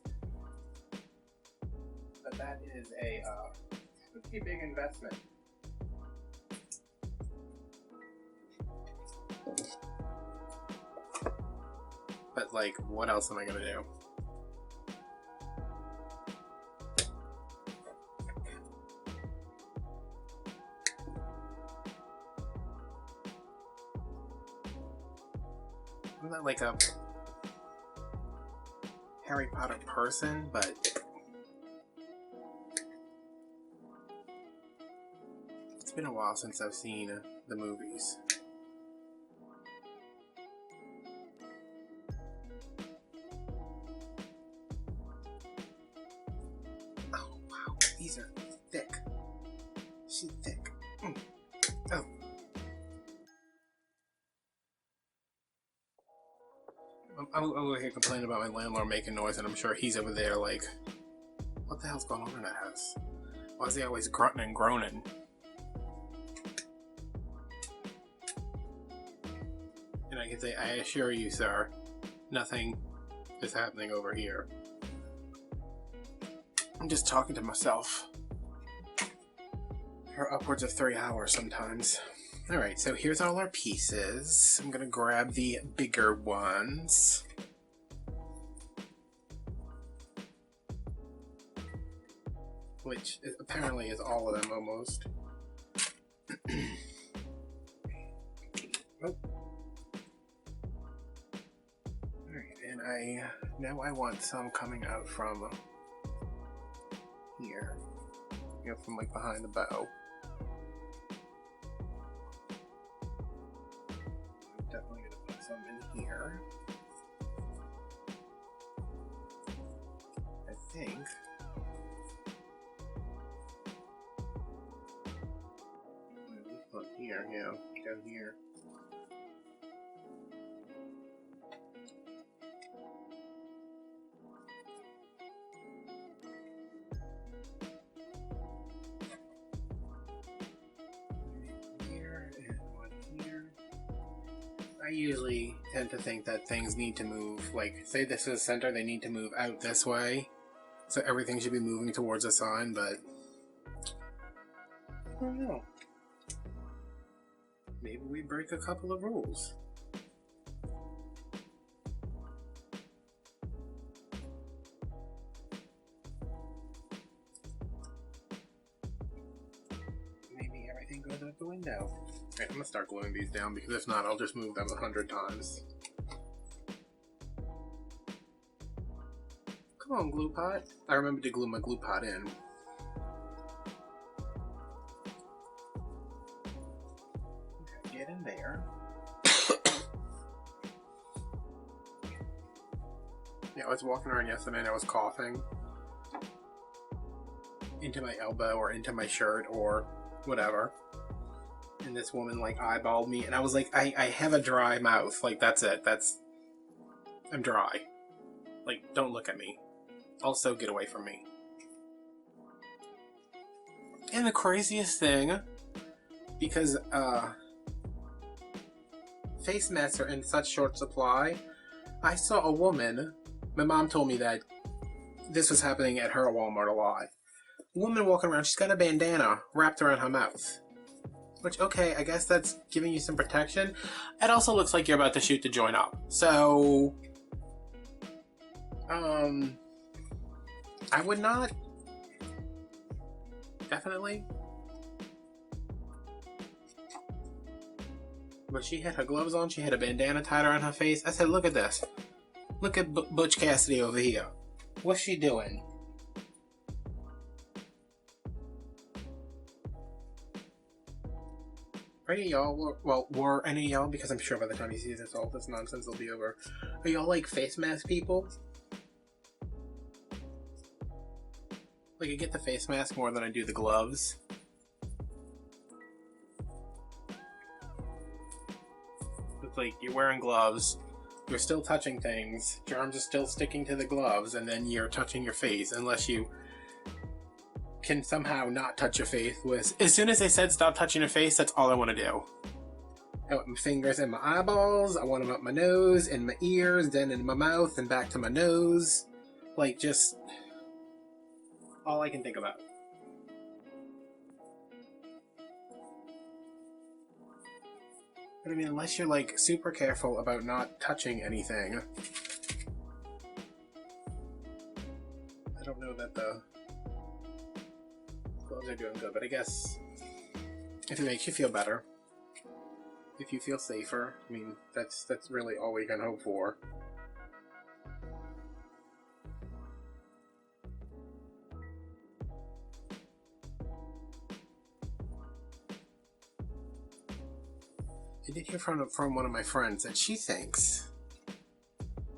But that is a pretty big investment. But like, what else am I gonna do? I'm not like a Harry Potter person, but it's been a while since I've seen the movies. Oh wow, these are thick. She's thick. Oh. I'm over here complaining about my landlord making noise, and I'm sure he's over there like, what the hell's going on in that house? Why is he always grunting and groaning? And I can say, I assure you, sir, nothing is happening over here. I'm just talking to myself for upwards of 3 hours sometimes. Alright, so here's all our pieces. I'm gonna grab the bigger ones. Which apparently is all of them almost. Oh. Alright, and now I want some coming out from here. You know, from like behind the bow. Definitely gonna put some in here. I think. Put here, yeah, down here. Here and one here. I usually tend to think that things need to move, like, say this is the center, they need to move out this way. So everything should be moving towards a sign, but I don't know. Maybe we break a couple of rules. Maybe everything goes out the window. Alright, I'm gonna start gluing these down because if not, I'll just move them 100 times. Come on, glue pot. I remember to glue my glue pot in. Okay, get in there. Yeah, I was walking around yesterday and I was coughing into my elbow or into my shirt or whatever. And this woman like eyeballed me and I was like, I have a dry mouth. Like, that's it. I'm dry. Like, don't look at me. Also, get away from me. And the craziest thing, because face masks are in such short supply, I saw a woman, my mom told me that this was happening at her Walmart a lot. A woman walking around, she's got a bandana wrapped around her mouth. Which, okay, I guess that's giving you some protection. It also looks like you're about to shoot the joint up. So, I would not. Definitely. But she had her gloves on, she had a bandana tied around her face. I said, look at this. Look at Butch Cassidy over here. What's she doing? Are any of y'all, well, were any of y'all, because I'm sure by the time you see this, all this nonsense will be over. Are y'all like face mask people? Like, I get the face mask more than I do the gloves. It's like, you're wearing gloves, you're still touching things, germs are still sticking to the gloves, and then you're touching your face, unless you can somehow not touch your face. As soon as they said stop touching your face, that's all I want to do. I want my fingers in my eyeballs, I want them up my nose, in my ears, then in my mouth, and back to my nose. Like, just all I can think about. But I mean, unless you're like super careful about not touching anything, I don't know that the gloves are doing good, but I guess if it makes you feel better, if you feel safer, I mean, that's really all we can hope for. I did hear from one of my friends that she thinks,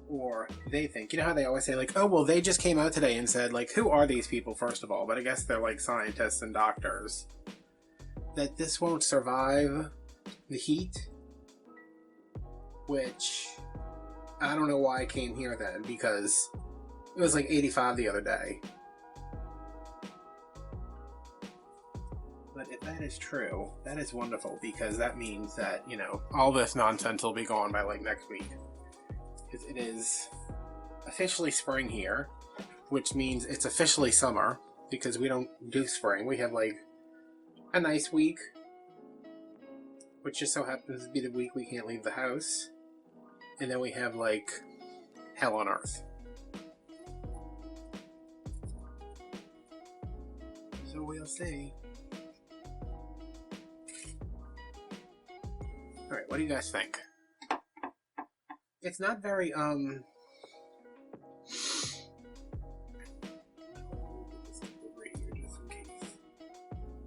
or they think, you know how they always say, like, oh, well, they just came out today and said, like, who are these people, first of all? But I guess they're, like, scientists and doctors. That this won't survive the heat, which I don't know why I came here then, because it was, like, 85 the other day. But if that is true, that is wonderful, because that means that, you know, all this nonsense will be gone by, like, next week. Because it is officially spring here, which means it's officially summer, because we don't do spring. We have, like, a nice week, which just so happens to be the week we can't leave the house. And then we have, like, hell on earth. So we'll see. Alright, what do you guys think? It's not very,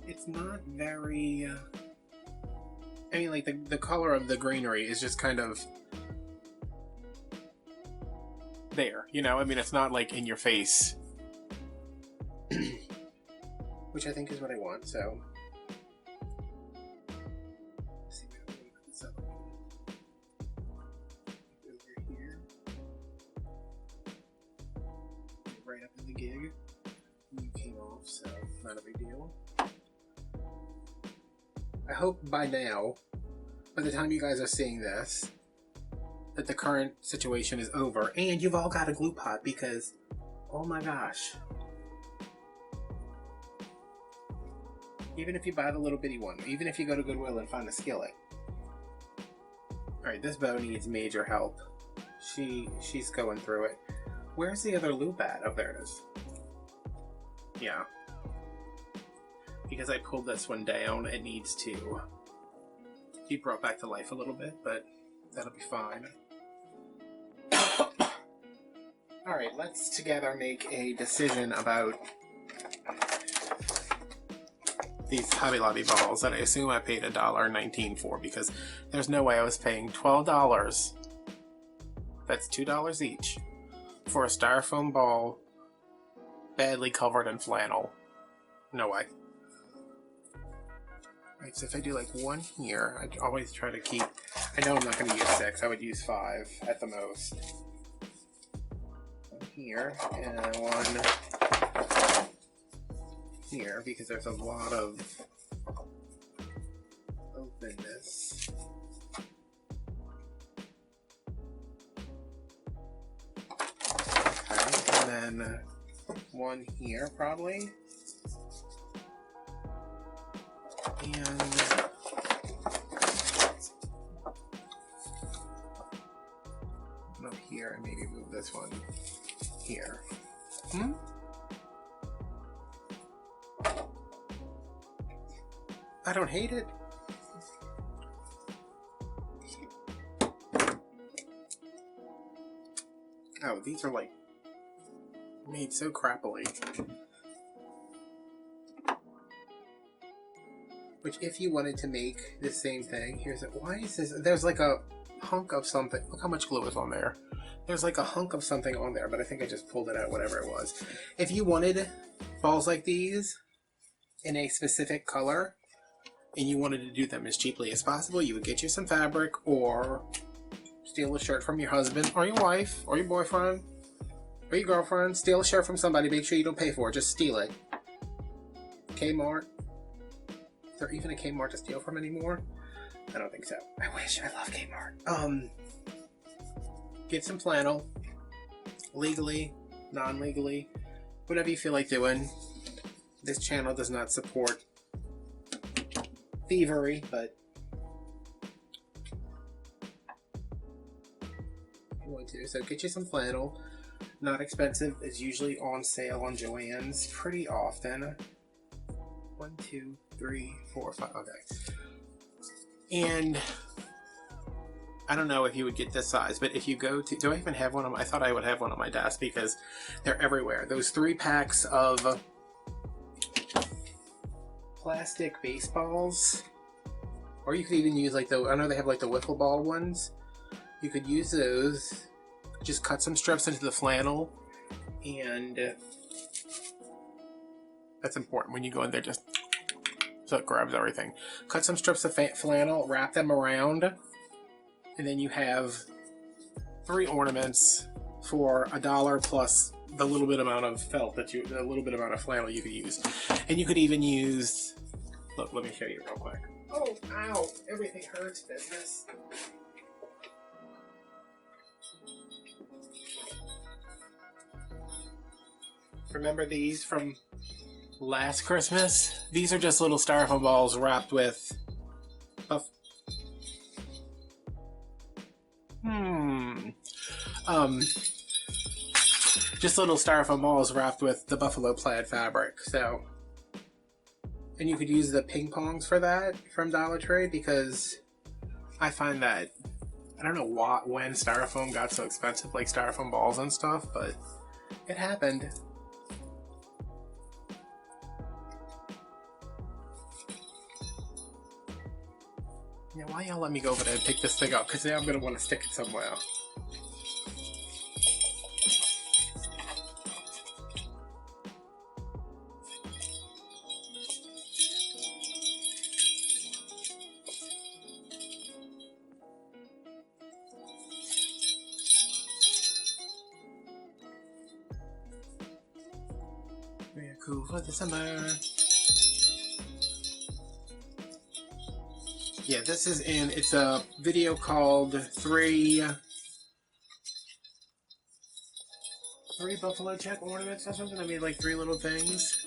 it's not very, I mean, like, the color of the greenery is just kind of there, you know? I mean, it's not, like, in your face. Which I think is what I want, so... Right up in the gig. You came off, so not a big deal. I hope by now, by the time you guys are seeing this, that the current situation is over and you've all got a glue pot, because, oh my gosh. Even if you buy the little bitty one, even if you go to Goodwill and find a skillet. Alright, this bow needs major help. She's going through it. Where's the other loop at? Oh, there it is. Yeah. Because I pulled this one down, it needs to be brought back to life a little bit, but that'll be fine. Alright, let's together make a decision about these Hobby Lobby balls that I assume I paid $1.19 for, because there's no way I was paying $12. That's $2 each. For a styrofoam ball badly covered in flannel. No way. Right, so if I do like one here, I always try to keep... I know I'm not going to use 6, I would use 5 at the most. One here, and one here, because there's a lot of openness. And then one here, probably. And up here, and maybe move this one here. Hmm? I don't hate it. Oh, these are like made so crappily. Which, if you wanted to make the same thing, here's it. Why is this? There's like a hunk of something. Look how much glue is on there. There's like a hunk of something on there, but I think I just pulled it out, whatever it was. If you wanted balls like these in a specific color, and you wanted to do them as cheaply as possible, you would get you some fabric or steal a shirt from your husband or your wife or your boyfriend or your girlfriend. Steal a shirt from somebody. Make sure you don't pay for it. Just steal it. Kmart. Is there even a Kmart to steal from anymore? I don't think so. I wish. I love Kmart. Get some flannel. Legally, non-legally, whatever you feel like doing. This channel does not support thievery, but you want to. So get you some flannel. Not expensive. It's usually on sale on Joann's pretty often. 1, 2, 3, 4, 5. Okay. And I don't know if you would get this size, but if you go to, do I even have one on my, I thought I would have one on my desk because they're everywhere. Those 3 packs of plastic baseballs, or you could even use like the, I know they have like the wiffle ball ones. You could use those, just cut some strips into the flannel, and that's important when you go in there, just so it grabs everything. Cut some strips of flannel, wrap them around, and then you have 3 ornaments for $1 plus the little bit amount of felt that you, the little bit amount of flannel you could use. And you could even use, look, let me show you real quick. Oh, ow, everything hurts, business. Remember these from last Christmas? These are just little styrofoam balls wrapped with just little styrofoam balls wrapped with the buffalo plaid fabric. So, and you could use the ping pongs for that from Dollar Tree, because I find that, I don't know when styrofoam got so expensive, like styrofoam balls and stuff, but it happened. Yeah, why y'all let me go over there and pick this thing up? Because now I'm going to want to stick it somewhere. Very cool for the summer. Yeah, this is in, it's a video called three buffalo check ornaments or something. I made like 3 little things.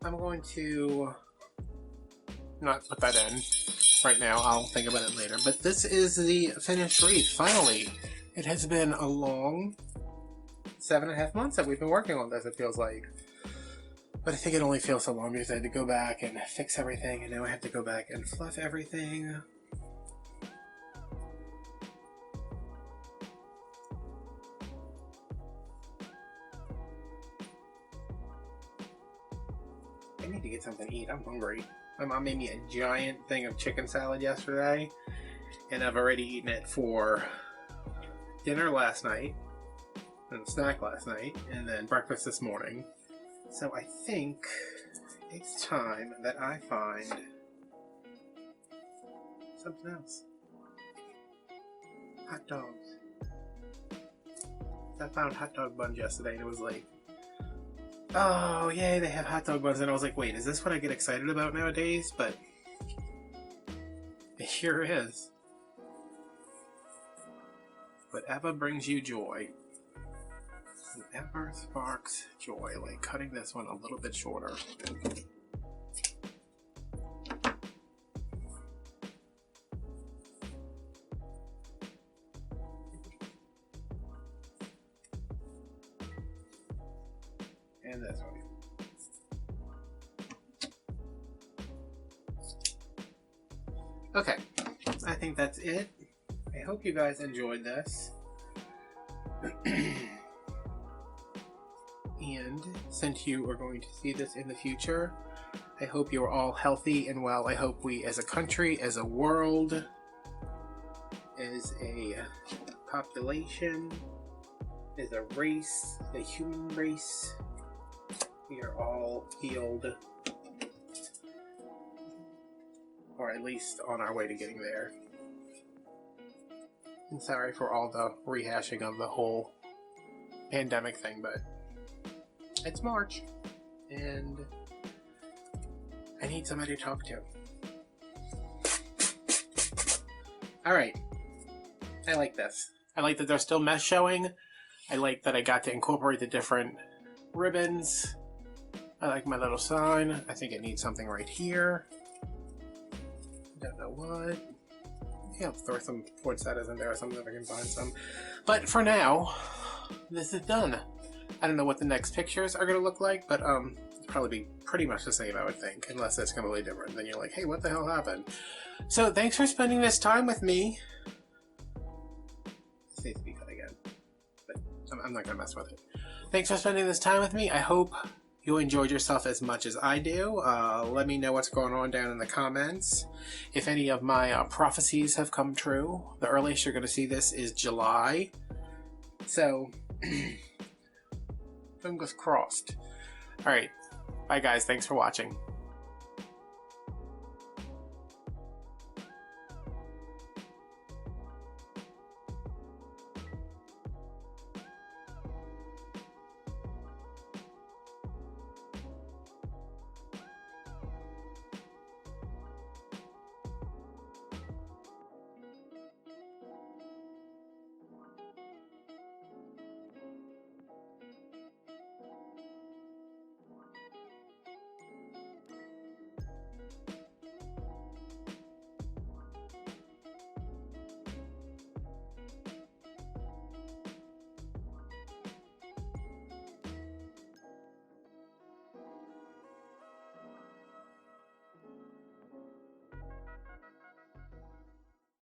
I'm going to not put that in right now. I'll think about it later. But this is the finished wreath. Finally, it has been a long 7.5 months that we've been working on this, it feels like. But I think it only feels so long because I had to go back and fix everything, and now I have to go back and fluff everything. I need to get something to eat. I'm hungry. My mom made me a giant thing of chicken salad yesterday, and I've already eaten it for dinner last night, and snack last night, and then breakfast this morning. So I think it's time that I find something else. Hot dogs. I found hot dog buns yesterday, and it was like, oh, yay, they have hot dog buns. And I was like, wait, is this what I get excited about nowadays? But It sure is. Whatever brings you joy. Whatever sparks joy. Like cutting this one a little bit shorter. And this one. Okay, I think that's it. I hope you guys enjoyed this. And since you are going to see this in the future, I hope you are all healthy and well. I hope we as a country, as a world, as a population, as a race, the human race, we are all healed. Or at least on our way to getting there. And sorry for all the rehashing of the whole pandemic thing, but it's March, and I need somebody to talk to. Alright, I like this. I like that there's still mesh showing. I like that I got to incorporate the different ribbons. I like my little sign. I think it needs something right here. Don't know what. Yeah, I'll throw some poinsettias in there or something if I can find some. But for now, this is done. I don't know what the next pictures are going to look like, but it'll probably be pretty much the same, I would think, unless it's completely different. Then you're like, hey, what the hell happened? So thanks for spending this time with me. This needs to be cut again, but I'm not going to mess with it. Thanks for spending this time with me. I hope you enjoyed yourself as much as I do. Let me know what's going on down in the comments. If any of my prophecies have come true, the earliest you're going to see this is July. So, fingers crossed. Alright, bye guys, thanks for watching.